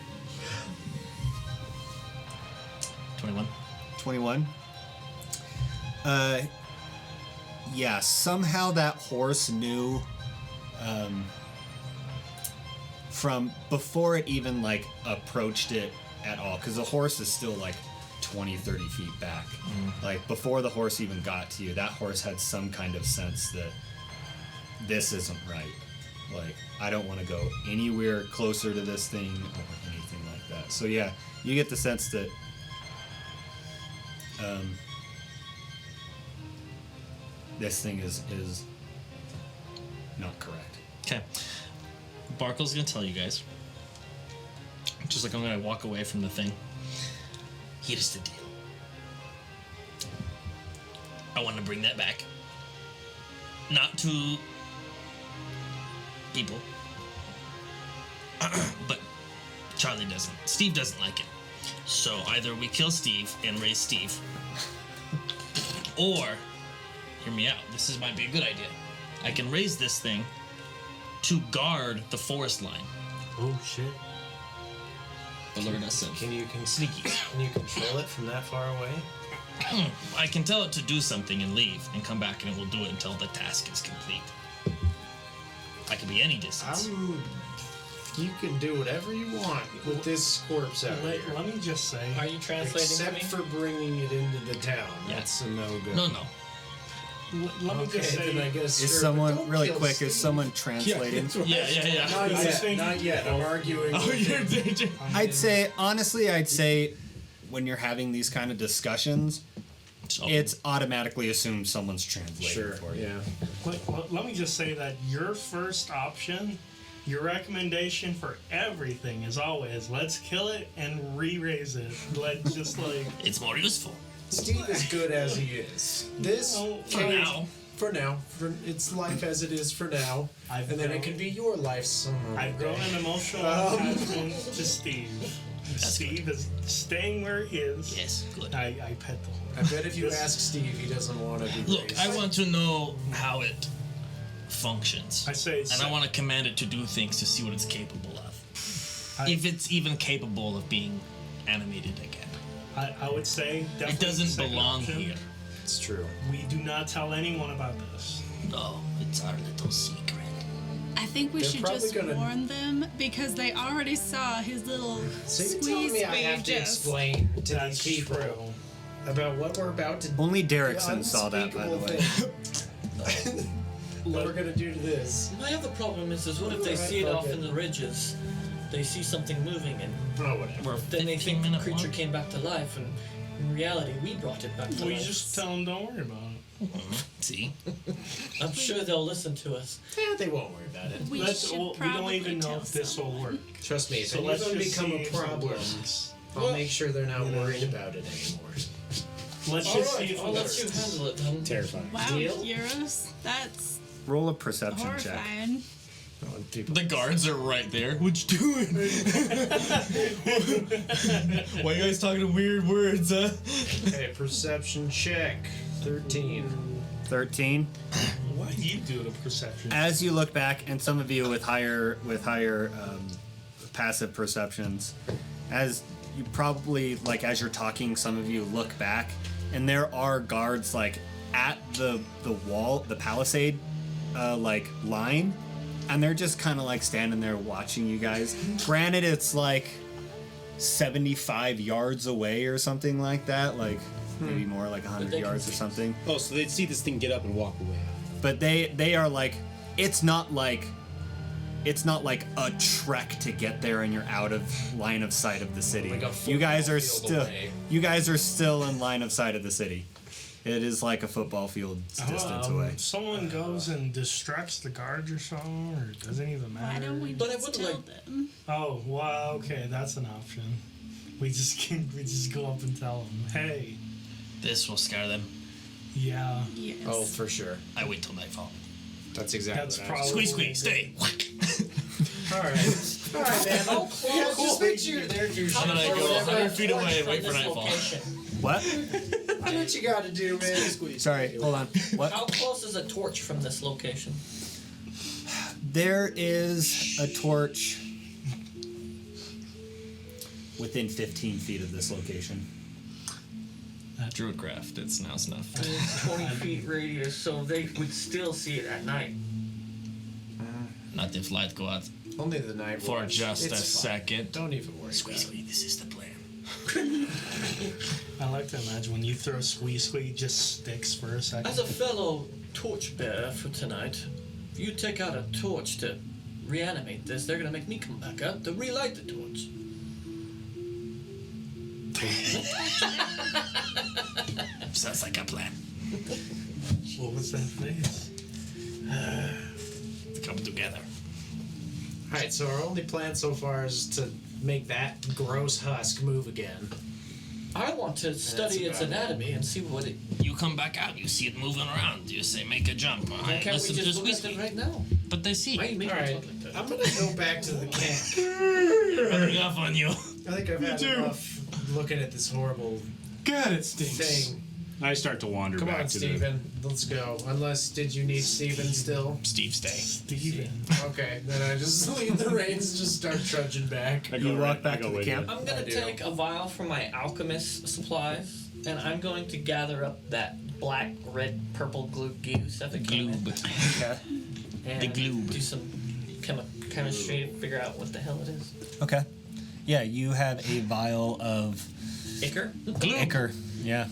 21. 21. Yeah, somehow that horse knew from before it even like approached it at all, because the horse is still like 20, 30 feet back. Like before the horse even got to you, that horse had some kind of sense that this isn't right. Like, I don't want to go anywhere closer to this thing or anything like that. So yeah, you get the sense that this thing is not correct. Okay. Barkuell's gonna tell you guys. Just like I'm gonna walk away from the thing. Here's the deal. I want to bring that back. Not to people. But Charlie doesn't. Steve doesn't like it. So either we kill Steve and raise Steve. Or, hear me out, this might be a good idea. I can raise this thing to guard the forest line. Oh shit. But look at us. Can you control it from that far away? I can tell it to do something and leave and come back and it will do it until the task is complete. I could be any distance. You can do whatever you want with this corpse out here. Let me just say. Are you translating Except to me? for bringing it into the town. Yeah. That's a no-go. No. Let me just say. then I guess Is sure, but someone don't really kill quick? Steve. Is someone translating? Yeah. Not yet. Not yet. I'm arguing. with him. I'd say honestly, when you're having these kind of discussions, it's automatically assumed someone's translating Sure. for you. Yeah. Let me just say that your first option, your recommendation for everything is always let's kill it and re-raise it. Let's just like. It's more useful. Steve is good as he is. This For now. For now. For it's life as it is for now. I've and then grown- it can be your life someday. I've grown an emotional attachment to Steve. Steve is staying where he is. Yes, good. I pet the horse. I bet if you ask Steve, he doesn't want to be Look, raised. I want to know how it functions. I say, and I want to command it to do things to see what it's capable of. If it's even capable of being animated again. I would say It definitely the doesn't second belong option. here. It's true. We do not tell anyone about this. No, it's our little secret. I think we They're should probably just gonna- warn them because they already saw his little So you're squeeze telling me I have to pages. explain to That's these people true. about what we're about to. Only Derrickson saw that, by the way. What we're gonna do to this? My other problem is what if they see it off in the ridges? They see something moving, and then they think the creature came back to life, and in reality, we brought it back to We life. just tell them don't worry about it. See? I'm sure they'll listen to us. Yeah, they won't worry about it. We Let's, should we don't probably even know tell if this will work. Trust me, if So any let's of them just become see a if it problem, works. I'll make sure they're not worried about it anymore. Let's just see if I'll it let works. you handle it then. Terrifying. Wow, Deal? Yeros, that's Roll a perception check. horrifying. The guards are right there. What you doing? Why you guys talking weird words, huh? Okay, perception check. 13. 13. Why do you do a perception? As you look back, and some of you with higher passive perceptions, as you probably like as you're talking, some of you look back, and there are guards like at the wall, the palisade, like line, and they're just kind of like standing there watching you guys. Granted, it's like 75 yards away or something like that, like maybe more, like 100 yards or something. Oh, so they'd see this thing get up and walk away. But they are like, it's not like a trek to get there and you're out of line of sight of the city. Like a you guys are football still field away. you guys are still in line of sight of the city. It is like a football field distance away. Someone goes and distracts the guards or something, or it doesn't even matter. Why don't we But I just would tell like- them? Oh, wow, okay, that's an option. We just go up and tell them, hey, This will scare them. yeah. Yes. Oh, for sure. I wait till nightfall. That's exactly That's what I was. probably Squeeze, stay. Alright. Alright, man. How close? Just make sure you're there, dude. I'm gonna go 100 feet away and wait for nightfall. What? Do what you gotta do, man. Sorry, hold on. What? How close is a torch from this location? There is a torch within 15 feet of this location. Druidcraft, it's now snuff. It's 20 feet radius, so they would still see it at night. Not if light go out Only the night for watch. just a It's fine. second. Don't even worry about it. This is the plan. I like to imagine when you throw squeeze, it just sticks for a second. As a fellow torchbearer for tonight, if you take out a torch to reanimate this, they're gonna make me come back up to relight the torch. Sounds like a plan. What was that face? Come together. Alright, so our only plan so far is to make that gross husk move again. I want to study its about it. anatomy and see what it. You come back out, you see it moving around, you say make a jump. Why Alright, can't we listen to just look at Squeeze. it right now? But they see. Why are you making Alright, it look like that? I'm gonna go back to the camp. Rubbing off on you. I think I've had enough looking at this horrible God, it stinks. thing. I start to wander Come back on, to Steven. Let's go. Unless, did you need Steven still? Steve, stay. Steven. Okay, then I just leave the reins and just start trudging back. the. You walk back to the camp. I'm gonna I do. take a vial from my alchemist supplies, and I'm going to gather up that black, red, purple glue stuff that came in, Gloob. Okay. and The gloob. do some chemistry to figure out what the hell it is. Okay. Yeah, you have a vial of Ichor? Gloob. ichor. Yeah.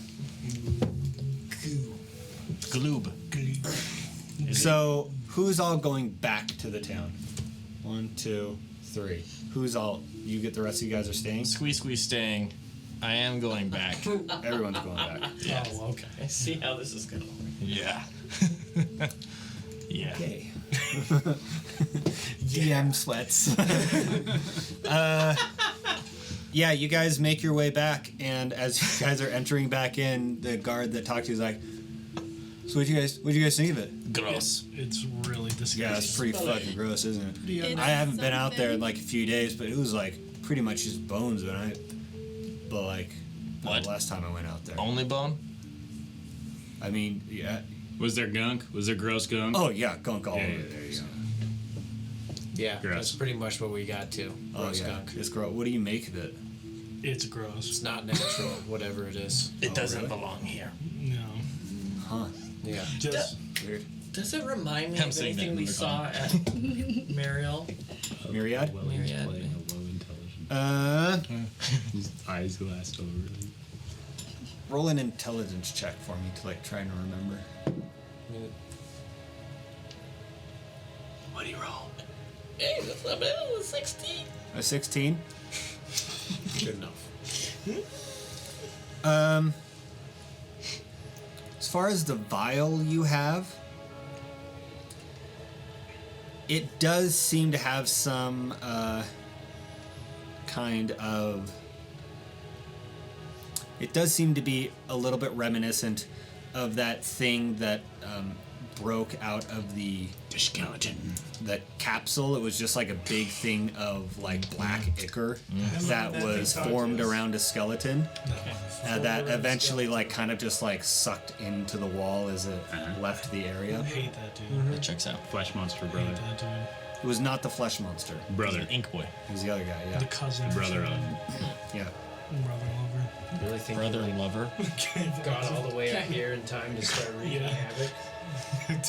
Gloob. So, who's all going back to the town? 1, 2, 3. Who's all? You get the rest of you guys are staying? Squeeze, staying. I am going back. Everyone's going back. Oh, okay. I see how this is gonna work. Yeah. Yeah. Okay. DM sweats. Yeah, you guys make your way back, and as you guys are entering back in, the guard that talked to you is like, "So what'd you guys think of it?" Gross. It's really disgusting. Yeah, it's pretty fucking gross, isn't it? It's I haven't been out there in something. like a few days, but it was like pretty much just bones. The What? last time I went out there. Only bone? I mean, yeah. Was there gunk? Was there gross gunk? Oh yeah, gunk all Yeah, over yeah, there. yeah. Yeah. Yeah, Gross. that's pretty much what we got to. Oh Gross yeah, gunk. it's gross. What do you make of it? It's gross. It's not natural, whatever it is. It doesn't really? belong here. No. Huh? Yeah. Just Weird. Does it remind me I'm of saying anything that we in the saw at Mariel? Myriad? Myriad. Low intelligence. Uh, His eyes glassed over. Roll an intelligence check for me to like try and remember. What do you roll? Hey, that's not bad. It was 16. A 16. Good enough. As far as the vial you have, it does seem to have some kind of. It does seem to be a little bit reminiscent of that thing that broke out of the skeleton. The capsule. It was just like a big thing of like black ichor that was formed around a skeleton that eventually like kind of just like sucked into the wall as it left the area. I hate that dude. That checks out. Flesh monster, I brother. hate that dude. It was not the flesh monster. Brother. Ink boy. It was the other guy. Yeah. The cousin. Brother. Yeah. Brother lover. Really think Brother and lover. got all the way up here in time to start wreaking havoc?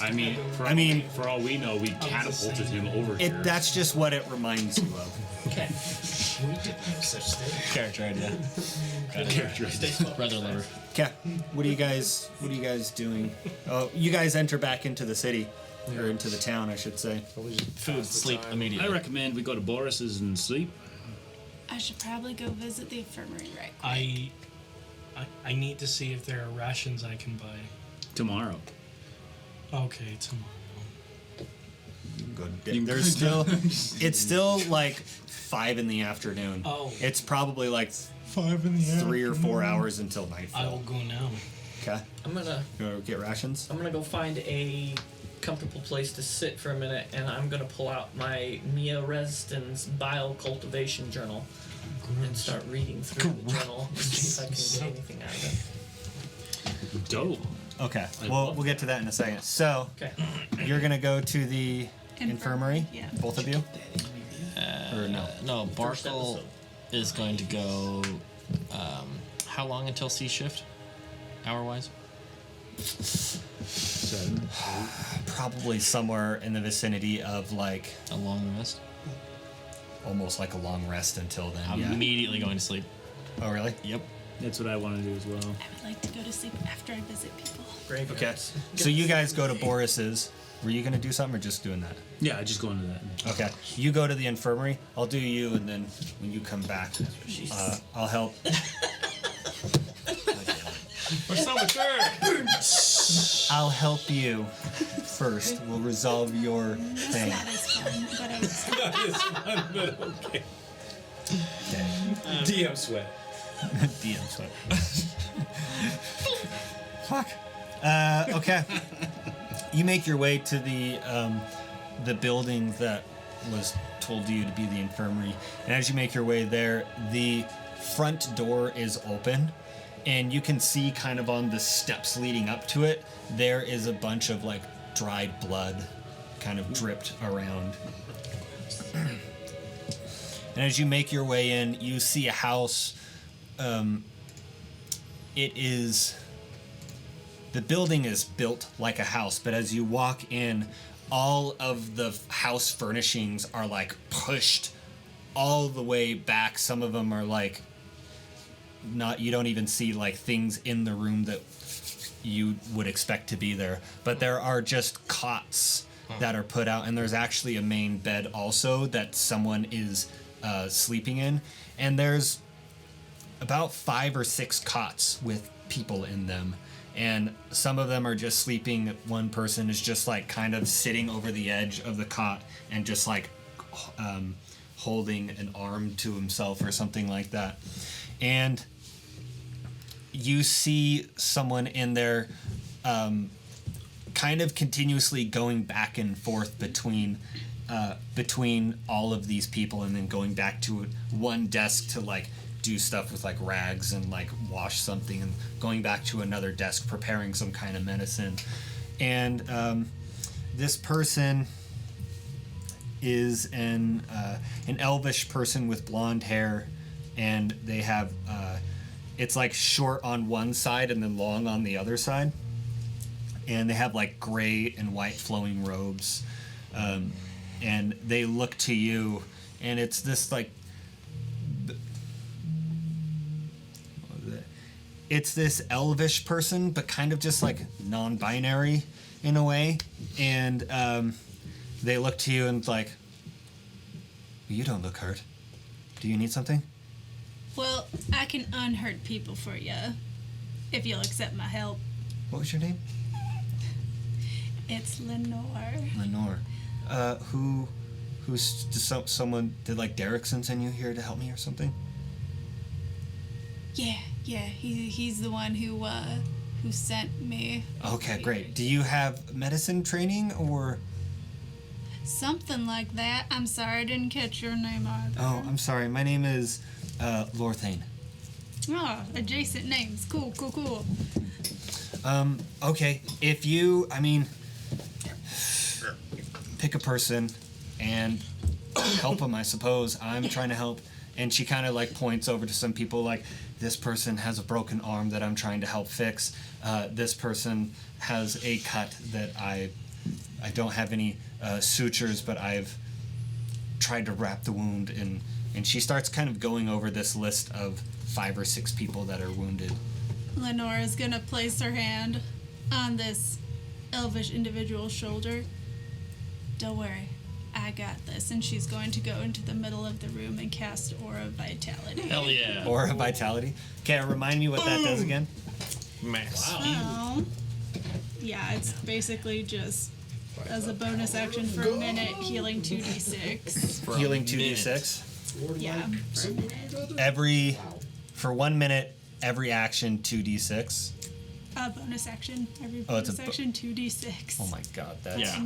I mean, for all we know, we catapulted him over here. That's just what it reminds you of. Okay. We didn't have such thing. Character idea. Brother lover. Okay. What are you guys doing? Oh, you guys enter back into the city. Or into the town, I should say. Food, sleep immediately. I recommend we go to Boris's and sleep. I should probably go visit the infirmary right quick. I need to see if there are rations I can buy. Tomorrow. Okay, tomorrow. There's still. It's still like 5 in the afternoon. Oh. It's probably like 5 in the 3 or 4 hours until nightfall. I will go now. Okay. I'm gonna get rations. I'm gonna go find a comfortable place to sit for a minute, and I'm gonna pull out my Mia Reston's Bile Cultivation Journal and start reading through the journal and see if I can get anything out of it. Dope. Okay. We'll get to that in a second. So, you're gonna go to the infirmary, yeah. both of you. Or no? No, Barkuell is going to go. How long until C shift? Hour-wise? Probably somewhere in the vicinity of like a long rest. Almost like a long rest until then. I'm immediately going to sleep. Oh, really? Yep. That's what I want to do as well. I would like to go to sleep after I visit people. Okay. So you guys go to Boris's. Were you gonna do something or just doing that? Yeah, just going to that. Okay. You go to the infirmary. I'll do you, and then when you come back, I'll help. We're so mature. I'll help you first. We'll resolve your thing. Not as fun, but I was. Not as fun, but okay. DM sweat. DM sweat. Fuck. Okay. You make your way to the building that was told to you to be the infirmary, and as you make your way there, the front door is open. And you can see kind of on the steps leading up to it, there is a bunch of like dried blood kind of dripped around. And as you make your way in, you see a house. The building is built like a house, but as you walk in, all of the house furnishings are like pushed all the way back. Some of them are like you don't even see like things in the room that you would expect to be there, but there are just cots that are put out, and there's actually a main bed also that someone is sleeping in, and there's about 5 or 6 cots with people in them, and some of them are just sleeping. One person is just like kind of sitting over the edge of the cot and just like holding an arm to himself or something like that. And you see someone in there kind of continuously going back and forth between all of these people, and then going back to one desk to like do stuff with like rags and like wash something, and going back to another desk preparing some kind of medicine. And this person is an elvish person with blonde hair, and they have it's like short on one side and then long on the other side, and they have like gray and white flowing robes, and they look to you, and it's this like it's this elvish person, but kind of just like non-binary in a way. And they look to you and like, you don't look hurt. Do you need something? Well, I can unhurt people for you, if you'll accept my help. What was your name? It's Leonore. Leonore. Someone, did like Derrickson send you here to help me or something? Yeah, he's the one who sent me. Okay, great. Do you have medicine training or? Something like that. I'm sorry, I didn't catch your name either. Oh, I'm sorry. My name is Lorthane. Oh, adjacent names. Cool. Okay. If you, pick a person and help them, I suppose. I'm trying to help. And she kind of like points over to some people like, this person has a broken arm that I'm trying to help fix. This person has a cut that I don't have any sutures, but I've tried to wrap the wound. And she starts kind of going over this list of 5 or 6 people that are wounded. Lenore is gonna place her hand on this elvish individual's shoulder. Don't worry, I got this. And she's going to go into the middle of the room and cast Aura of Vitality. Hell yeah. Aura of Vitality. Okay, remind me what that does again. Max. Wow. Yeah, it's basically just as a bonus action for a minute, healing 2d6. Healing 2d6. Yeah, for a minute. For 1 minute, every action 2d6. Bonus action. Every it's bonus action 2d6. Oh my god, that's... Yeah.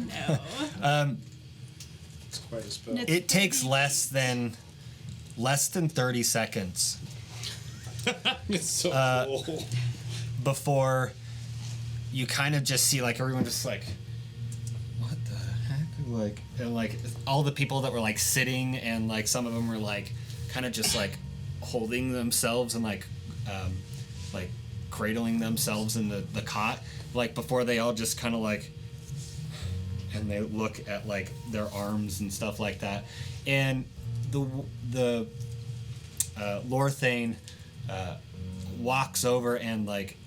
No. It's quite a spell. It takes less than 30 seconds It's so cool. before you kind of just see like everyone just like, what the heck? Like, and like all the people that were like sitting and like some of them were like kind of just like holding themselves and like cradling themselves in the cot, like before they all just kind of like, and they look at like their arms and stuff like that, and the Lorthane walks over and like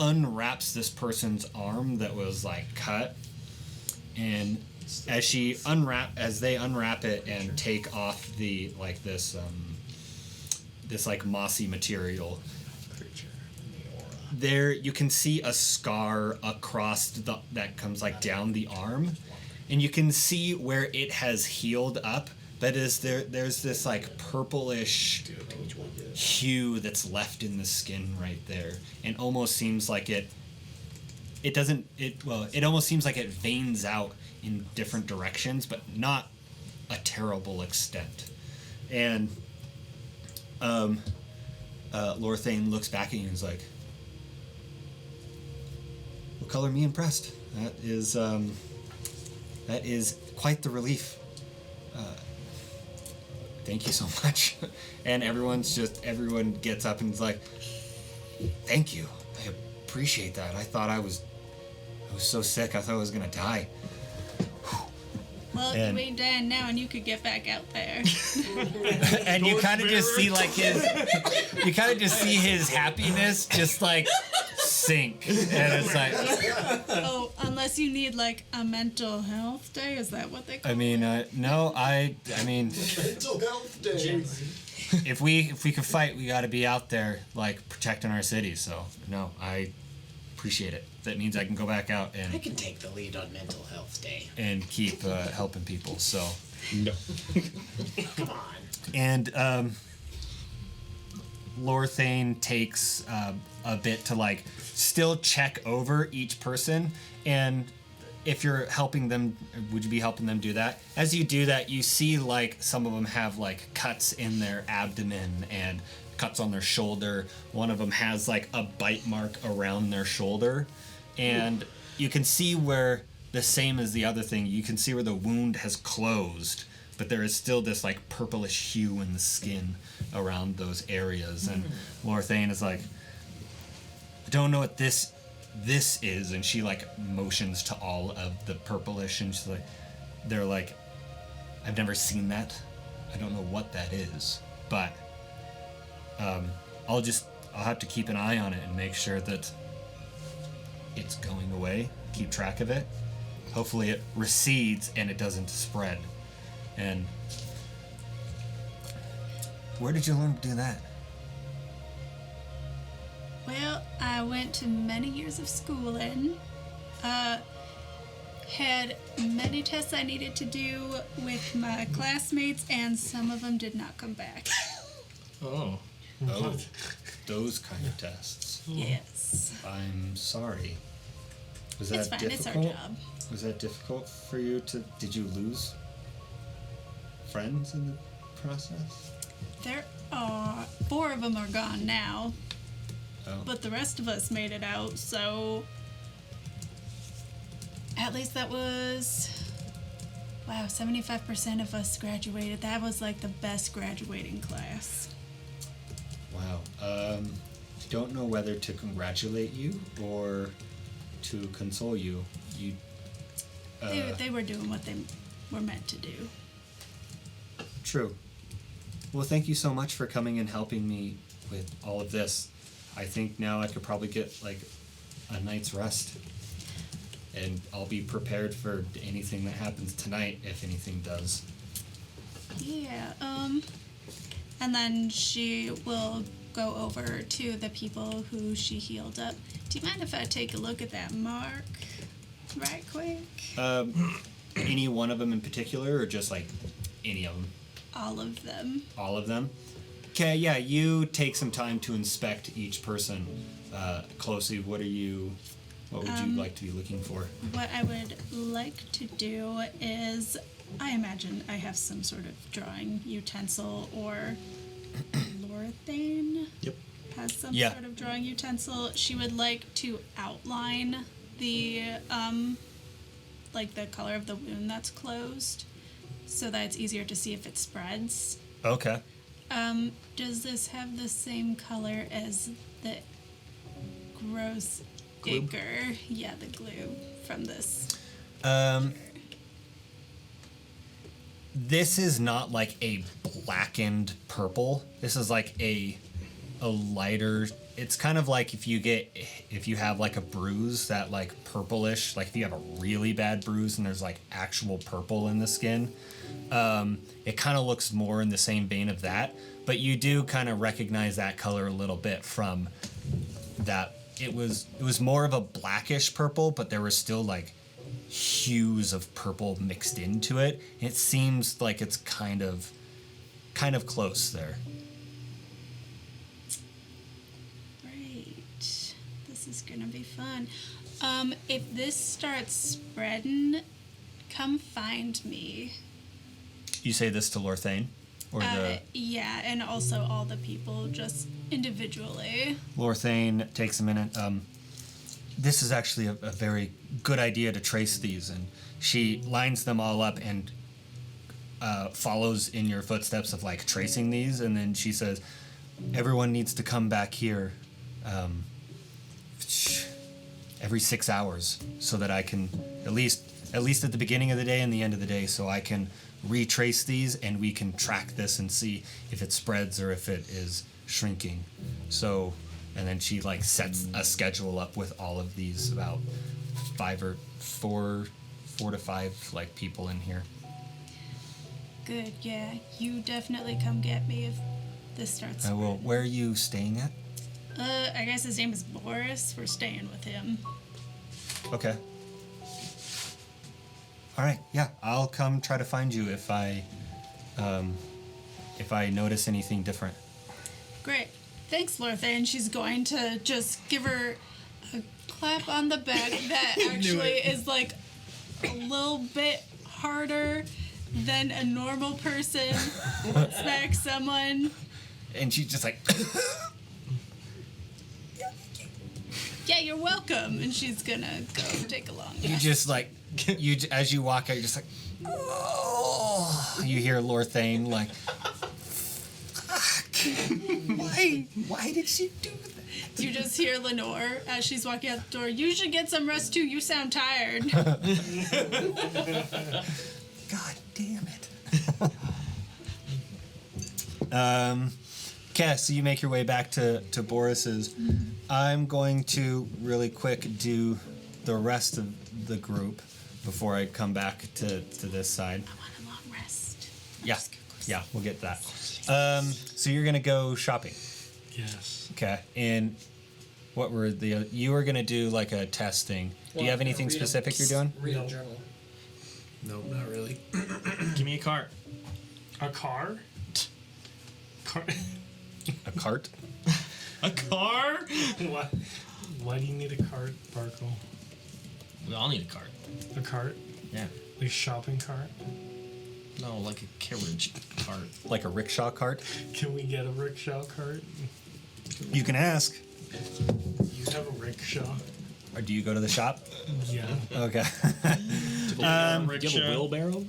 unwraps this person's arm that was like cut, and as they unwrap it and take off the like this like mossy material, there you can see a scar across that comes like down the arm, and you can see where it has healed up, but there's this like purplish hue that's left in the skin right there, and almost seems like it almost seems like it veins out in different directions, but not a terrible extent. And Lorthane looks back at you and is like, "Well, color me impressed. That is quite the relief. Thank you so much." And everyone gets up and is like, "Thank you. I appreciate that. I thought I was so sick. I thought I was gonna die." Well, you ain't dying now, and you could get back out there. And you kind of just see like his happiness just like sink, and it's like, Oh, unless you need like a mental health day, is that what they call it? no, I mean, Mental health day. if we could fight, we got to be out there like protecting our city. So no, I appreciate it. That means I can go back out I and can take the lead on mental health day. keep helping people. So No. Come on. and Lorthane takes a bit to like still check over each person, and if you're helping them, would you be helping them do that? As you do that, you see like some of them have like cuts in their abdomen and cuts on their shoulder. One of them has like a bite mark around their shoulder, and you can see where, the same as the other thing, you can see where the wound has closed, but there is still this like purplish hue in the skin around those areas. And Lorthane is like, "I don't know what this is," and she like motions to all of the purplish, and she's like, they're like, "I've never seen that. I don't know what that is, but I'll just I'll have to keep an eye on it and make sure that it's going away. Keep track of it. Hopefully it recedes and it doesn't spread. And where did you learn to do that? Well, I went to many years of schooling. Had many tests I needed to do with my classmates, and some of them did not come back. Oh, those kind of tests. Yes. I'm sorry. Was that It's fine, it's our difficult? job. Was that difficult for you to? Did you lose friends in the process? There are 4 of them are gone now, Oh. but the rest of us made it out, so at least that was, wow, 75% of us graduated. That was like the best graduating class. Wow. Don't know whether to congratulate you or to console you. You. They were doing what they were meant to do. True. Well, thank you so much for coming and helping me with all of this. I think now I could probably get like a night's rest. And I'll be prepared for anything that happens tonight, if anything does. Yeah, and then she will go over to the people who she healed up. Do you mind if I take a look at that mark right quick? Any one of them in particular, or just like any of them? All of them. All of them? Okay, yeah, you take some time to inspect each person closely. What would you like to be looking for? What I would like to do is, I imagine I have some sort of drawing utensil, or Lorthane has some sort of drawing utensil. She would like to outline the like the color of the wound that's closed, so that it's easier to see if it spreads. Okay. Does this have the same color as the gross Glue? ichor? Yeah, the glue from this. This is not like a blackened purple. This is like a lighter. It's kind of like if you have like a bruise that like purplish, like if you have a really bad bruise and there's like actual purple in the skin. It kind of looks more in the same vein of that, but you do kind of recognize that color a little bit from that. It was more of a blackish purple, but there were still like hues of purple mixed into it. It seems like it's kind of close there. Great. This is gonna be fun. If this starts spreading, come find me. You say this to Lorthane? Or Yeah, and also all the people, just individually. Lorthane takes a minute. This is actually a very good idea to trace these, and she lines them all up and follows in your footsteps of like tracing these, and then she says, "Everyone needs to come back here every 6 hours, so that I can at least at the beginning of the day and the end of the day, so I can retrace these and we can track this and see if it spreads or if it is shrinking." So, and then she like sets a schedule up with all of these, about 4 to 5 like people in here. Good, yeah. You definitely come get me if this starts I will. spreading. Where are you staying at? I guess his name is Boris. We're staying with him. Okay. All right. Yeah, I'll come try to find you if I notice anything different. Great. Thanks, Lorthane. She's going to just give her a clap on the back that actually is like a little bit harder than a normal person would smack someone. And she's just like, Yeah, you're welcome. And she's gonna go take a long you nap. just like, as you walk out, you're just like, oh. You hear Lorthane like, why did she do that? You just hear Leonore as she's walking out the door. You should get some rest too. You sound tired. God damn it. Okay, so you make your way back to Boris's. I'm going to really quick do the rest of the group before I come back to this side. I want a long rest. Yeah, we'll get that. So you're gonna go shopping. Yes. Okay, and what were you were gonna do like a testing. Do you have anything specific you're doing? Read a journal. Nope, not really. Give me a cart. A car? A cart? A car? Why do you need a cart, Barkuell? We all need a cart. A cart? Yeah. Like a shopping cart? No, like a carriage cart. Like a rickshaw cart? Can we get a rickshaw cart? You can ask. You have a rickshaw? Or do you go to the shop? Yeah. Okay. Do you have a wheelbarrow?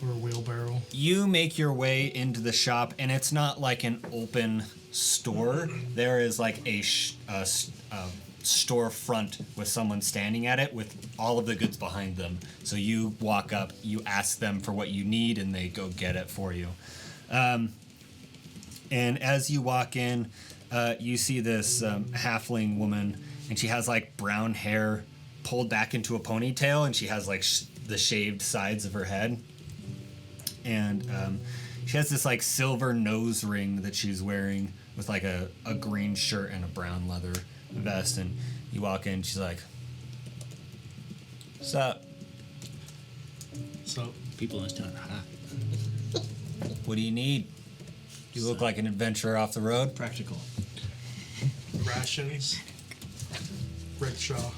Or a wheelbarrow? You make your way into the shop, and it's not like an open store. There is like a storefront with someone standing at it with all of the goods behind them. So you walk up, you ask them for what you need, and they go get it for you. And as you walk in, you see this halfling woman, and she has like brown hair pulled back into a ponytail, and she has like the shaved sides of her head. And she has this like silver nose ring that she's wearing with like a green shirt and a brown leather vest. And you walk in, she's like, "What's up? So People in this town. What do you need? You look like an adventurer off the road." Practical. rations, rickshaw.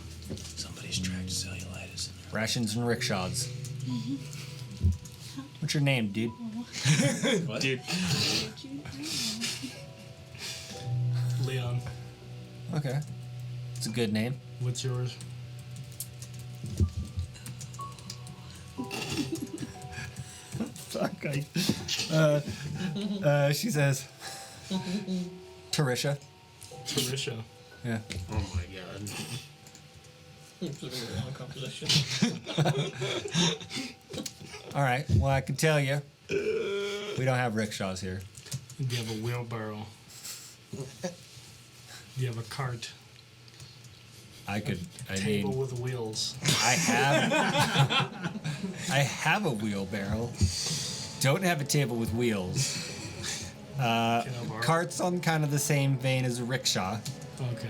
Somebody's tracked cellulitis in there. Rations and rickshaws. What's your name, dude? What? Dude. Leon. Okay. It's a good name. What's yours? Fuck. She says, Tarisha. Tarisha. Yeah. Oh my god. All right. Well, I can tell you, we don't have rickshaws here. Do you have a wheelbarrow? Do you have a cart? Table with wheels. I have a wheelbarrow. Don't have a table with wheels. Cart's on kind of the same vein as a rickshaw. Okay.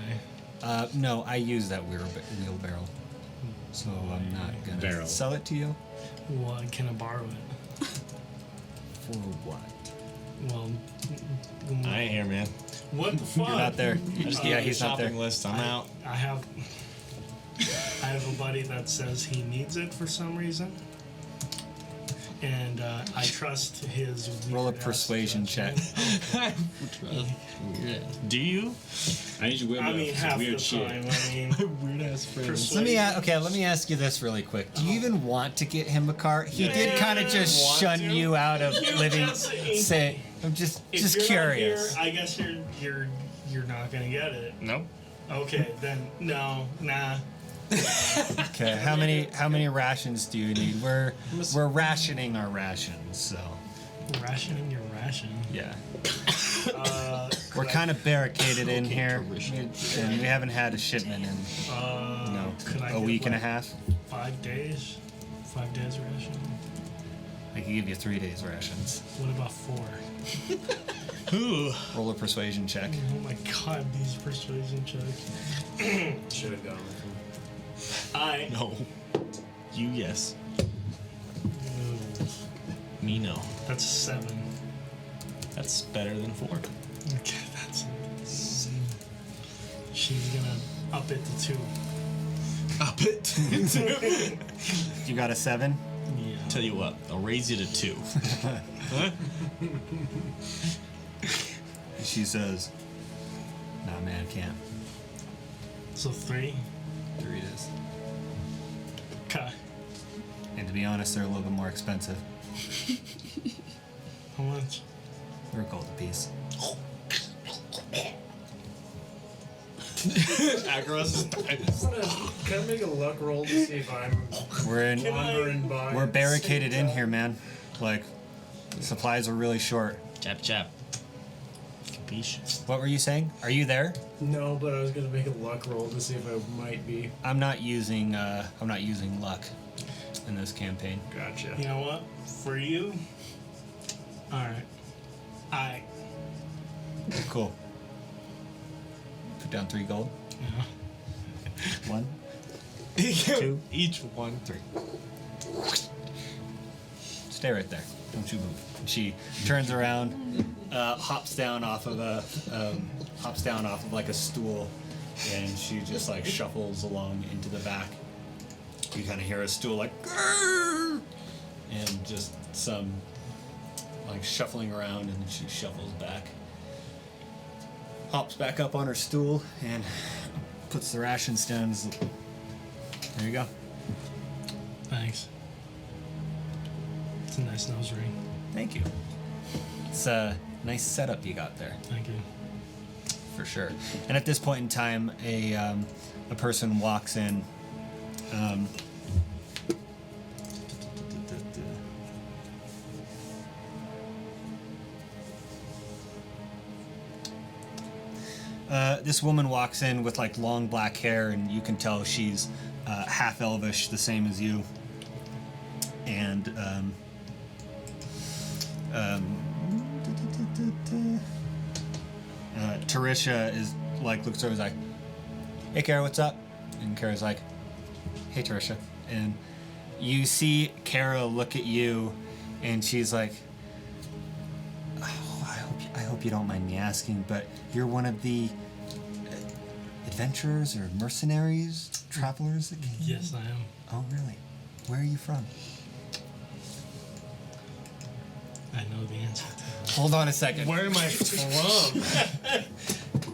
No, I use that wheelbarrow. So I'm not gonna Barrel. sell it to you. Well, can I borrow it? For what? Well, I ain't here, man. what the fuck? You're not there. I just Yeah, gave you he's a not there. shopping list. I'm out. I have a buddy that says he needs it for some reason, and I trust his. Roll a weird-ass persuasion check. judgment. Do you? I need your wheelbarrow. I mean, for some half weird the shit. time. I mean, Weird ass friends. Let me ask you this really quick. Do you even want to get him a cart? He did kind of just want shun to. you out of living. just- Say, I'm just if you're curious. Not here, I guess you're not gonna get it. Nope. Okay, then no, nah. Okay, how many rations do you need? We're rationing our rations, so Rationing your ration. yeah. Could We're I- kind of barricaded in here, and we haven't had a shipment in could I a get, week and a like, half. 5 days? 5 days ration? I can give you 3 days rations. What about 4? Roll a persuasion check. Oh my god, these persuasion checks. Should have gone with him. No. You yes. Me no. That's a 7. That's better than 4. Okay, that's a 7. She's gonna up it to 2. Up it. You got a 7? Yeah. Tell you what, I'll raise you to 2. She says, "Nah, man, can't." So 3? 3 it is. Okay. And to be honest, they're a little bit more expensive. How much? They're a gold a piece. Akrius. Can I make a luck roll to see if I'm wandering by? We're barricaded in here, man. Like, supplies are really short. Chap chap. What were you saying? Are you there? No, but I was gonna make a luck roll to see if I might be. I'm not using luck in this campaign. Gotcha. You know what? For you. All right. Cool. Put down 3 gold. Yeah. 1, Two. Each one. 3. Stay right there. Don't you move. She turns around, hops down off of like a stool, and she just like shuffles along into the back. You kind of hear a stool like, "Grrr!" and just some like shuffling around, and then she shuffles back, hops back up on her stool, and puts the rations down. There you go. Thanks. It's a nice nose ring. Thank you. It's a nice setup you got there. Thank you. For sure. And at this point in time, a person walks in. This woman walks in with like long black hair, and you can tell she's half elvish, the same as you. And Tarisha is like looks over, is like, "Hey, Kara, what's up?" And Kara's like, "Hey, Tarisha." And you see Kara look at you, and she's like, "Oh, I hope you don't mind me asking, but you're one of the adventurers or mercenaries, travelers that came?" Yes, I am. Oh, really? Where are you from? I know the answer to that. Hold on a second. Where am I from?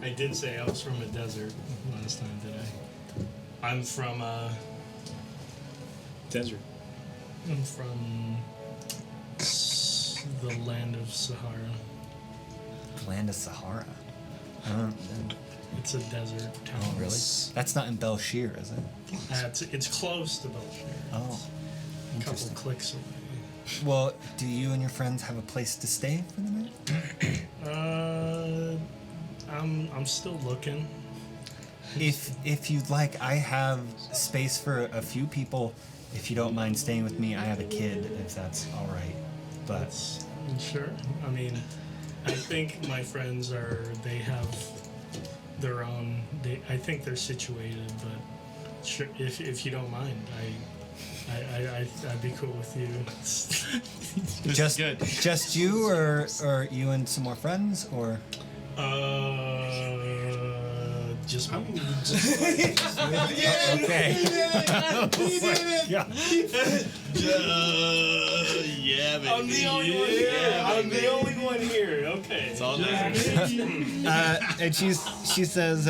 I did say I was from a desert last time, did I? I'm from Desert. I'm from the land of Sahara. The land of Sahara. It's a desert town. Oh, really? That's not in Belshir, is it? It's close to Belshir. Oh, A couple interesting. clicks away. Well, do you and your friends have a place to stay for the night? I'm still looking. If you'd like, I have space for a few people. If you don't mind staying with me, I have a kid, if that's all right. But Sure. I mean, I think my friends they have their own. I think they're situated, but sure, if you don't mind, I'd be cool with you. just you, or you and some more friends, or just me. okay. Yeah, baby. I'm the only one here. I'm the only one here. Okay. It's all nice. And she says,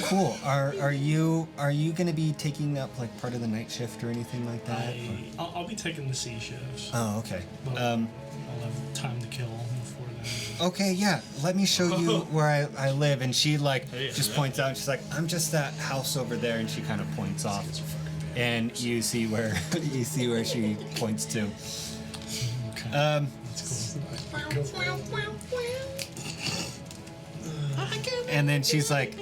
"Cool. Are you going to be taking up like part of the night shift or anything like that?" I'll be taking the C shifts. Oh, okay. But I'll have time to kill before then. Okay, yeah. Let me show you where I live. And she like just points out. And she's like, "I'm just that house over there," and she kind of points off. And you see where she points to. And then she's like,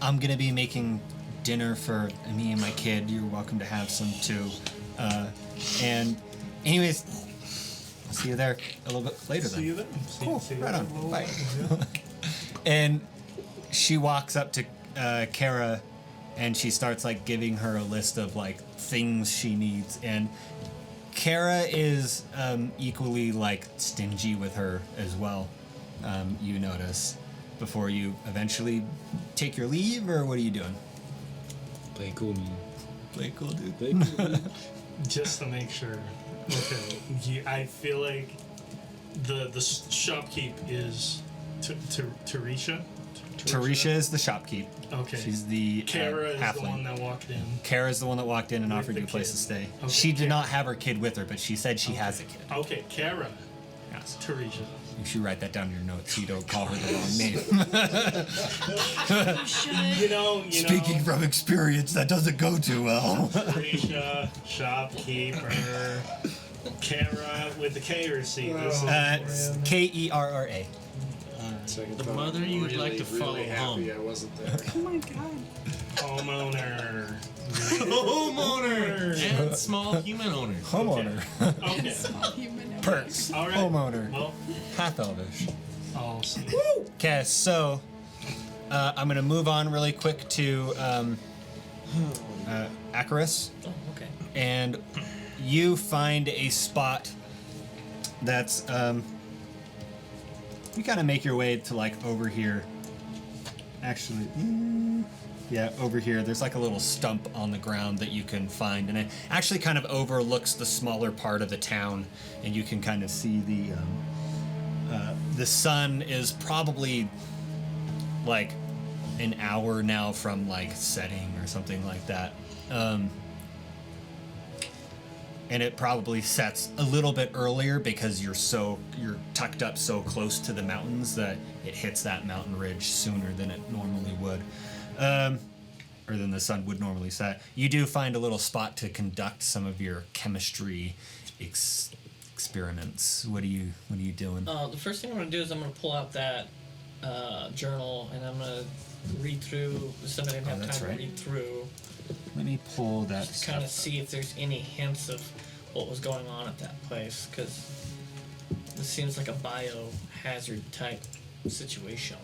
"I'm gonna be making dinner for me and my kid. You're welcome to have some too." And anyways, I'll see you there a little bit later then. See you then. Cool. See you Right then. on. Bye. And she walks up to Kara, and she starts like giving her a list of like things she needs. And Kara is equally like stingy with her as well. You notice before you eventually take your leave, or what are you doing? Play cool, man. Play cool, dude. Play cool. Just to make sure. Okay. I feel like the shopkeep is Tarisha. Tarisha is the shopkeep. Okay. She's the Kara is halfling. the one that walked in. Kara's the one that walked in and With offered the you a place kid. to stay. Okay, She did Kara. not have her kid with her, but she said she has a kid. Okay, Kara. Yes. Tarisha. You should write that down in your notes so you don't call her the wrong name. You should. You know. Speaking from experience, that doesn't go too well. Tarisha, shopkeeper. Kara with the K or C? Kerra. The mother you'd like to follow home. I wasn't there. Oh my god. Homeowner. Homeowner! And small human owner. Homeowner. Okay. Small human. Perks. All right. Homeowner. Well, Half elvish. I'll see. Okay, so I'm gonna move on really quick to Akrius, Oh, okay. and you find a spot that's you kind of make your way to like over here. Actually, yeah, over here. There's like a little stump on the ground that you can find, and it actually kind of overlooks the smaller part of the town, and you can kind of see the sun is probably like an hour now from like setting or something like that. And it probably sets a little bit earlier because you're tucked up so close to the mountains that it hits that mountain ridge sooner than it normally would, or than the sun would normally set. You do find a little spot to conduct some of your chemistry experiments. What are you doing? The first thing I'm gonna do is I'm gonna pull out that journal and I'm gonna read through stuff I didn't have time to read through. Let me pull that. Just kind of see if there's any hints of what was going on at that place, because this seems like a biohazard type situation.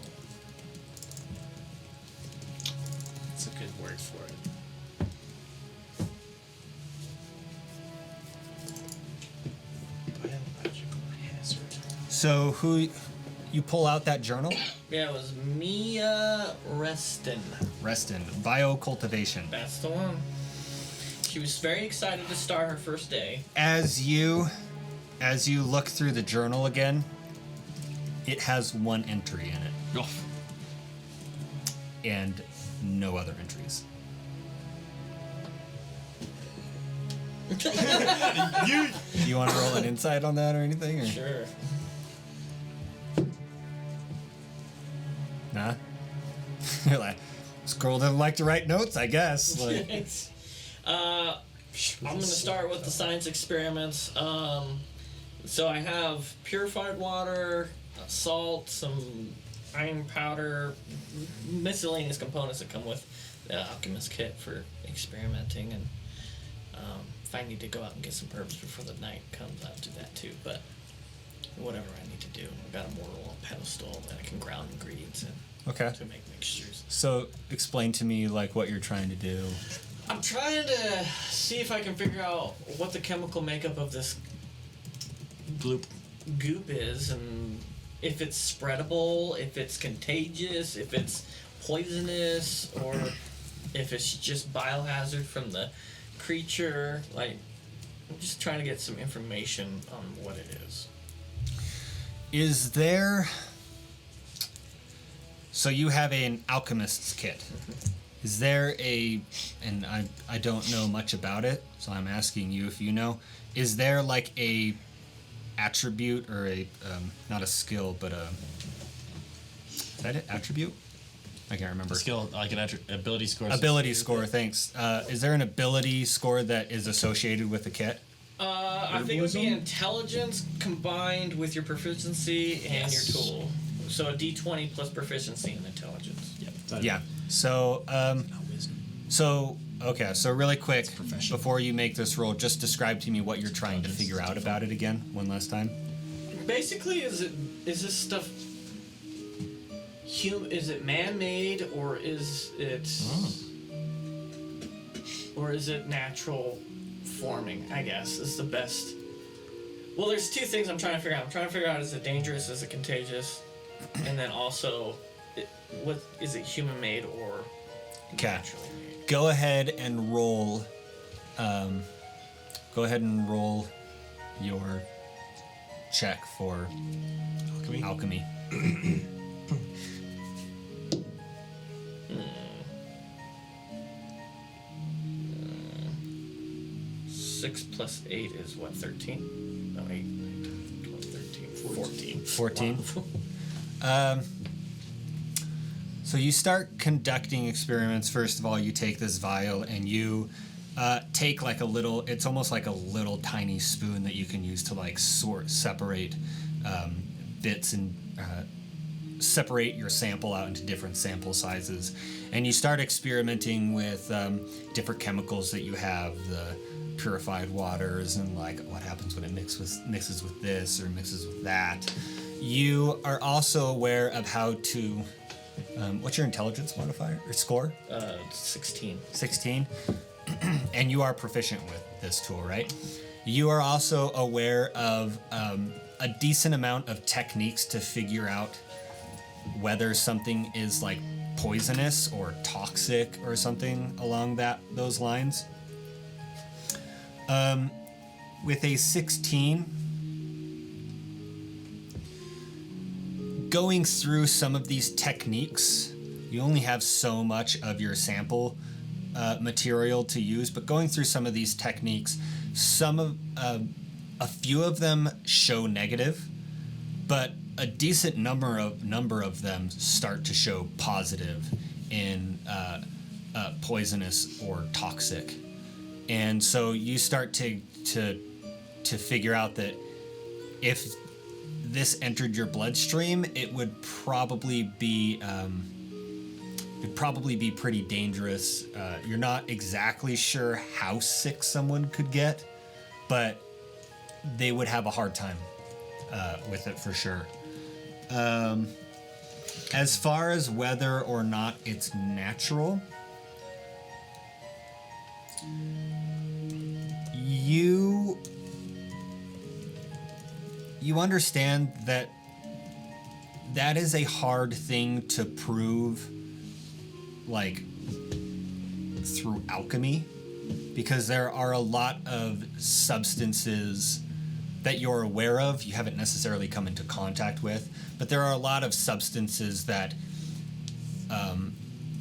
That's a good word for it. Biological hazard. So who you pull out that journal? Yeah, it was Mia Reston. Biocultivation. That's the one. She was very excited to start her first day. As you look through the journal again, it has one entry in it. Oh. And no other entries. You want to roll an insight on that or anything? Or? Sure. Nah. You're like, this girl doesn't like to write notes, I guess. Like, I'm gonna start with the science experiments. So I have purified water, salt, some iron powder, miscellaneous components that come with the alchemist kit for experimenting, and if I need to go out and get some herbs before the night comes, I'll do that too. But whatever I need to do, I've got a mortar on a pedestal that I can ground ingredients in. Okay. To make mixtures. So explain to me like what you're trying to do. I'm trying to see if I can figure out what the chemical makeup of this goop is, and if it's spreadable, if it's contagious, if it's poisonous, or if it's just biohazard from the creature. Like, I'm just trying to get some information on what it is. Is there... So you have an alchemist's kit. Is there a... And I don't know much about it, so I'm asking you if you know. Is there like a attribute or a... not a skill, but a... Is that it? Attribute? I can't remember. A skill, like an ability score. Ability score, thanks. Is there an ability score that is associated with the kit? I think it would be intelligence combined with your proficiency and your tool. So a D20 plus proficiency and intelligence. Yep. Yeah. So, okay. So really quick, before you make this roll, just describe to me what you're trying to figure out about it again, one last time. Basically, is this stuff is it man-made, or is it natural forming? I guess is the best. Well, there's two things I'm trying to figure out. I'm trying to figure out, is it dangerous, is it contagious, and then also, what is it, human-made or naturally made? Go ahead and roll. Go ahead and roll your check for alchemy. 6 plus 8 is what, 13? No, 8, 9, 12, 13, 14. 14. So you start conducting experiments. First of all, you take this vial and you take like a little, it's almost like a little tiny spoon that you can use to like separate bits and separate your sample out into different sample sizes. And you start experimenting with different chemicals that you have, the purified waters, and like what happens when it mixes with this or mixes with that. You are also aware of how to, what's your intelligence modifier or score? 16. 16. And you are proficient with this tool, right? You are also aware of a decent amount of techniques to figure out whether something is like poisonous or toxic or something along those lines. With a 16, going through some of these techniques, you only have so much of your sample material to use, but going through some of these techniques, a few of them show negative, but a decent number of them start to show positive in poisonous or toxic. And so you start to figure out that if this entered your bloodstream, it would probably be pretty dangerous. You're not exactly sure how sick someone could get, but they would have a hard time with it for sure. As far as whether or not it's natural, you understand that is a hard thing to prove, like through alchemy, because there are a lot of substances that you're aware of, you haven't necessarily come into contact with, but there are a lot of substances that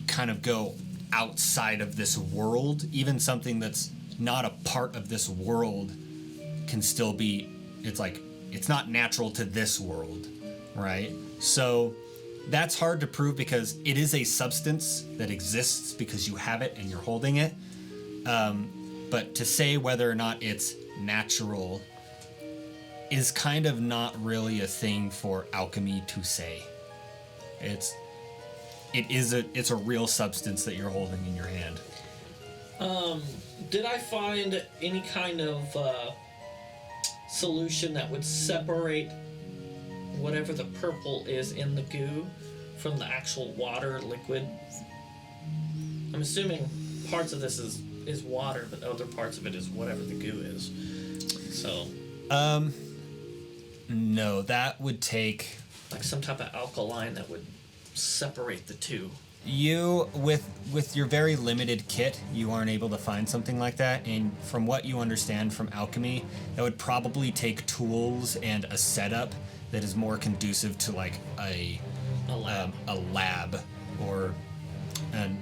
kind of go outside of this world. Even something that's not a part of this world can still be, it's not natural to this world, right? So that's hard to prove because it is a substance that exists because you have it and you're holding it. But to say whether or not it's natural is kind of not really a thing for alchemy to say. It's a real substance that you're holding in your hand. Did I find any kind of solution that would separate whatever the purple is in the goo from the actual water liquid? I'm assuming parts of this is water, but other parts of it is whatever the goo is. So. No, that would take like some type of alkaline that would separate the two. You, with your very limited kit, you aren't able to find something like that, and from what you understand from alchemy, that would probably take tools and a setup that is more conducive to like a lab or an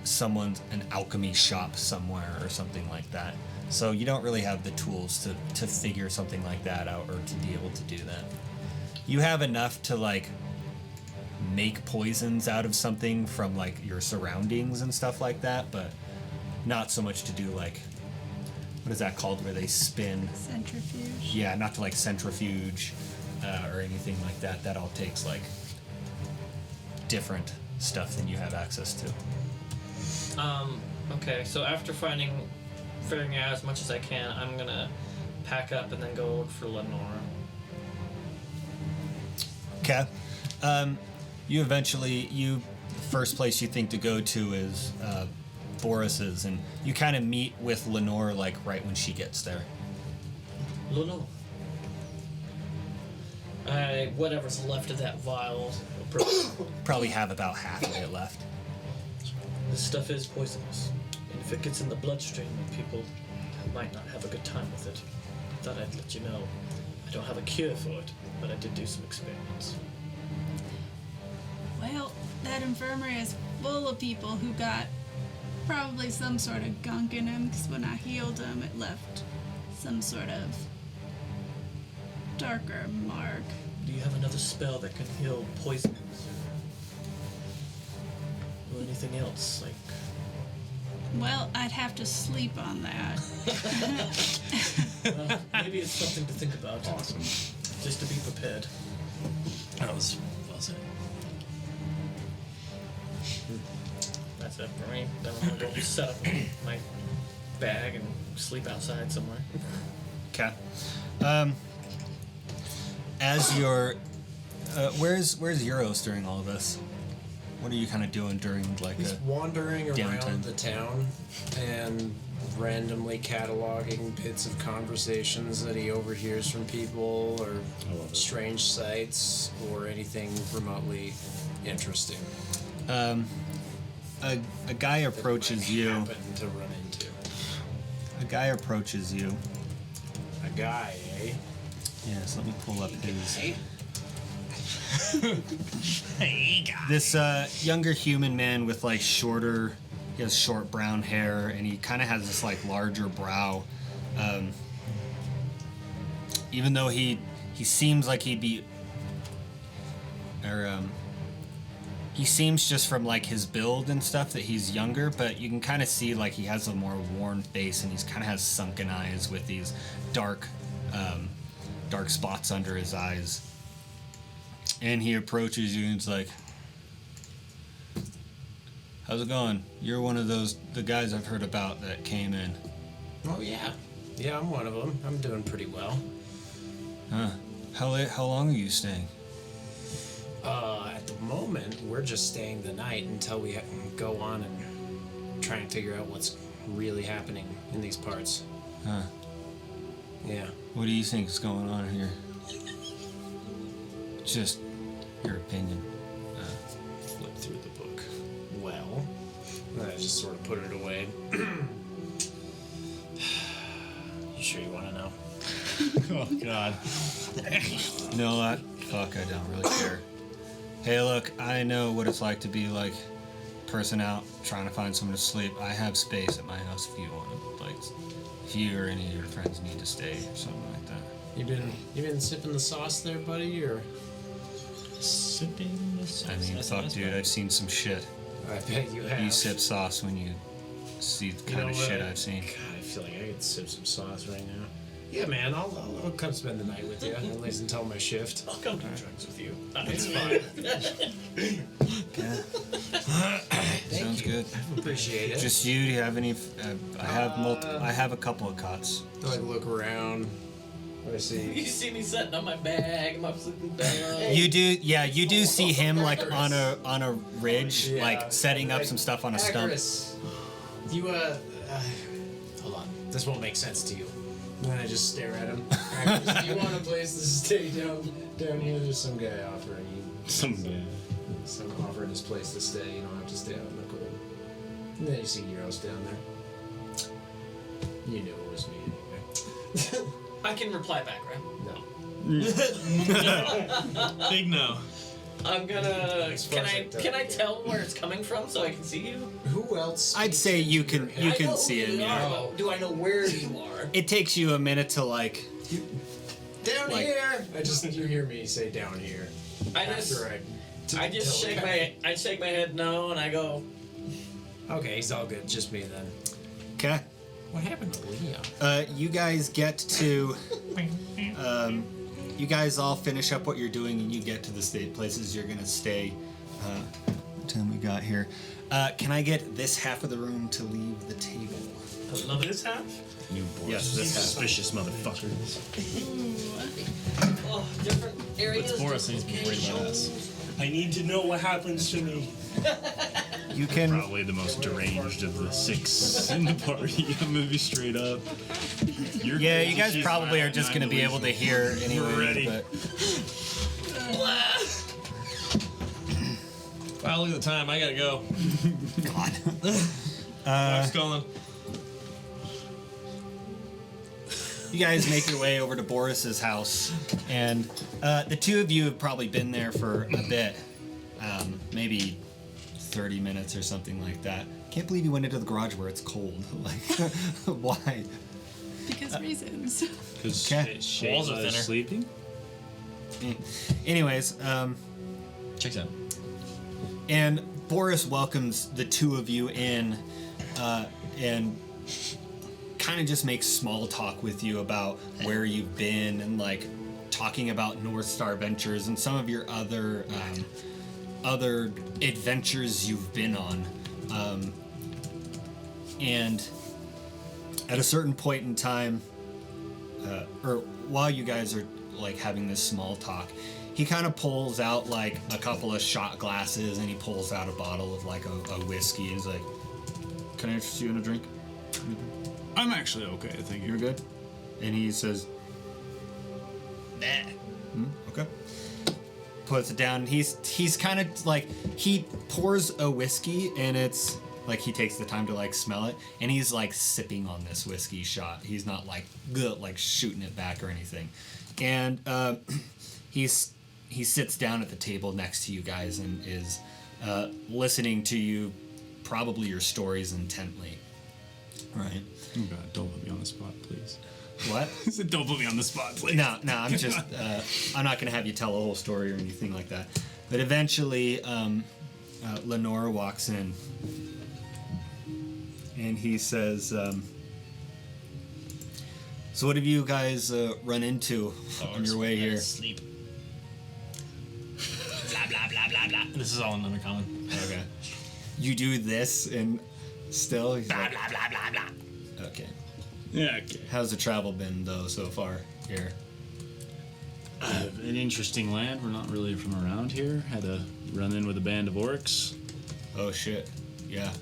alchemy shop somewhere or something like that. So you don't really have the tools to figure something like that out or to be able to do that. You have enough to like make poisons out of something from like your surroundings and stuff like that, but not so much to do like, what is that called where they spin? Centrifuge. Yeah, not to like centrifuge or anything like that. That all takes like different stuff than you have access to. Okay, so after figuring out as much as I can, I'm gonna pack up and then go look for Leonore. Okay. The first place you think to go to is Boris's, and you kind of meet with Leonore like right when she gets there. Leonore. Whatever's left of that vial. Probably have about half of it left. This stuff is poisonous, and if it gets in the bloodstream, people might not have a good time with it. I thought I'd let you know. I don't have a cure for it, but I did do some experiments. Well, that infirmary is full of people who got probably some sort of gunk in them, because when I healed them, it left some sort of darker mark. Do you have another spell that can heal poisons? Or anything else, like Well, I'd have to sleep on that. Well, maybe it's something to think about. Awesome. Just to be prepared. That was well said. That's it for me. Then I'm gonna go set up my bag and sleep outside somewhere. Okay. As you're, where's Yeros during all of this? What are you kind of doing during like He's a wandering downtime? around the town and randomly cataloging bits of conversations that he overhears from people or strange sights or anything remotely interesting. A guy approaches you. Happen to run into A guy approaches you. a guy, eh? Yes, let me pull up his. Hey, guy. This younger human man with like shorter, he has short brown hair, and he kind of has this like larger brow. Even though he seems like he'd be, or he seems just from like his build and stuff that he's younger, but you can kind of see like he has a more worn face, and he's kind of has sunken eyes with these dark spots under his eyes. And he approaches you and it's like, how's it going? You're one of the guys I've heard about that came in. Oh yeah. Yeah, I'm one of them. I'm doing pretty well. Huh. How long are you staying? At the moment, we're just staying the night until we can go on and try and figure out what's really happening in these parts. Huh. Yeah. What do you think is going on here? Just your opinion. Flip through the book. Well, I just sort of put it away. You sure you want to know? Oh God. You know what? Fuck, I don't really care. Hey, look, I know what it's like to be like person out trying to find someone to sleep. I have space at my house if you want to, like, if you or any of your friends need to stay or something like that. You been sipping the sauce there, buddy, or? Sipping the sauce. I mean, fuck, dude, I've seen some shit. I bet you have. You sip sauce when you see the kind of shit I've seen. God, I feel like I could sip some sauce right now. Yeah, man, I'll come spend the night with you, at least until my shift. I'll come do drugs with you. It's fine. Sounds good. Appreciate it. Just you? Do you have any? I have a couple of cots. I look around. What I see. You see me setting up my bag, my sleeping bag. You do, yeah. You do see him like on a ridge, Yeah. like setting up some stuff on a stump. Akrius, you hold on. This won't make sense to you. And then I just stare at him. Akrius, do you want a place to stay down here? There's some guy offering you. Some offering his place to stay. You don't have to stay out in the cold. And then you see Yeros down there. You knew it was me anyway. I can reply back, right? No. Big no. I'm gonna. As far as Can I tell where it's coming from so I can see you? Who else? I'd say you can see him. Yeah. But do I know where you are? It takes you a minute to like. Down Like- here. You hear me say down here. I just shake my head no, and I go. Okay, he's all good. Just me then. Okay. What happened to Leon? You guys get to. You guys all finish up what you're doing, and you get to the places you're gonna stay. What time we got here? Can I get this half of the room to leave the table? I love This half? You Yes, this half. suspicious motherfuckers. Oh, different areas. What's Boris needs to be worried about us. I need to know what happens to me. You can. Probably the most deranged of the 6 in the party. I'm gonna be straight up. You're Yeah, crazy, you guys she's probably fine, are just I'm gonna be able to hear anyway. ready. But Wow, look at the time. I gotta go. God. Wife's calling. You guys make your way over to Boris's house, and the two of you have probably been there for a bit, maybe 30 minutes or something like that. Can't believe you went into the garage where it's cold. Like, why? Because reasons. Because Okay. Walls are thinner. sleeping. Anyways, Checks out. and Boris welcomes the two of you in. and kind of just makes small talk with you about where you've been and like talking about North Star Ventures and some of your other adventures you've been on. And at a certain point in time, or while you guys are like having this small talk, he kind of pulls out like a couple of shot glasses and he pulls out a bottle of like a whiskey and he's like, "Can I interest you in a drink?" I'm actually okay, thank you. You're good? And he says, "Nah." Okay. Puts it down. He's kind of like, he pours a whiskey and it's like he takes the time to like smell it and he's like sipping on this whiskey shot. He's not like like shooting it back or anything. And he sits down at the table next to you guys and is listening to you, probably your stories intently. Right. Oh God, don't put me on the spot, please. What? I said, don't put me on the spot, please. No, I'm just, I'm not going to have you tell a whole story or anything like that. But eventually, Leonore walks in and he says, "So what have you guys run into on your way here?" Sleep. Blah, blah, blah, blah, blah. This is all in Undercommon. Okay. You do this and still? He's Blah, like, blah, blah, blah, blah. okay. Yeah, okay. How's the travel been, though, so far here? An interesting land. We're not really from around here. Had a run-in with a band of orcs. Oh, shit. Yeah.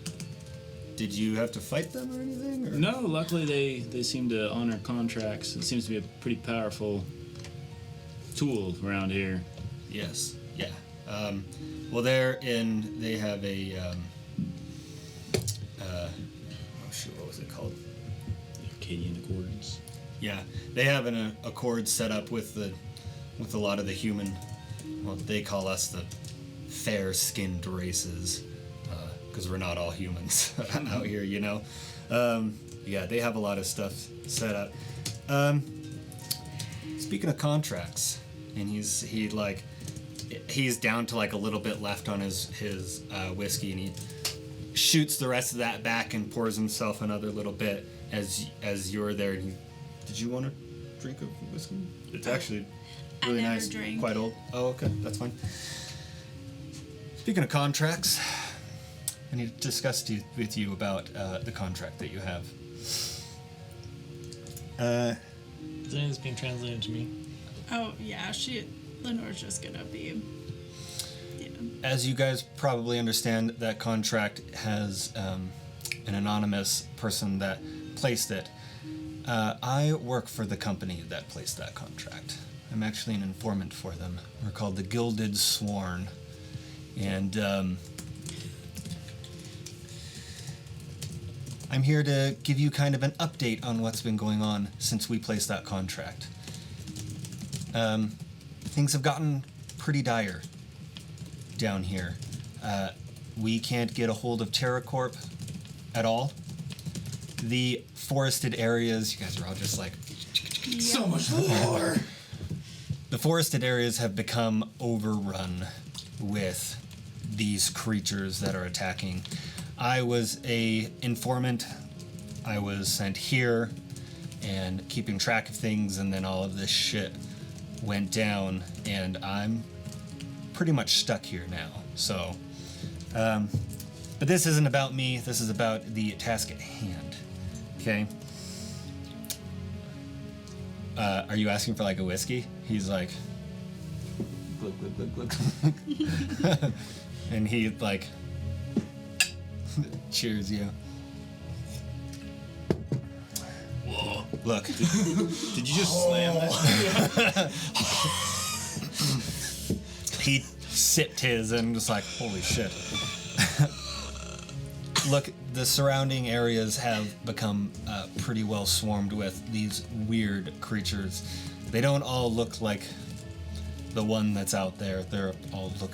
Did you have to fight them or anything? Or? No, luckily they seem to honor contracts. It seems to be a pretty powerful tool around here. Yes. Yeah. Well, they have a, oh shoot, what was it called? Acadian Accordance. Yeah, they have an accord set up with a lot of the human, well, they call us the fair-skinned races, because we're not all humans out here, you know? Yeah, they have a lot of stuff set up. Speaking of contracts, and he's down to like a little bit left on his whiskey, and he shoots the rest of that back and pours himself another little bit as you're there. And did you want to drink of whiskey? It's actually really never nice, drink. quite old. Oh, okay, that's fine. Speaking of contracts, I need to discuss with you about the contract that you have. Is any of this being translated to me? Oh yeah, Lenore's just gonna be. Yeah. As you guys probably understand, that contract has an anonymous person that placed it. I work for the company that placed that contract. I'm actually an informant for them. We're called the Gilded Sworn. And I'm here to give you kind of an update on what's been going on since we placed that contract. Things have gotten pretty dire down here. We can't get a hold of TerraCorp at all. The forested areas, you guys are all just like, So much lore. the forested areas have become overrun with these creatures that are attacking. I was a informant. I was sent here and keeping track of things, and then all of this shit went down, and I'm pretty much stuck here now. So, but this isn't about me. This is about the task at hand. Okay. Are you asking for like a whiskey? He's like, glug, glug, glug, glug. And he like cheers you. Whoa. Look. Did you just slam that? He sipped his and was like, holy shit. Look, the surrounding areas have become pretty well swarmed with these weird creatures. They don't all look like the one that's out there. They all look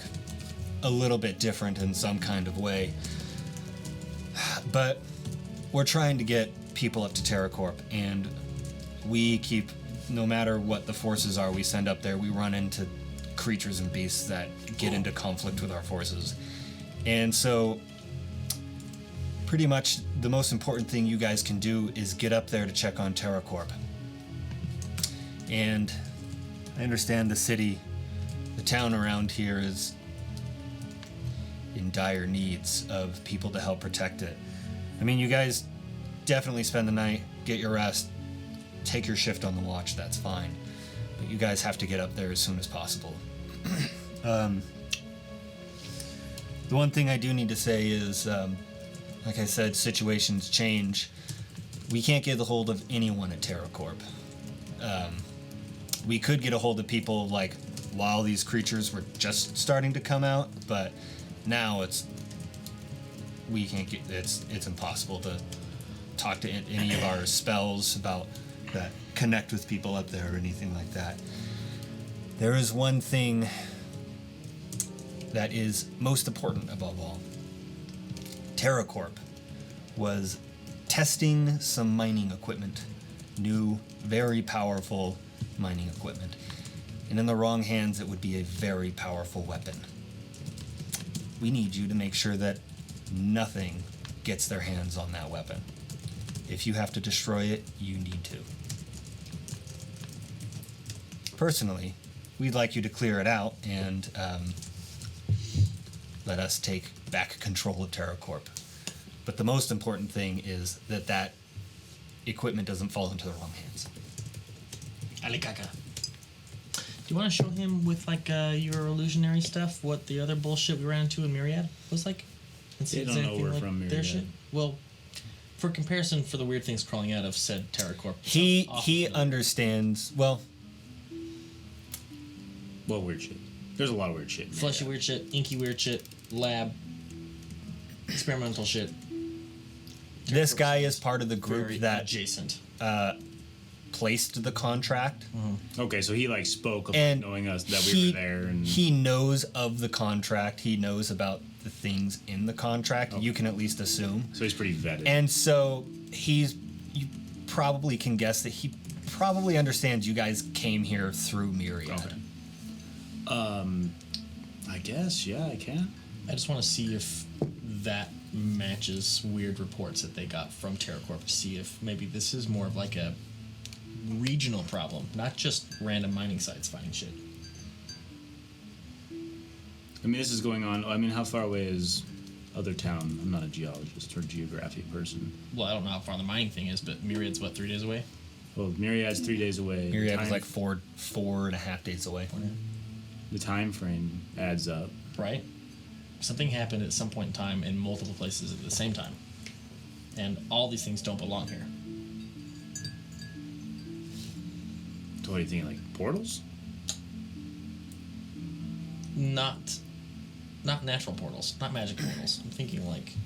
a little bit different in some kind of way. But we're trying to get people up to TerraCorp, and we keep, no matter what the forces are we send up there, we run into creatures and beasts that get into conflict with our forces. And so pretty much the most important thing you guys can do is get up there to check on TerraCorp. And I understand the town around here is in dire needs of people to help protect it. I mean, you guys definitely spend the night, get your rest, take your shift on the watch, that's fine. But you guys have to get up there as soon as possible. The one thing I do need to say is, like I said, situations change. We can't get a hold of anyone at TerraCorp. We could get a hold of people like while these creatures were just starting to come out, but now it's impossible to talk to any of our spells about that connect with people up there or anything like that. There is one thing that is most important above all. TerraCorp was testing some mining equipment, new, very powerful mining equipment. And in the wrong hands, it would be a very powerful weapon. We need you to make sure that nothing gets their hands on that weapon. If you have to destroy it, you need to. Personally, we'd like you to clear it out and let us take back control of TerraCorp. But the most important thing is that equipment doesn't fall into the wrong hands. Alikaka. Do you want to show him with like your illusionary stuff what the other bullshit we ran into in Myriad was like? And see They if don't there's know anything we're like from their Myriad. shit? Well, for comparison, for the weird things crawling out of said TerraCorp. He understands. Well, What weird shit? There's a lot of weird shit. Fleshy weird shit, inky weird shit, lab, experimental shit. this guy is part of the group Very that adjacent. Placed the contract. Okay, so he like spoke about And knowing us that we were there, and he knows of the contract. He knows about the things in the contract. You can at least assume. so he's pretty vetted. And so you probably can guess that he probably understands you guys came here through Myriad. Okay. I guess, yeah, I can. I just want to see if that matches weird reports that they got from TerraCorp to see if maybe this is more of like a regional problem, not just random mining sites finding shit. I mean, this is going on. I mean, how far away is other town? I'm not a geologist or geographic person. Well, I don't know how far the mining thing is, but Myriad's what, 3 days away? Well, Myriad's 3 days away. Myriad Time- is like four and a half days away. The time frame adds up. Right? Something happened at some point in time in multiple places at the same time. And all these things don't belong here. So what are you thinking, like portals? Not natural portals, not magic portals. I'm thinking like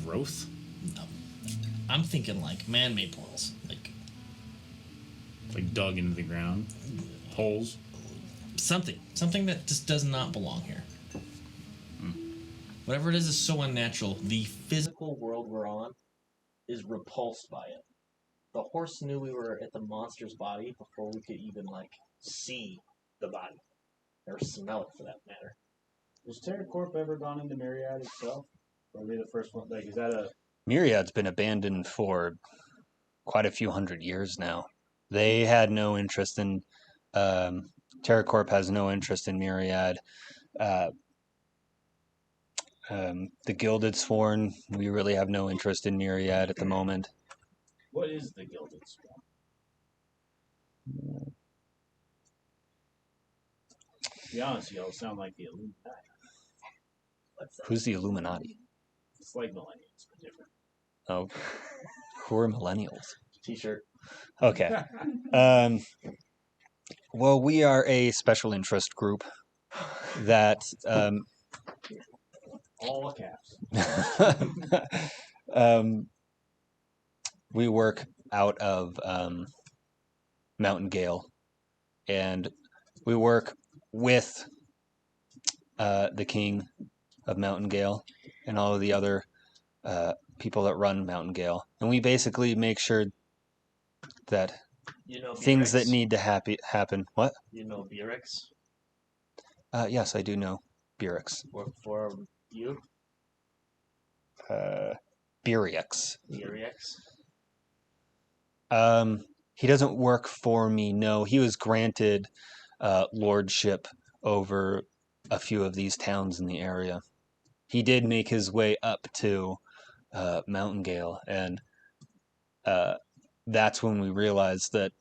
growth? No. I'm thinking like man-made portals. Like dug into the ground? Holes? Something that just does not belong here. Whatever it is so unnatural. The physical world we're on is repulsed by it. The horse knew we were at the monster's body before we could even see the body or smell it, for that matter. Has TerraCorp ever gone into Myriad itself? Or are they the first one? Like, is that a... Myriad's been abandoned for quite a few hundred years now. They had no interest in... TerraCorp has no interest in Myriad. The Gilded Sworn, we really have no interest in Myriad at the moment. What is the Gilded Sworn? To be honest, y'all sound like the Illuminati. Who's the Illuminati? It's like millennials, but different. Oh, who are millennials? T-shirt. Okay. Well, we are a special interest group that All caps. we work out of Mountain Gale, and we work with the king of Mountain Gale and all of the other people that run Mountain Gale, and we basically make sure that things that need to happen. What? You know Birix? Yes, I do know Birix. Work for you? Birix. Yeros? He doesn't work for me, no. He was granted lordship over a few of these towns in the area. He did make his way up to Mountaingale, and that's when we realized that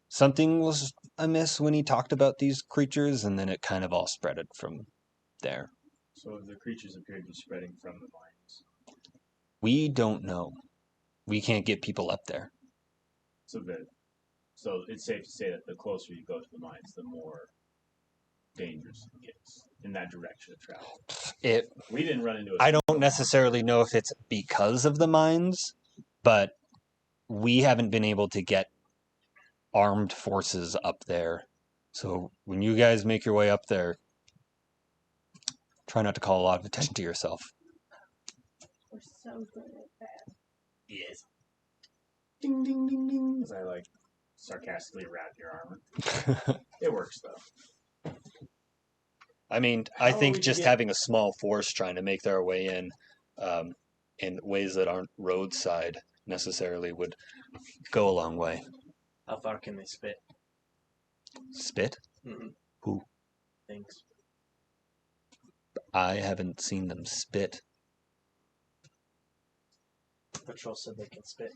something was amiss when he talked about these creatures, and then it kind of all spreaded from there. So the creatures appear to be spreading from the mines. We don't know. We can't get people up there. So it's safe to say that the closer you go to the mines, the more dangerous it gets in that direction of travel. We didn't run into it. I don't necessarily know if it's because of the mines, but we haven't been able to get armed forces up there. So when you guys make your way up there, try not to call a lot of attention to yourself. We're so good at that. Yes. Ding, ding, ding, ding. As I sarcastically wrap your armor. It works though. I mean, I think just having a small force trying to make their way in ways that aren't roadside necessarily would go a long way. How far can they spit? Spit? Mm-hmm. Who? Things. I haven't seen them spit. Patrol said they can spit.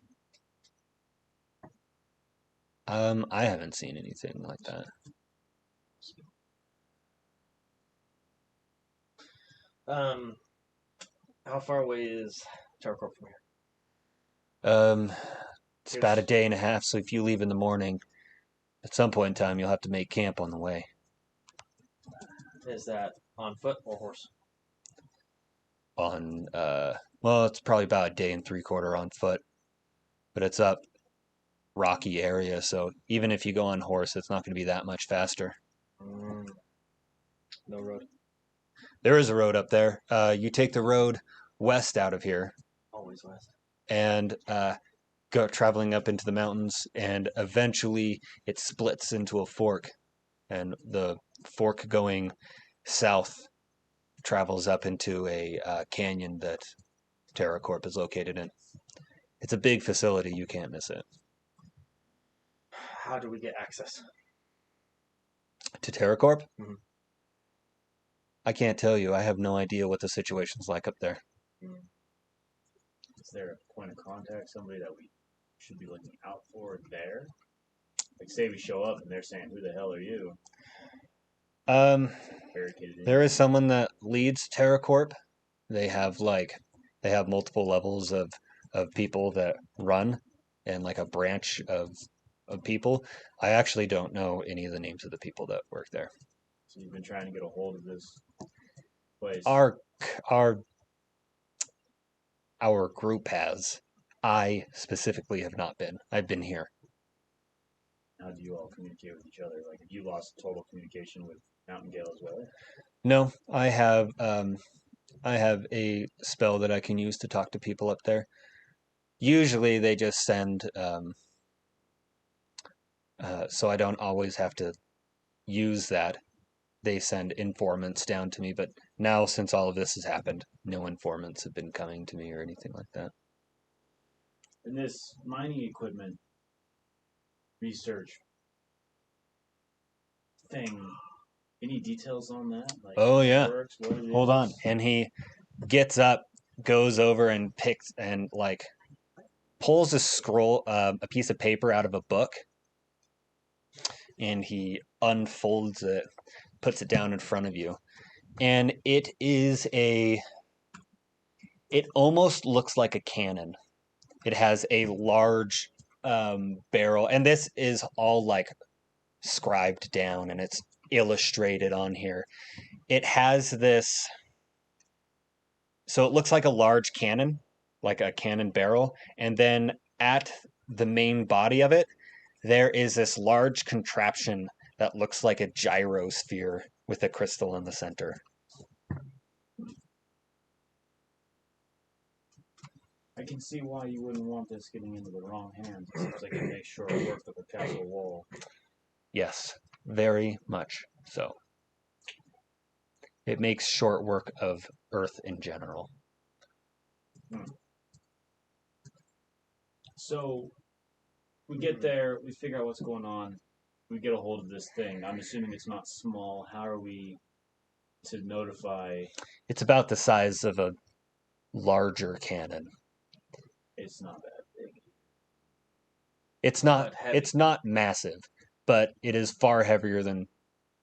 I haven't seen anything like that. How far away is Tarkor from here? It's about a day and a half, so if you leave in the morning, at some point in time, you'll have to make camp on the way. Is that on foot or horse? Well, it's probably about a day and 3/4 on foot, but it's up rocky area, so even if you go on horse, it's not going to be that much faster. No road. There is a road up there. You take the road west out of here. Always west. And go traveling up into the mountains, and eventually it splits into a fork, and the fork going south travels up into a canyon that TerraCorp is located in. It's a big facility. You can't miss it. How do we get access? To TerraCorp? Mm-hmm. I can't tell you. I have no idea what the situation's like up there. Is there a point of contact, somebody that we should be looking out for there? Like, say we show up and they're saying, "Who the hell are you?" There is someone that leads TerraCorp. They have multiple levels of people that run, and like a branch of people. I actually don't know any of the names of the people that work there. So you've been trying to get a hold of this place. Our group has. I specifically have not been. I've been here. How do you all communicate with each other? Like, have you lost total communication with Mountaingale as well? No, I have a spell that I can use to talk to people up there. Usually they just send, so I don't always have to use that. They send informants down to me, but now since all of this has happened, no informants have been coming to me or anything like that. And this mining equipment research thing, any details on that? Like, oh yeah. Works, Hold on. And he gets up, goes over and picks and pulls a scroll, a piece of paper out of a book, and he unfolds it, puts it down in front of you. And it almost looks like a cannon. It has a large barrel, and this is all scribed down, and it's illustrated on here. It has this, so it looks like a large cannon, like a cannon barrel, and then at the main body of it, there is this large contraption that looks like a gyrosphere with a crystal in the center. I can see why you wouldn't want this getting into the wrong hands. It seems like it makes short work of the castle wall. Yes, very much so. It makes short work of Earth in general. So we get there, we figure out what's going on, we get a hold of this thing. I'm assuming it's not small. How are we to notify? It's about the size of a larger cannon. It's not that big. It's not. But heavy. It's not massive, but it is far heavier than.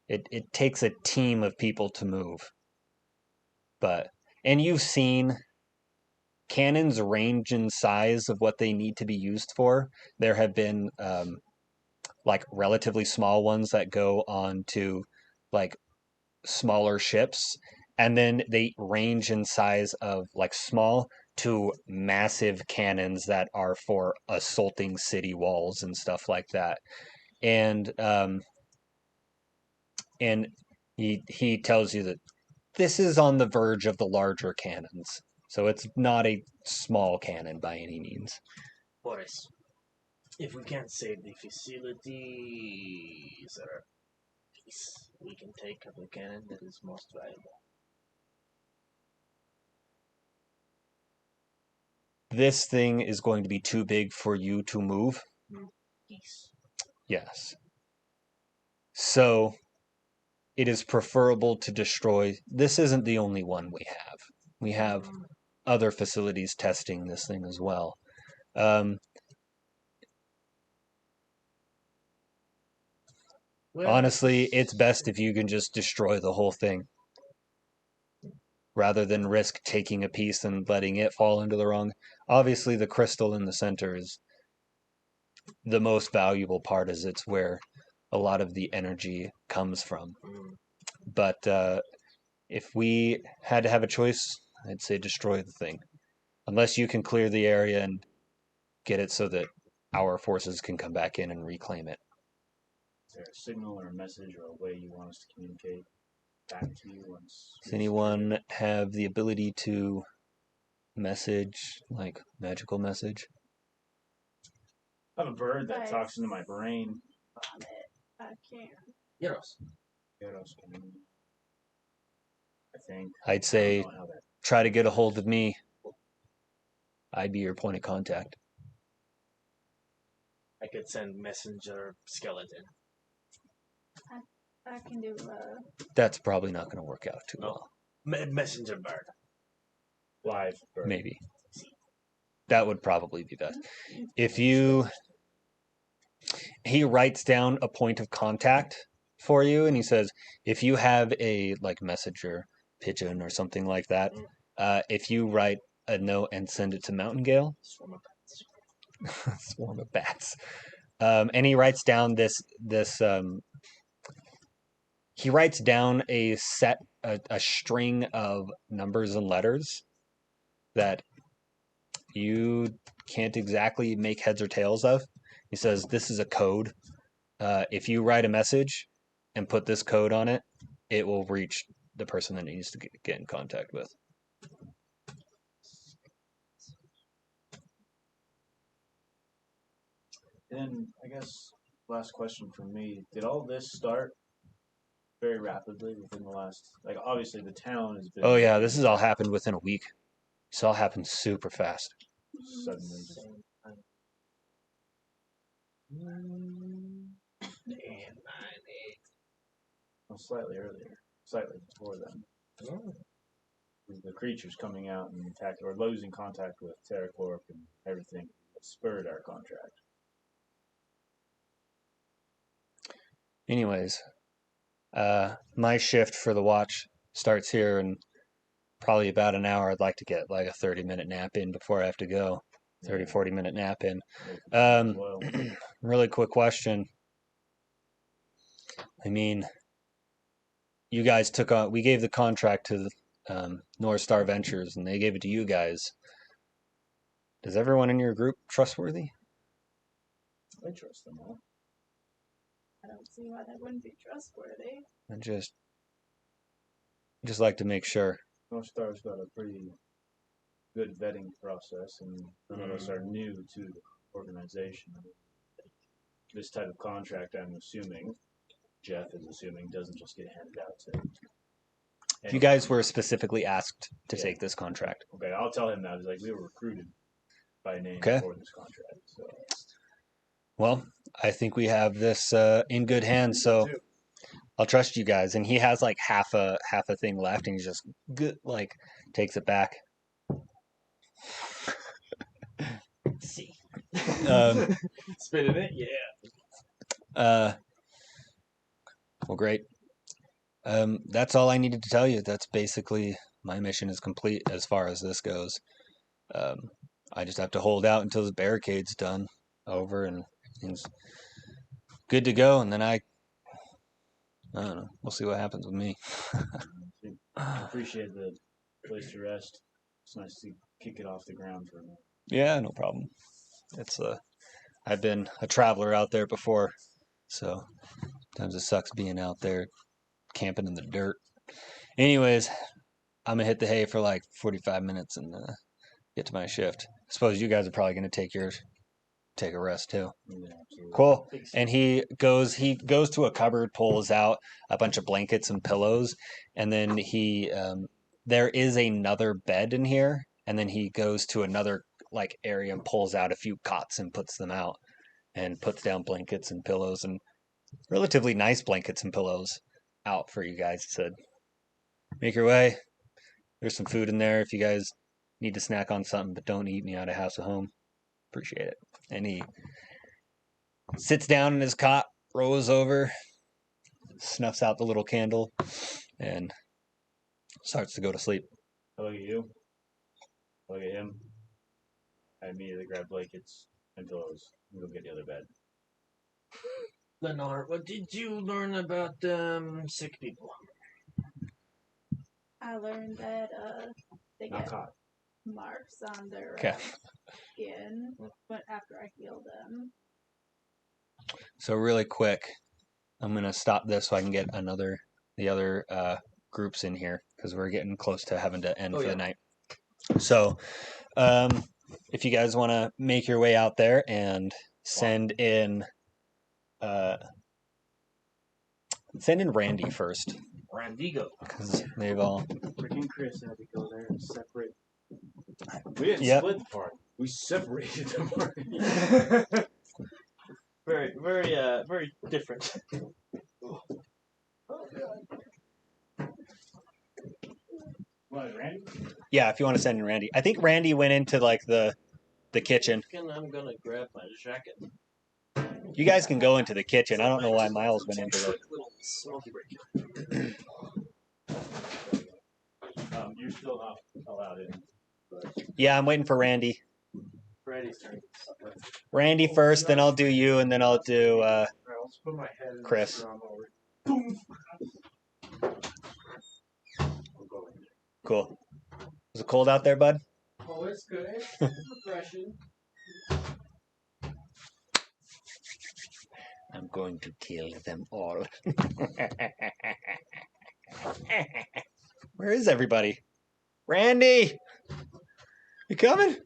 It takes a team of people to move. And you've seen cannons range in size of what they need to be used for. There have been like relatively small ones that go on to like smaller ships, and then they range in size of like small to massive cannons that are for assaulting city walls and stuff like that. And he tells you that this is on the verge of the larger cannons, so it's not a small cannon by any means. Boris, if we can't save the facilities or peace, we can take the cannon that is most valuable. This thing is going to be too big for you to move. Peace. Yes. So it is preferable to destroy. This isn't the only one we have. We have other facilities testing this thing as well. Honestly, it's best if you can just destroy the whole thing rather than risk taking a piece and letting it fall into the wrong. Obviously, the crystal in the center is the most valuable part, as it's where a lot of the energy comes from. But if we had to have a choice, I'd say destroy the thing. Unless you can clear the area and get it so that our forces can come back in and reclaim it. Is there a signal or a message or a way you want us to communicate back to you once? Does anyone have the ability to message, like magical message? I have a bird that talks into my brain. I can't. Yeros. Yeros can. I think. I'd say try to get a hold of me. I'd be your point of contact. I could send messenger skeleton. I can do. That's probably not going to work out too well. Messenger bird. Live bird. Maybe. That would probably be best. If you... He writes down a point of contact for you, and he says, if you have a like messenger pigeon or something like that, if you write a note and send it to Mountain Gale, swarm of bats, and he writes down this he writes down a string of numbers and letters that you can't exactly make heads or tails of. He says, this is a code. If you write a message and put this code on it, it will reach the person that needs to get in contact with. Then, I guess, last question from me. Did all this start very rapidly within the last... Like, obviously, the town has been... Oh, yeah, this has all happened within a week. This all happened super fast. Suddenly. Well, slightly earlier. Slightly before then. The creatures coming out and attacking, or losing contact with Terracorp and everything that spurred our contract. Anyways, my shift for the watch starts here in probably about an hour. I'd like to get like a 30-minute nap in before I have to go. 30, 40-minute nap in. Really quick question. I mean, you guys took on, we gave the contract to North Star Ventures, and they gave it to you guys. Is everyone in your group trustworthy? I trust them all. I don't see why that wouldn't be trustworthy. I just like to make sure. North Star's got a pretty good vetting process, and none of us are new to the organization. This type of contract, I'm assuming, Jeff is assuming, doesn't just get handed out to You guys were specifically asked to take this contract. Okay, I'll tell him that. It's like we were recruited by name Okay. for this contract. So. Well, I think we have this in good hands, so I'll trust you guys. And he has like half a thing left, and he just good like takes it back. See. Spitting it, yeah. Well, great. That's all I needed to tell you. That's basically my mission is complete as far as this goes. I just have to hold out until the barricade's done over and everything's good to go, and then I don't know. We'll see what happens with me. I appreciate the place to rest. It's nice to kick it off the ground for a minute. Yeah, no problem. It's I've been a traveler out there before, so sometimes it sucks being out there camping in the dirt. Anyways, I'm gonna hit the hay for like 45 minutes and get to my shift. I suppose you guys are probably gonna take a rest too. Yeah, Cool. And he goes to a cupboard, pulls out a bunch of blankets and pillows, and then there is another bed in here, and then he goes to another like area and pulls out a few cots and puts them out and puts down blankets and pillows and relatively nice blankets and pillows out for you guys to make your way. There's some food in there if you guys need to snack on something, but don't eat me out of house at home. Appreciate it. And he sits down in his cot, rolls over, snuffs out the little candle, and starts to go to sleep. I look at you. I look at him. I immediately grab blankets and pillows and go get the other bed. Leonore, what did you learn about sick people? I learned that they Not get caught. marks on their Okay. skin, but after I heal them. So really quick, I'm gonna stop this so I can get the other groups in here because we're getting close to having to end for the night. So, if you guys want to make your way out there and send in Randy first Randigo. because they've all. Freaking Chris had to go there and separate. We didn't split the party. We separated the party. Very, very different. What, Randy? Yeah, if you want to send in Randy, I think Randy went into like the kitchen. I'm gonna grab my jacket. You guys can go into the kitchen. I don't know why Miles went into it. Little smoky break. You're still not allowed in. Yeah, I'm waiting for Randy. Randy's turn. Randy first, then I'll do you, and then I'll do Put my head in Chris. the drum over. Cool. Is it cold out there, bud? Oh, it's good. It's refreshing. I'm going to kill them all. Where is everybody? Randy! You coming?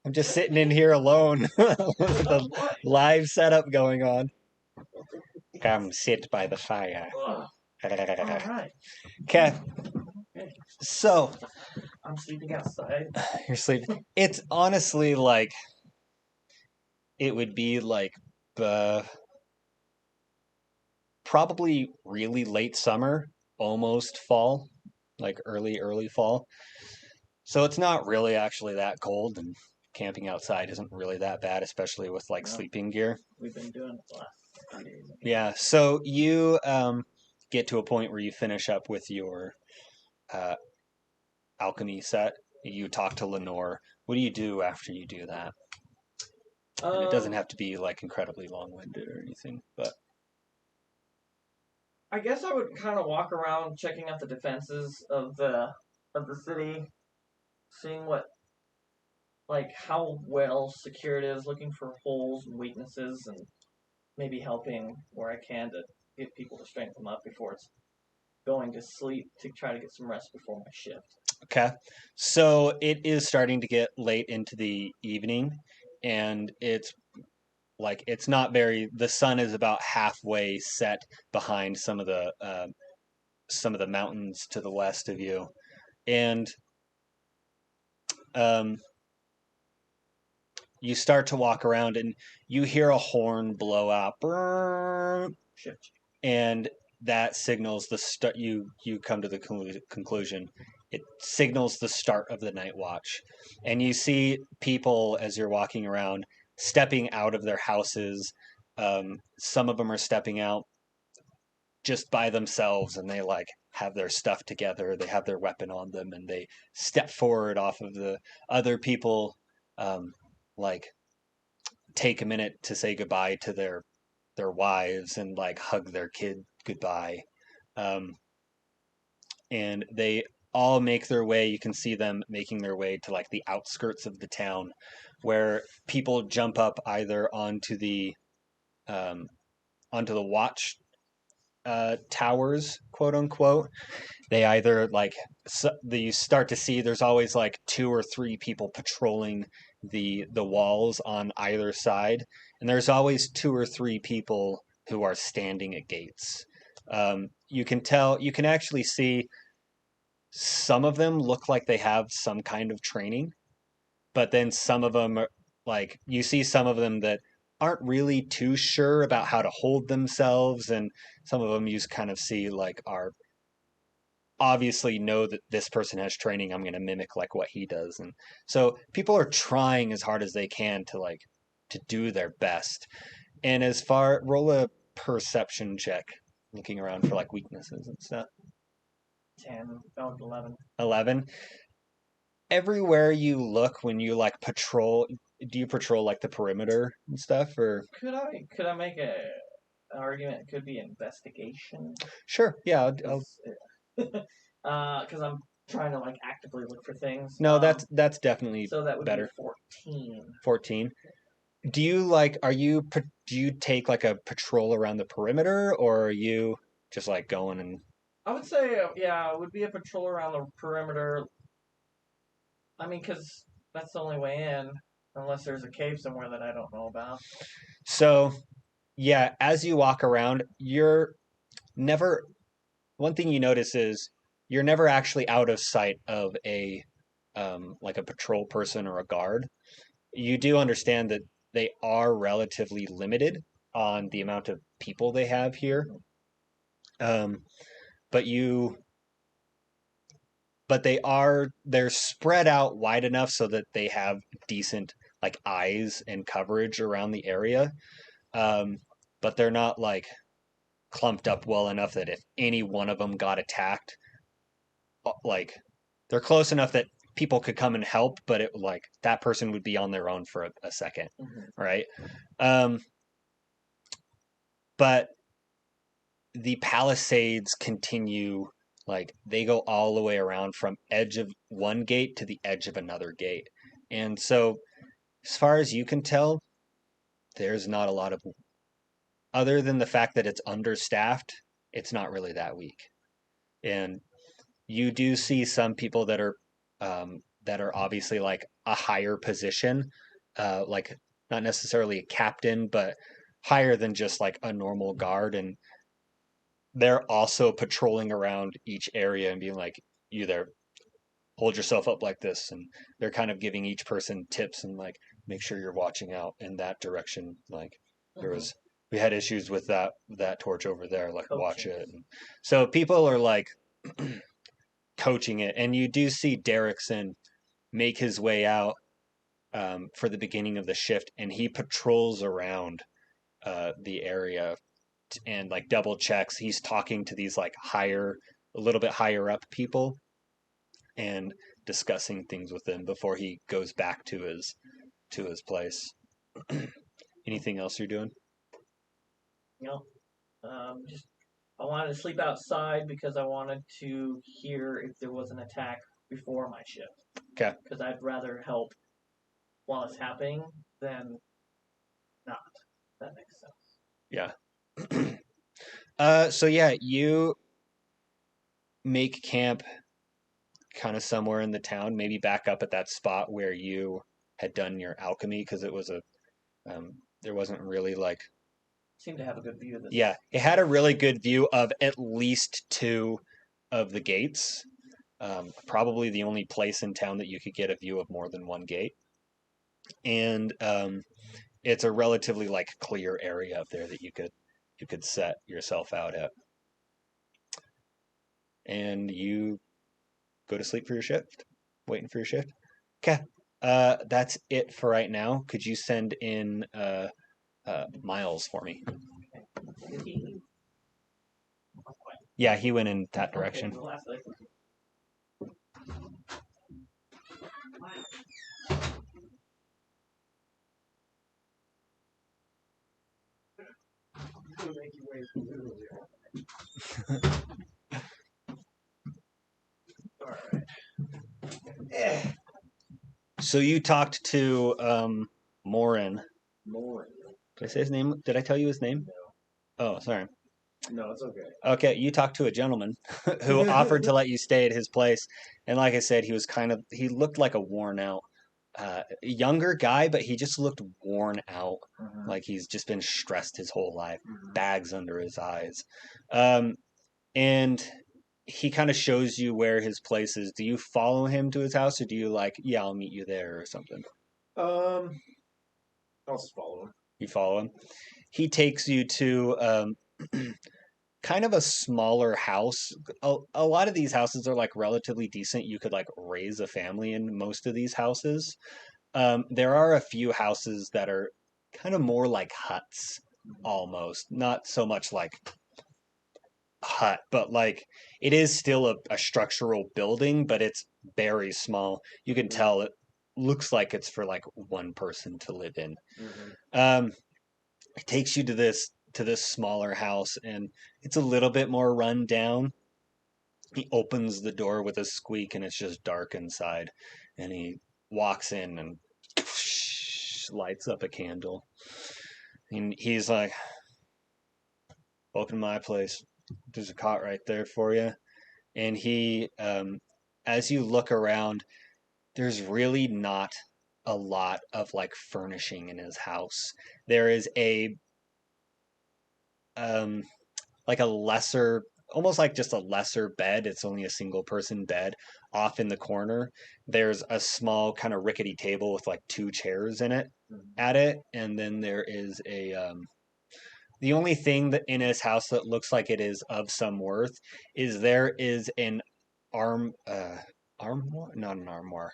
I'm just sitting in here alone with the live setup going on. Come sit by the fire. Alright. Okay. So, I'm sleeping outside. you're sleeping. It's honestly like, it would be like probably really late summer, almost fall, like early fall. So it's not really actually that cold, and camping outside isn't really that bad, especially with like sleeping gear. We've been doing it the last 3 days. Yeah, so you get to a point where you finish up with your alchemy set. You talk to Leonore. What do you do after you do that? And it doesn't have to be like incredibly long-winded or anything, but I guess I would kind of walk around checking out the defenses of the city, seeing how well secured it is, looking for holes and weaknesses, and maybe helping where I can to get people to strengthen them up before it's going to sleep to try to get some rest before my shift. okay. So it is starting to get late into the evening, and it's not very, the sun is about halfway set behind some of the some of the mountains to the west of you, and you start to walk around, and you hear a horn blow out, and that signals the start. You come to the conclusion. It signals the start of the night watch, and you see people as you're walking around stepping out of their houses. Some of them are stepping out just by themselves, and they like have their stuff together. They have their weapon on them, and they step forward off of the other people. Like take a minute to say goodbye to their wives and like hug their kid goodbye. And they all make their way. You can see them making their way to like the outskirts of the town, where people jump up either onto the watch towers, quote unquote. They either like you start to see there's always like 2 or 3 people patrolling the walls on either side, and there's always 2 or 3 people who are standing at gates. You can actually see some of them look like they have some kind of training, but then some of them are, like you see some of them that aren't really too sure about how to hold themselves, and some of them you kind of see like are obviously know that this person has training. I'm going to mimic like what he does. And so people are trying as hard as they can to do their best. And roll a perception check, looking around for like weaknesses and stuff. 10, 11. 11. Everywhere you look when you like patrol, do you patrol like the perimeter and stuff, or could I make an argument? It could be investigation. Sure. Yeah. Because I'm trying to like actively look for things. No, that's definitely so that would better. Be 14. 14. Do you take like a patrol around the perimeter, or are you just like going and? I would say, yeah, it would be a patrol around the perimeter. I mean, because that's the only way in, unless there's a cave somewhere that I don't know about. So, yeah, as you walk around, you're never. One thing you notice is you're never actually out of sight of a like a patrol person or a guard. You do understand that they are relatively limited on the amount of people they have here. But they're spread out wide enough so that they have decent like eyes and coverage around the area. But they're not like clumped up well enough that if any one of them got attacked, like they're close enough that people could come and help, but it like that person would be on their own for a second, right? But the palisades continue, like they go all the way around from edge of one gate to the edge of another gate. And so as far as you can tell, there's not a lot of, other than the fact that it's understaffed, it's not really that weak. And you do see some people that are obviously like a higher position, like not necessarily a captain, but higher than just like a normal guard, and they're also patrolling around each area and being like, you there, hold yourself up like this, and they're kind of giving each person tips and like make sure you're watching out in that direction. Like we had issues with that torch over there, like watch it. And so people are like coaching it, and you do see Derrickson make his way out for the beginning of the shift, and he patrols around the area and like double checks. He's talking to these like a little bit higher up people and discussing things with them before he goes back to his place. Anything else you're doing? No, just I wanted to sleep outside because I wanted to hear if there was an attack before my shift. Okay. Because I'd rather help while it's happening than not. If that makes sense. Yeah. So yeah, you make camp kind of somewhere in the town, maybe back up at that spot where you had done your alchemy, because it was there wasn't really like. Seemed to have a good view of this. Yeah, it had a really good view of at least 2 of the gates. Probably the only place in town that you could get a view of more than one gate. And it's a relatively like clear area up there that you could set yourself out at. And you go to sleep for your shift, waiting for your shift. Okay. That's it for right now. Could you send in Miles for me? Yeah, he went in that direction. So you talked to Morin. Morin. Did I say his name? Did I tell you his name? No. Oh, sorry. No, it's okay. Okay, you talked to a gentleman who offered to let you stay at his place, and like I said, he looked like a worn out younger guy, but he just looked worn out, like he's just been stressed his whole life, bags under his eyes, and he kind of shows you where his place is. Do you follow him to his house, or do you like, yeah, I'll meet you there or something? I'll just follow him. You follow him. He takes you to kind of a smaller house. A lot of these houses are like relatively decent. You could like raise a family in most of these houses. There are a few houses that are kind of more like huts, almost. Not so much like hut, but like it is still a structural building, but it's very small. You can tell it looks like it's for like one person to live in. It takes you to this smaller house, and it's a little bit more run down. He opens the door with a squeak, and it's just dark inside. And he walks in and lights up a candle. And he's like, "Welcome to my place. There's a cot right there for you." And he, as you look around, there's really not a lot of like furnishing in his house. There is like a lesser, almost like just a lesser bed. It's only a single person bed off in the corner. There's a small kind of rickety table with like two chairs in it at it. And then there is the only thing that in his house that looks like it is of some worth is there is an armoire, not an armoire.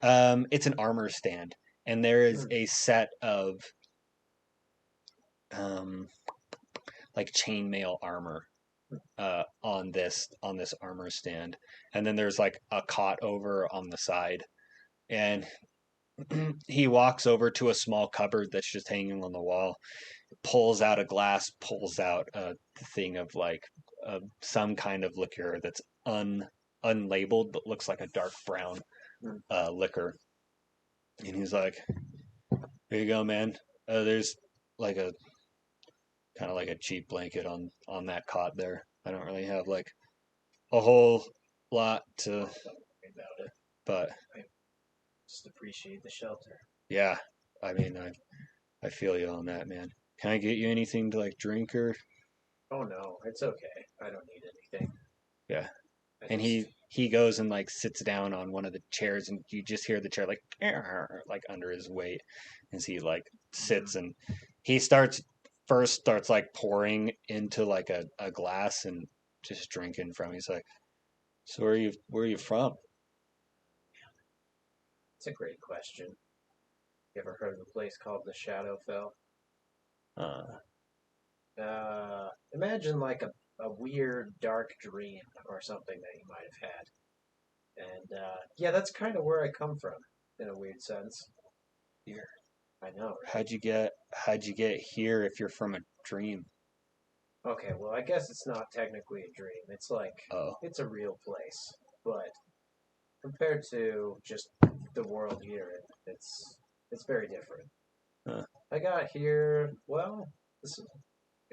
It's an armor stand, and there is a set of like chainmail armor on this armor stand, and then there's like a cot over on the side, and he walks over to a small cupboard that's just hanging on the wall, pulls out a glass, pulls out a thing of like some kind of liquor that's unlabeled but looks like a dark brown liquor, and he's like, "Here you go, man. There's like a kind of like a cheap blanket on that cot there. I don't really have like a whole lot to, but I just appreciate the shelter. Yeah, I mean, I feel you on that, man. Can I get you anything to like drink or? Oh no, it's okay. I don't need anything. Yeah, and he goes and like sits down on one of the chairs, and you just hear the chair like under his weight as he like sits, and he starts like pouring into like a glass and just drinking from. He's like, "So where are you from?" It's a great question. You ever heard of a place called the Shadowfell? Imagine like a weird dark dream or something that you might have had. And yeah, that's kind of where I come from, in a weird sense. Here. I know, right? How'd you get here if you're from a dream? Okay, well, I guess it's not technically a dream. It's like, it's a real place. But compared to just the world here, it's very different. Huh. I got here, well, this is,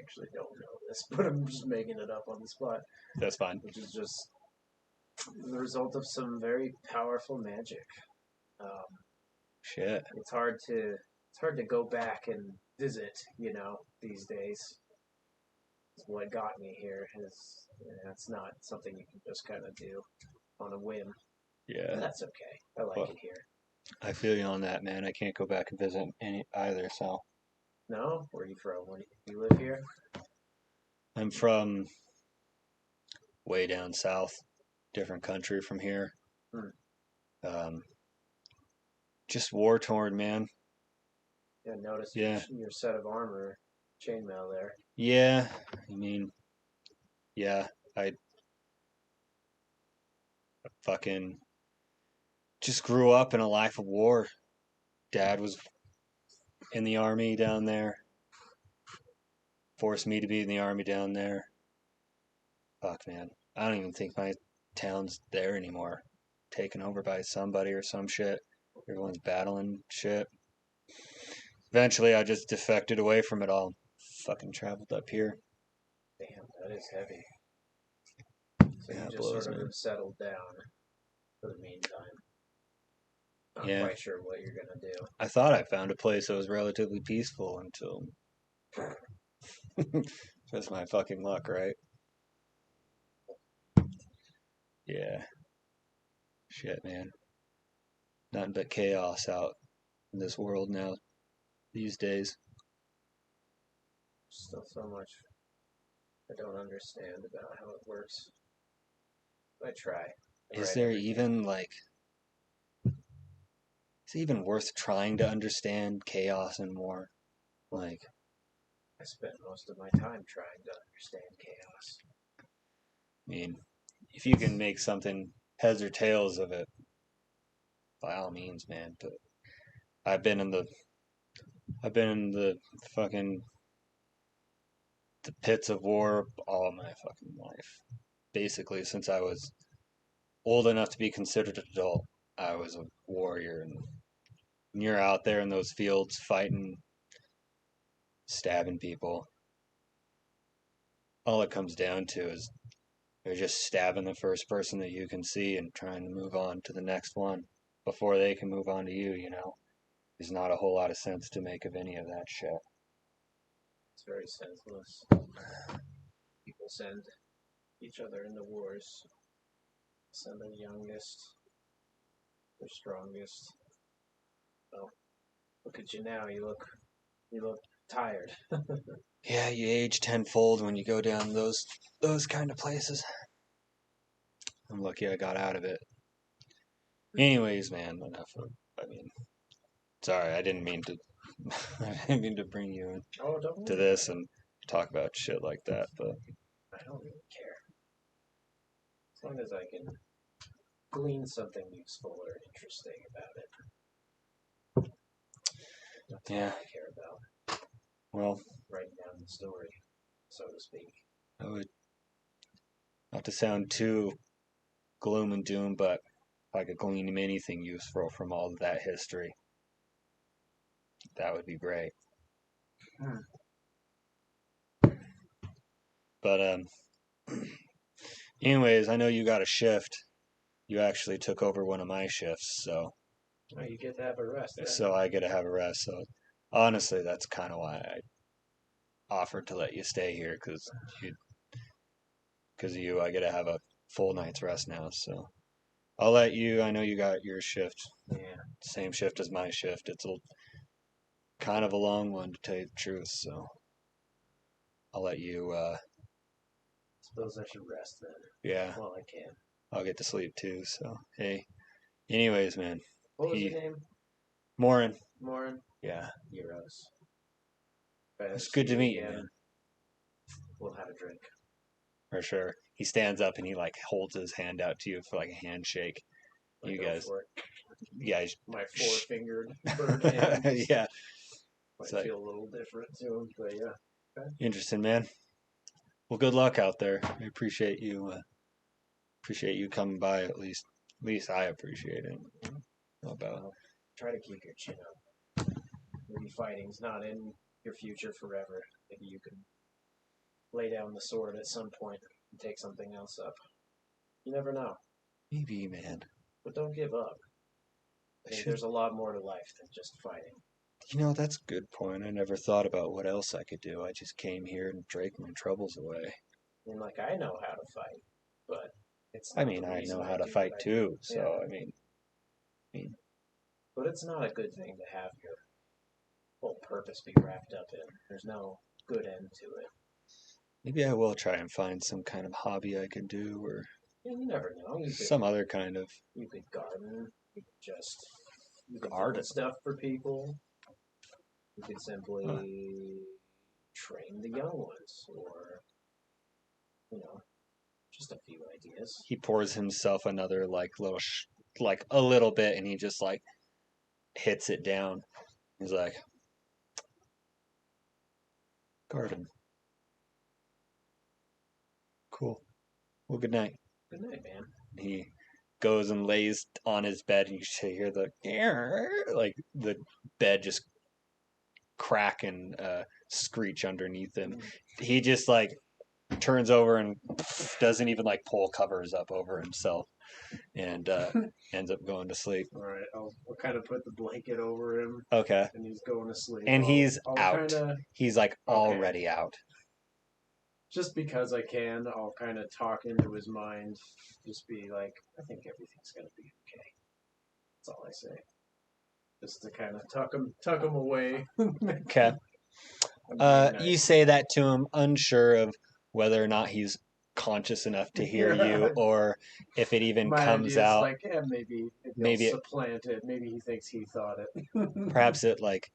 actually don't know this, but I'm just making it up on the spot. That's fine. Which is just the result of some very powerful magic. Shit. It's hard to go back and visit, these days. what got me here. It's not something you can just kind of do on a whim. Yeah. But that's okay. I like it here. I feel you on that, man. I can't go back and visit any either, so. No? Where are you from? You live here? I'm from way down south, different country from here. Just war torn, man. Yeah, notice your set of armor, chainmail there. Yeah, I mean, yeah, I fucking just grew up in a life of war. Dad was in the army down there. Forced me to be in the army down there. Fuck, man. I don't even think my town's there anymore. Taken over by somebody or some shit. Everyone's battling shit. Eventually, I just defected away from it all. Fucking traveled up here. Damn, that is heavy. So Yeah, you it just blows, sort of man. have settled down for the meantime. Not Yeah. quite sure what you're gonna do. I thought I found a place that was relatively peaceful until... Just my fucking luck, right? Yeah. Shit, man. Nothing but chaos out in this world now, these days. Still so much I don't understand about how it works. I try. Is there even, like... Is it even worth trying to understand chaos and war? Like... I spent most of my time trying to understand chaos. I mean, if you can make something heads or tails of it, by all means, man. But I've been in the fucking the pits of war all my fucking life. Basically, since I was old enough to be considered an adult, I was a warrior. And when you're out there in those fields fighting, stabbing people, all it comes down to is you're just stabbing the first person that you can see and trying to move on to the next one before they can move on to you, you know? There's not a whole lot of sense to make of any of that shit. It's very senseless. People send each other into wars. Send their youngest, their strongest. Well, look at you now. You look tired. Yeah, you age tenfold when you go down those kind of places. I'm lucky I got out of it. Anyways, man, enough of, I mean, sorry, I didn't mean to bring you to this and talk about shit like that, but I don't really care. As long as I can glean something useful or interesting about it. That's all I care about. Well, writing down the story, so to speak. I would, not to sound too gloom and doom, but if I could glean anything useful from all of that history, that would be great. But anyways, I know you got a shift. You actually took over one of my shifts, so Oh, you get to have a rest. Then. so I get to have a rest. So honestly, that's kind of why I offered to let you stay here, because of you, I get to have a full night's rest now. So I'll let you. I know you got your shift. Yeah. Same shift as my shift. It's kind of a long one, to tell you the truth. So I'll let you. Suppose I should rest then. Yeah. Well, I can. I'll get to sleep too. So hey. Anyways, man. What was your name? Morin. Morin? Yeah. Yeros. It's good to meet you, man. We'll have a drink. For sure. He stands up and he like holds his hand out to you for like a handshake. You guys. My four-fingered bird hand. Yeah. Might feel a little different to him, but yeah. Okay. Interesting, man. Well, good luck out there. I appreciate you coming by. At least I appreciate it. Try to keep your chin up. Maybe fighting's not in your future forever. Maybe you can lay down the sword at some point and take something else up. You never know. Maybe, man. But don't give up. I think there's a lot more to life than just fighting. You know, that's a good point. I never thought about what else I could do. I just came here and drank my troubles away. And like I know how to fight, but it's. I mean, I know how to fight too. So I mean, but it's not a good thing to have your whole purpose be wrapped up in. There's no good end to it. maybe I will try and find some kind of hobby I could do, or Yeah, you never know. some other kind of. You could garden. You could just Garden. build stuff for people. You could simply train the young ones, or just a few ideas. He pours himself another like a little bit, and he just like hits it down. He's like, garden. Cool. Well, good night. Good night, man. He goes and lays on his bed, and you hear the like the bed just crack and screech underneath him. He just like turns over and doesn't even like pull covers up over himself, and ends up going to sleep. All right, I'll kind of put the blanket over him. Okay. And he's going to sleep. And he's I'll out. Kinda, he's like already out. just because I can, I'll kind of talk into his mind. Just be like, I think everything's gonna be okay. That's all I say. Just to kind of tuck him away. Okay. You say that to him, unsure of whether or not he's conscious enough to hear you, or if it even My comes idea's out. like, maybe maybe I'll supplant it. Maybe he thinks he thought it. Perhaps it like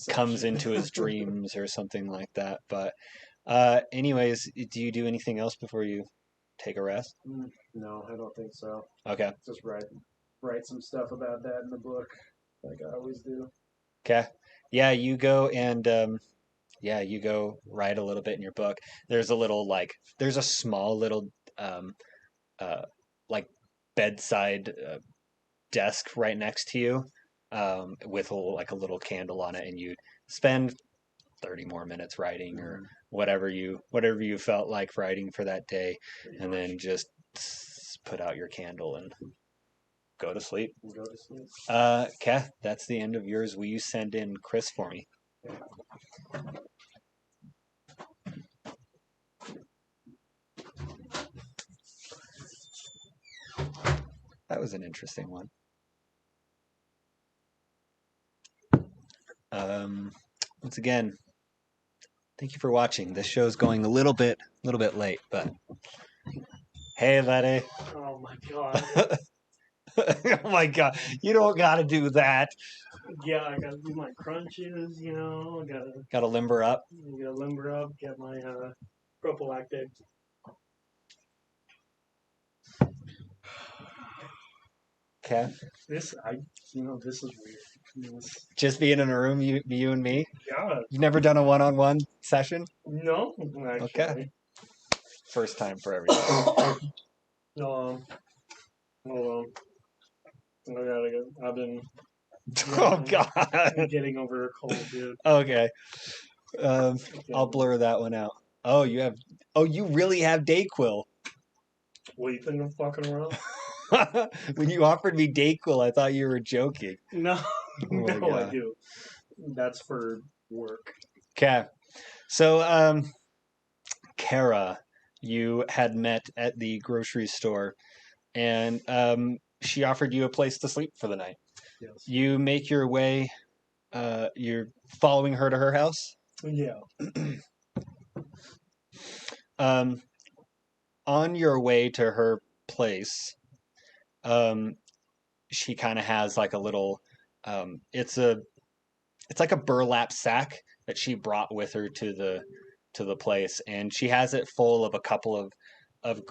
comes Inception. into his dreams or something like that. But anyways, do you do anything else before you take a rest? No, I don't think so. Okay. Just write some stuff about that in the book, like I always do. Okay. Yeah, you go and you go write a little bit in your book. There's a small little like bedside desk right next to you, with a little candle on it, and you spend 30 more minutes writing or whatever you felt like writing for that day, and then just put out your candle and go to sleep. Go to sleep. Kath, that's the end of yours. Will you send in Chris for me? That was an interesting one. Once again, thank you for watching. This show's going a little bit late, but hey, Letty. Oh my god. Oh my god, you don't gotta do that. Yeah, I gotta do my crunches, Gotta limber up. Gotta limber up, get my prophylactic. Okay. This is weird. Just being in a room, you and me. Yeah. You've never done a one-on-one session? No, actually. Okay. First time for everything. No. Hold on. I've been. Oh god. Getting over a cold, dude. Okay. I'll blur that one out. Oh, you really have Dayquil. What do you think I'm fucking around? When you offered me Dayquil, I thought you were joking. No, Oh my no, God. I do. That's for work. Okay. So, Kara, you had met at the grocery store, and she offered you a place to sleep for the night. Yes. You make your way. You're following her to her house. Yeah. On your way to her place, she kind of has like a little. It's like a burlap sack that she brought with her to the place, and she has it full of a couple of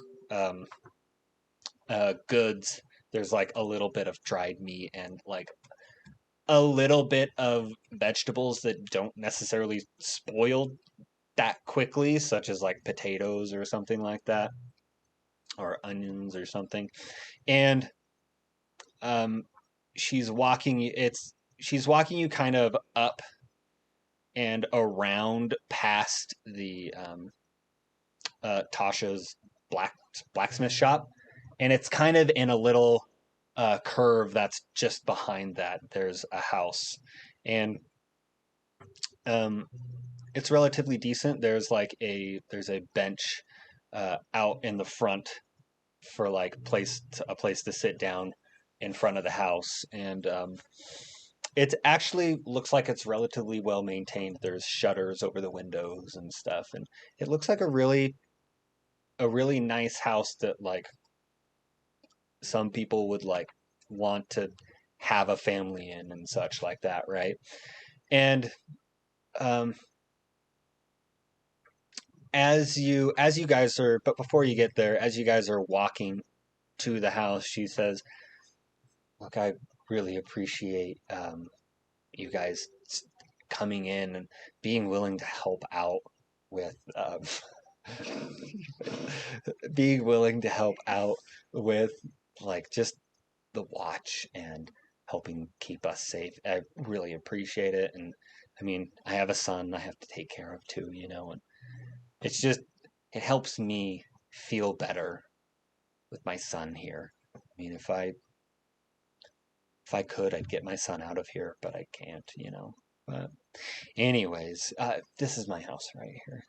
goods. There's like a little bit of dried meat and like a little bit of vegetables that don't necessarily spoil that quickly, such as like potatoes or something like that, or onions or something. And she's walking you kind of up and around past the Tasha's blacksmith shop, and it's kind of in a little curve that's just behind that, there's a house, and it's relatively decent. There's a bench out in the front for like a place to sit down in front of the house, and it actually looks like it's relatively well maintained. There's shutters over the windows and stuff, and it looks like a really nice house that like some people would like want to have a family in and such like that, right? And as you guys are, but before you get there, as you guys are walking to the house, she says, "Look, I really appreciate you guys coming in and being willing to help out with being willing to help out with like just the watch and helping keep us safe. I really appreciate it. And I mean, I have a son I have to take care of too, you know, and it's just, it helps me feel better with my son here. I mean, if I could, I'd get my son out of here, but I can't, you know. But anyways, this is my house right here.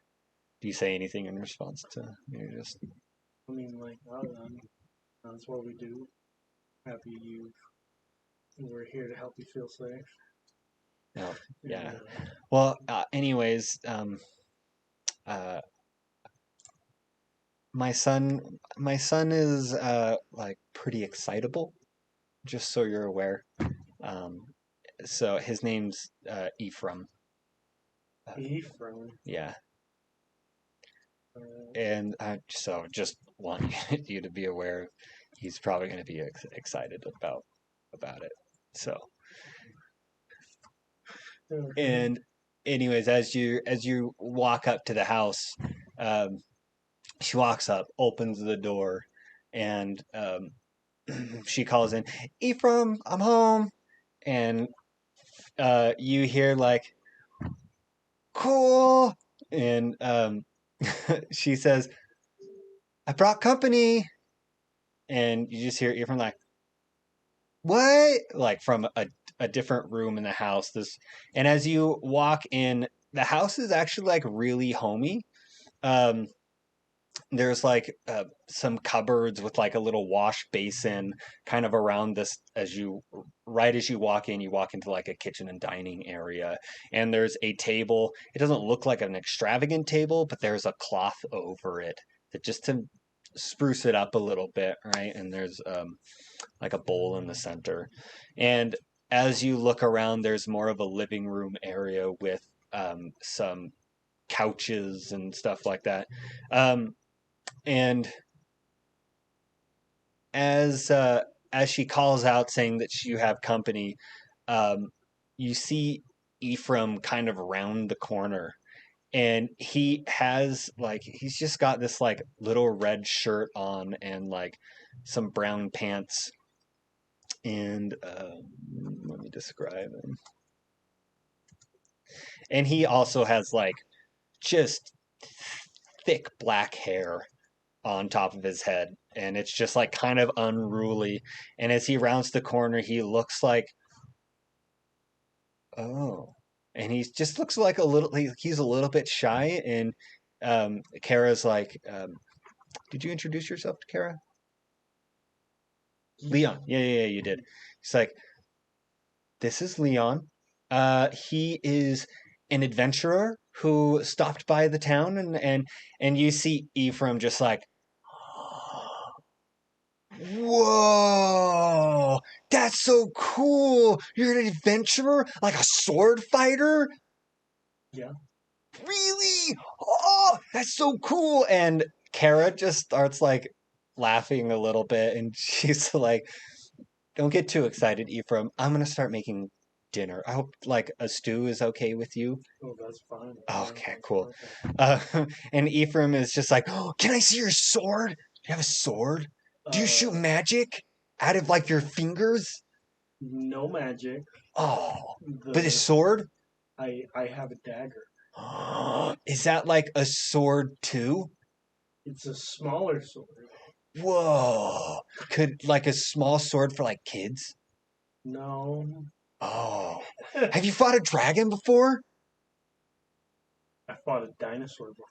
Do you say anything in response to you're just? I mean, like, that's what we do. We're here to help you feel safe. Oh, yeah. Well, anyways, my son is like pretty excitable, just so you're aware. So his name's Ephraim. Ephraim. Yeah. And so just want you to be aware, he's probably going to be excited about it. So, and anyways, as you walk up to the house, she walks up, opens the door, and she calls in, "Ephraim, I'm home." And you hear like, "Cool," and she says, "I brought company," and you just hear Ephraim like, "What?" Like from a different room in the house. And as you walk in, the house is actually like really homey. There's like some cupboards with like a little wash basin kind of around this. Right as you walk in, you walk into like a kitchen and dining area, and there's a table. It doesn't look like an extravagant table, but there's a cloth over it that just to spruce it up a little bit, right? And there's like a bowl in the center. And as you look around, there's more of a living room area with some couches and stuff like that. And as she calls out saying that you have company, you see Ephraim kind of round the corner, and he's just got this like little red shirt on and like some brown pants, and let me describe him. And he also has like just thick black hair on top of his head, and it's just like kind of unruly. And as he rounds the corner, he looks like, oh, and he just looks like he's a little bit shy. And Kara's like, did you introduce yourself to Kara? Leon. Yeah, you did. He's like, "This is Leon. He is an adventurer who stopped by the town," and you see Ephraim just like, "Whoa, that's so cool! You're an adventurer, like a sword fighter?" Yeah. "Really? Oh, that's so cool!" And Kara just starts like laughing a little bit, and she's like, "Don't get too excited, Ephraim. I'm gonna start making dinner. I hope like a stew is okay with you." Oh, that's fine. Okay, cool. And Ephraim is just like, "Oh, can I see your sword? Do you have a sword? Do you shoot magic out of like your fingers?" No magic. Oh, but a sword? I have a dagger. Is that like a sword too? It's a smaller sword. Whoa. Could like a small sword for like kids? No. Oh. Have you fought a dragon before? I fought a dinosaur before.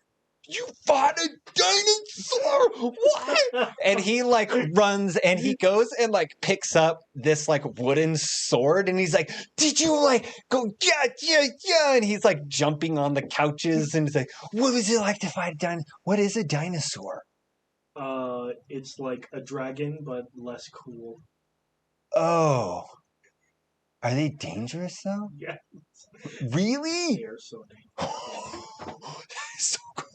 You fought a dinosaur! What? And he like runs and he goes and like picks up this like wooden sword and he's like, did you like go, yeah. And he's like jumping on the couches and he's like, what was it like to fight a dinosaur? What is a dinosaur? It's like a dragon, but less cool. Oh. Are they dangerous though? Yeah. Really? They are so dangerous. So cool.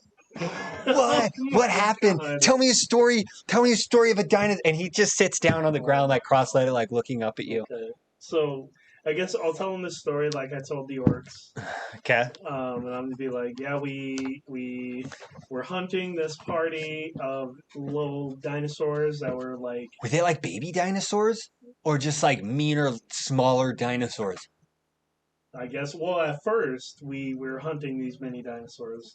What? What happened? God. Tell me a story. Tell me a story of a dinosaur. And he just sits down on the ground, like cross-legged, like looking up at you. Okay. So I guess I'll tell them this story like I told the orcs. Okay. And I'm gonna be like, yeah, we were hunting this party of little dinosaurs that were like. Were they like baby dinosaurs, or just like meaner, smaller dinosaurs? I guess. Well, at first we were hunting these mini dinosaurs,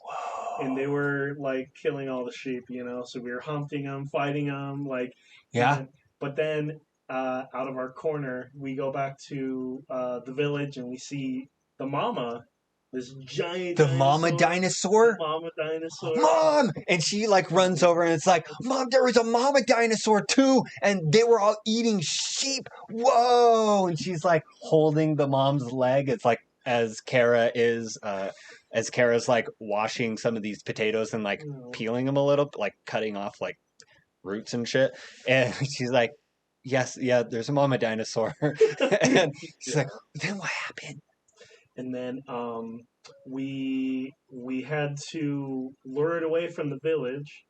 and they were like killing all the sheep, So we were hunting them, fighting them, like. Yeah. But then, out of our corner, we go back to the village, and we see the mama, this giant. The mama dinosaur. Mama dinosaur. Mom! And she like runs over and it's like, Mom, there was a mama dinosaur too, and they were all eating sheep. Whoa! And she's like holding the mom's leg. It's like as Kara's like washing some of these potatoes and like peeling them a little, like cutting off like roots and shit. And she's like, yes, yeah, there's a mama dinosaur. And she's like, then what happened? And then we had to lure it away from the village.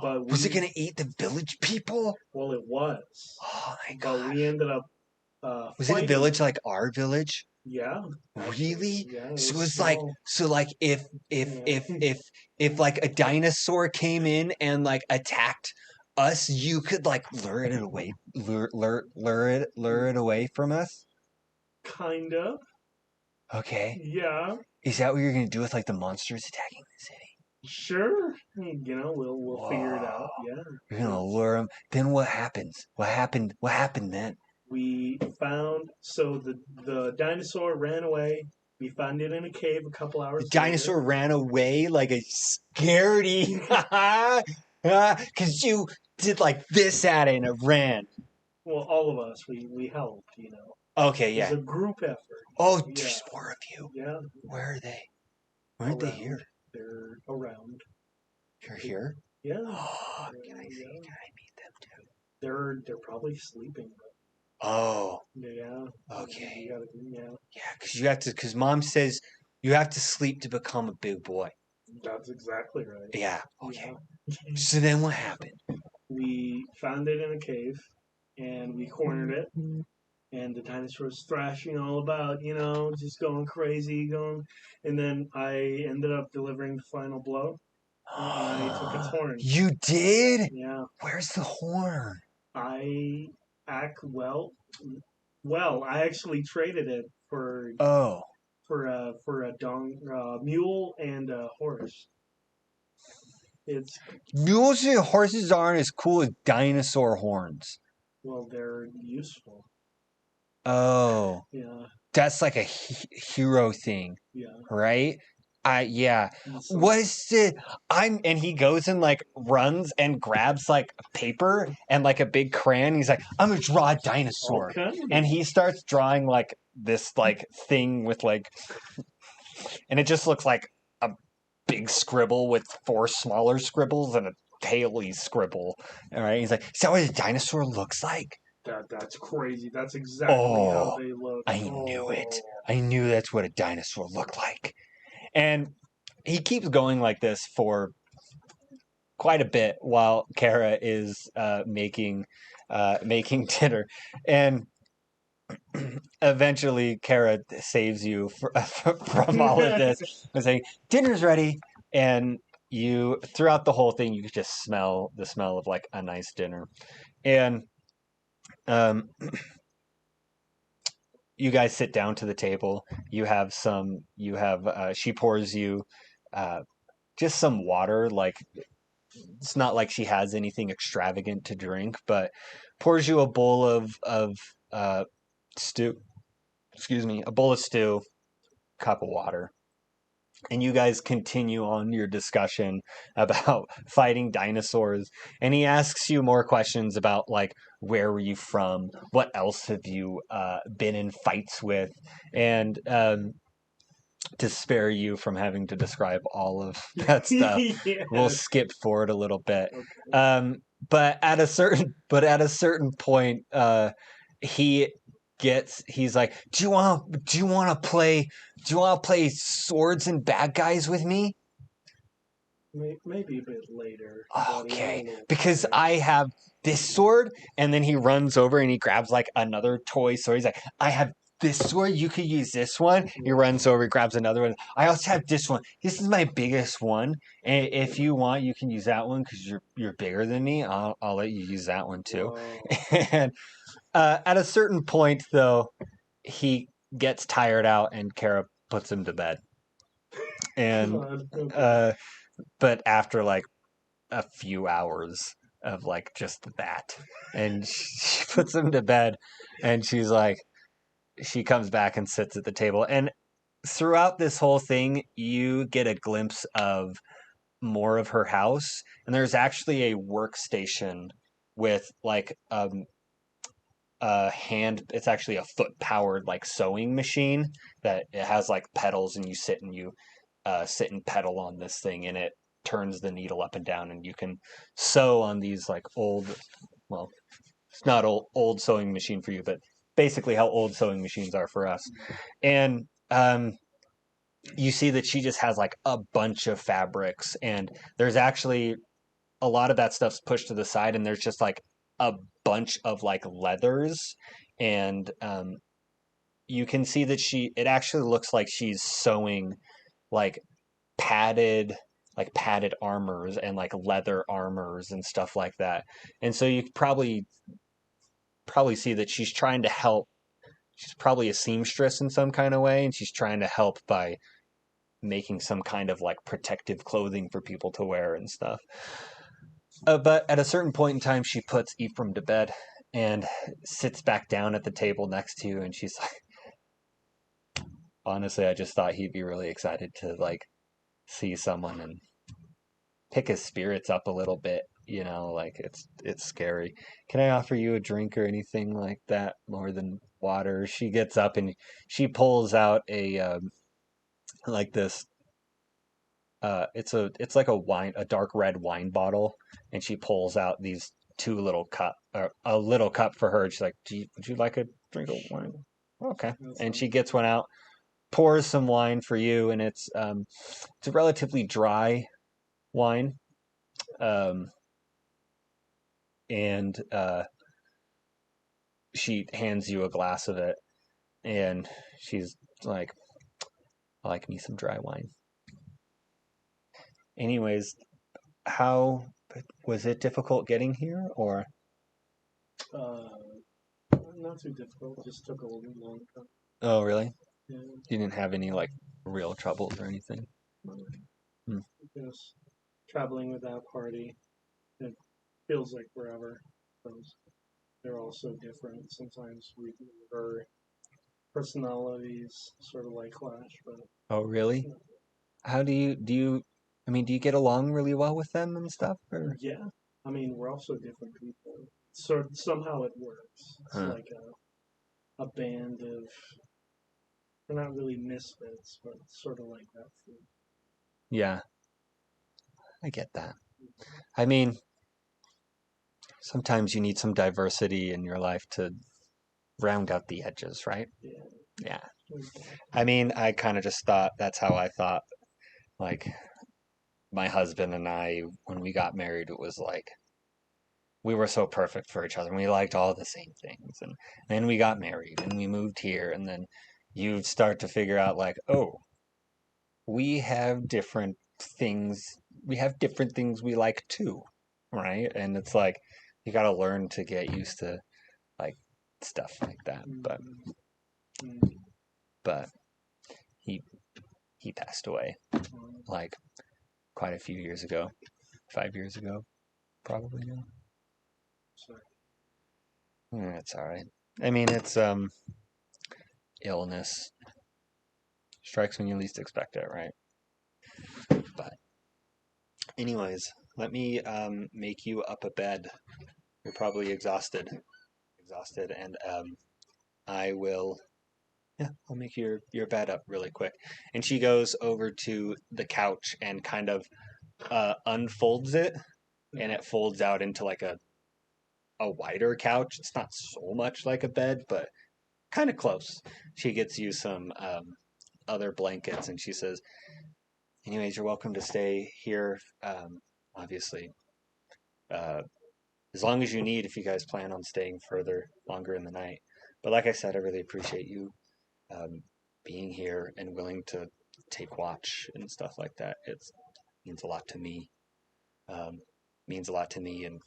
But was it gonna eat the village people? Well, it was. Oh my god! But we ended up. Was fighting. it a village like our village? Yeah. Really? Yeah, So it's like if like a dinosaur came in and like attacked us, you could like lure it away from us. Kind of. Okay. Yeah. Is that what you're gonna do with like the monsters attacking the city? Sure. We'll figure it out. Yeah. You're gonna lure them. Then what happens? What happened then? We found the dinosaur ran away. We found it in a cave a couple hours. The dinosaur ran away like a scaredy. Because you did like this at it and it ran. Well, all of us, we helped, Okay, yeah. It was a group effort. Oh, there's more of you. Yeah. Where are they? Where aren't they here? They're around. You're here? Yeah. Oh, can I see? Can I meet them too? They're probably sleeping. Oh. Yeah. Okay. Yeah. Yeah, because Mom says you have to sleep to become a big boy. That's exactly right. Yeah. Okay. So then what happened? We found it in a cave, and we cornered it, and the dinosaur was thrashing all about, just going crazy, and then I ended up delivering the final blow. I took its horn. You did? Yeah. Where's the horn? I actually traded it for a mule and a horse. Mules and horses aren't as cool as dinosaur horns. Well, they're useful. Oh. Yeah. That's like a hero thing. Yeah. Right? Yeah. And he goes and like runs and grabs like paper and like a big crayon. He's like, I'm gonna draw a dinosaur. Okay. And he starts drawing like this like thing with like, and it just looks like a big scribble with 4 smaller scribbles and a taily scribble. All right. He's like, is that what a dinosaur looks like? That's crazy. That's exactly how they look. I knew it. I knew that's what a dinosaur looked like. And he keeps going like this for quite a bit while Kara is making dinner. And eventually Kara saves you from all of this by saying, dinner's ready. And you, throughout the whole thing, you could just smell the smell of like a nice dinner. And you guys sit down to the table. She pours you just some water, like it's not like she has anything extravagant to drink, but pours you a bowl of stew. Excuse me, a bowl of stew, cup of water. And you guys continue on your discussion about fighting dinosaurs. And he asks you more questions about, like, where were you from? What else have you been in fights with? And to spare you from having to describe all of that stuff, we'll skip forward a little bit. Okay. But at a certain point, he's like, do you want to play swords and bad guys with me? Maybe a bit later. Okay, because I have this sword, and then he runs over and he grabs like another toy sword. He's like, I have this sword, you could use this one. He runs over, he grabs another one. I also have this one. This is my biggest one, and if you want, you can use that one because you're bigger than me. I'll let you use that one too. And at a certain point, though, he gets tired out, and Kara puts him to bed. And but after like a few hours of like just that, and she puts him to bed, and she's like, she comes back and sits at the table, and throughout this whole thing, you get a glimpse of more of her house, and there's actually a workstation with like it's actually a foot powered like sewing machine that it has like pedals, and you sit and pedal on this thing, and it turns the needle up and down, and you can sew on these like old, well, it's not old sewing machine for you, but basically how old sewing machines are for us. And you see that she just has like a bunch of fabrics, and there's actually a lot of that stuff's pushed to the side, and there's just like a bunch of like leathers, and you can see that it actually looks like she's sewing like padded armors and like leather armors and stuff like that. And so you probably see that she's trying to help. She's probably a seamstress in some kind of way, and she's trying to help by making some kind of like protective clothing for people to wear and stuff. But at a certain point in time, she puts Ephraim to bed and sits back down at the table next to you, and she's like, honestly, I just thought he'd be really excited to like see someone and pick his spirits up a little bit, you know, like it's scary. Can I offer you a drink or anything like that more than water? She gets up and she pulls out a like this it's like a dark red wine bottle, and she pulls out these two little cup, or a little cup for her. She's like, would you like a drink of wine? Okay. And she gets one out, pours some wine for you, and it's a relatively dry wine. And she hands you a glass of it, and she's like, I like me some dry wine. Anyways, how was it difficult getting here, or? Not too difficult. Just took a little long time. Oh, really? Yeah. You didn't have any like real troubles or anything? Just traveling with that party, it feels like forever. Because they're all so different. Sometimes our personalities sort of like clash, but. Oh, really? How do you? I mean, do you get along really well with them and stuff? Or? Yeah, I mean, we're also different people. So somehow it works. It's like a band of. They're not really misfits, but sort of like that. Yeah, I get that. I mean, sometimes you need some diversity in your life to round out the edges, right? Yeah. I mean, I kind of just thought that's how I thought. Like, my husband and I, when we got married, it was like we were so perfect for each other, and we liked all the same things. And then we got married, and we moved here, and then you start to figure out like, oh, we have different things. We have different things we like too, right? And it's like you got to learn to get used to like stuff like that. But he passed away like quite a few years ago. 5 years ago, probably now. Sorry. It's all right. I mean, it's illness strikes when you least expect it, right? But anyways, let me make you up a bed. You're probably exhausted, and I will. Yeah, I'll make your bed up really quick. And she goes over to the couch and kind of unfolds it, and it folds out into like a wider couch. It's not so much like a bed, but kind of close. She gets you some other blankets, and she says, anyways, you're welcome to stay here, obviously, as long as you need, if you guys plan on staying longer in the night. But like I said, I really appreciate you being here and willing to take watch and stuff like that. It means a lot to me. Means a lot to me and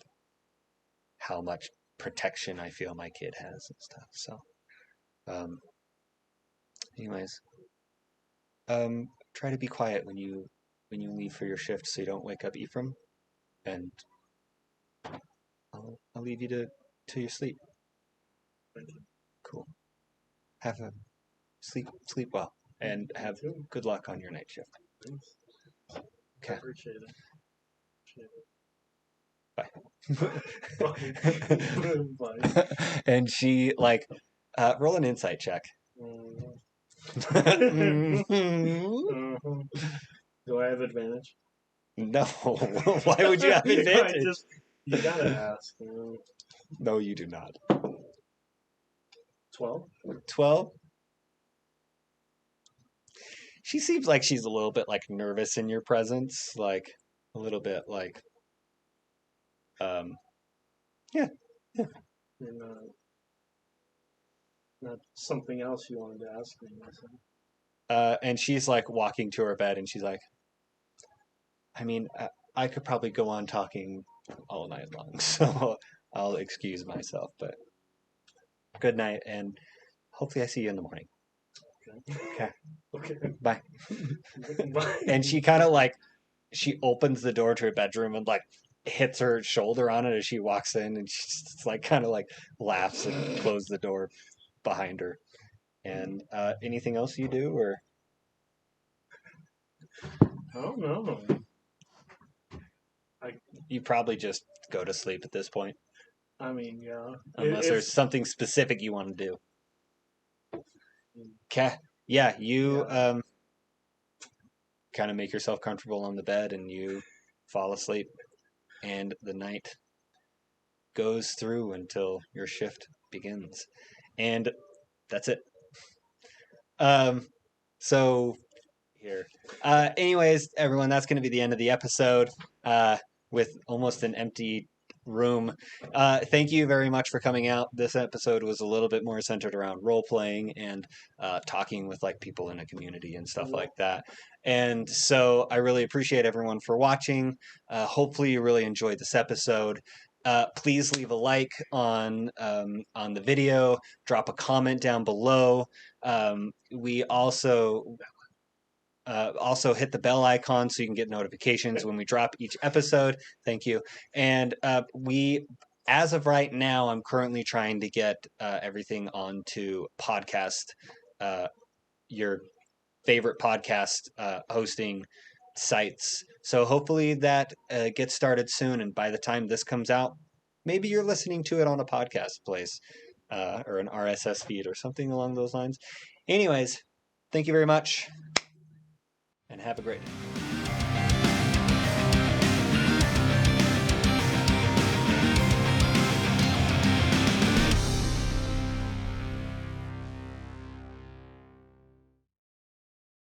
how much protection I feel my kid has and stuff. So, anyways, try to be quiet when you leave for your shift, so you don't wake up Ephraim. And I'll leave you to your sleep. Cool. Have a sleep well, and have good luck on your night shift. Okay. Appreciate it. Bye. And she roll an insight check. Do I have advantage? No. Why would you have advantage? You gotta ask. No, you do not. 12? 12? She seems like she's a little bit nervous in your presence, a little bit yeah. And, not something else you wanted to ask me. And she's walking to her bed, and she's like, I mean, I could probably go on talking all night long, so I'll excuse myself, but good night, and hopefully I see you in the morning. Okay. Okay. Bye. Bye. And she kind of she opens the door to her bedroom and hits her shoulder on it as she walks in, and she just kind of laughs and closes the door behind her. And anything else you do, or? I don't know. You probably just go to sleep at this point. I mean, yeah. Unless there's something specific you want to do. Okay. Yeah, you kind of make yourself comfortable on the bed, and you fall asleep. And the night goes through until your shift begins. And that's it. So here. Anyways, everyone, that's going to be the end of the episode with almost an empty room. Thank you very much for coming out. This episode was a little bit more centered around role playing and talking with people in a community and stuff like that. And so I really appreciate everyone for watching. Hopefully you really enjoyed this episode. Please leave a like on the video. Drop a comment down below. We also hit the bell icon so you can get notifications when we drop each episode. Thank you. And as of right now, I'm currently trying to get everything onto podcast, your favorite podcast hosting sites. So hopefully that gets started soon. And by the time this comes out, maybe you're listening to it on a podcast place or an RSS feed or something along those lines. Anyways, thank you very much. And have a great day.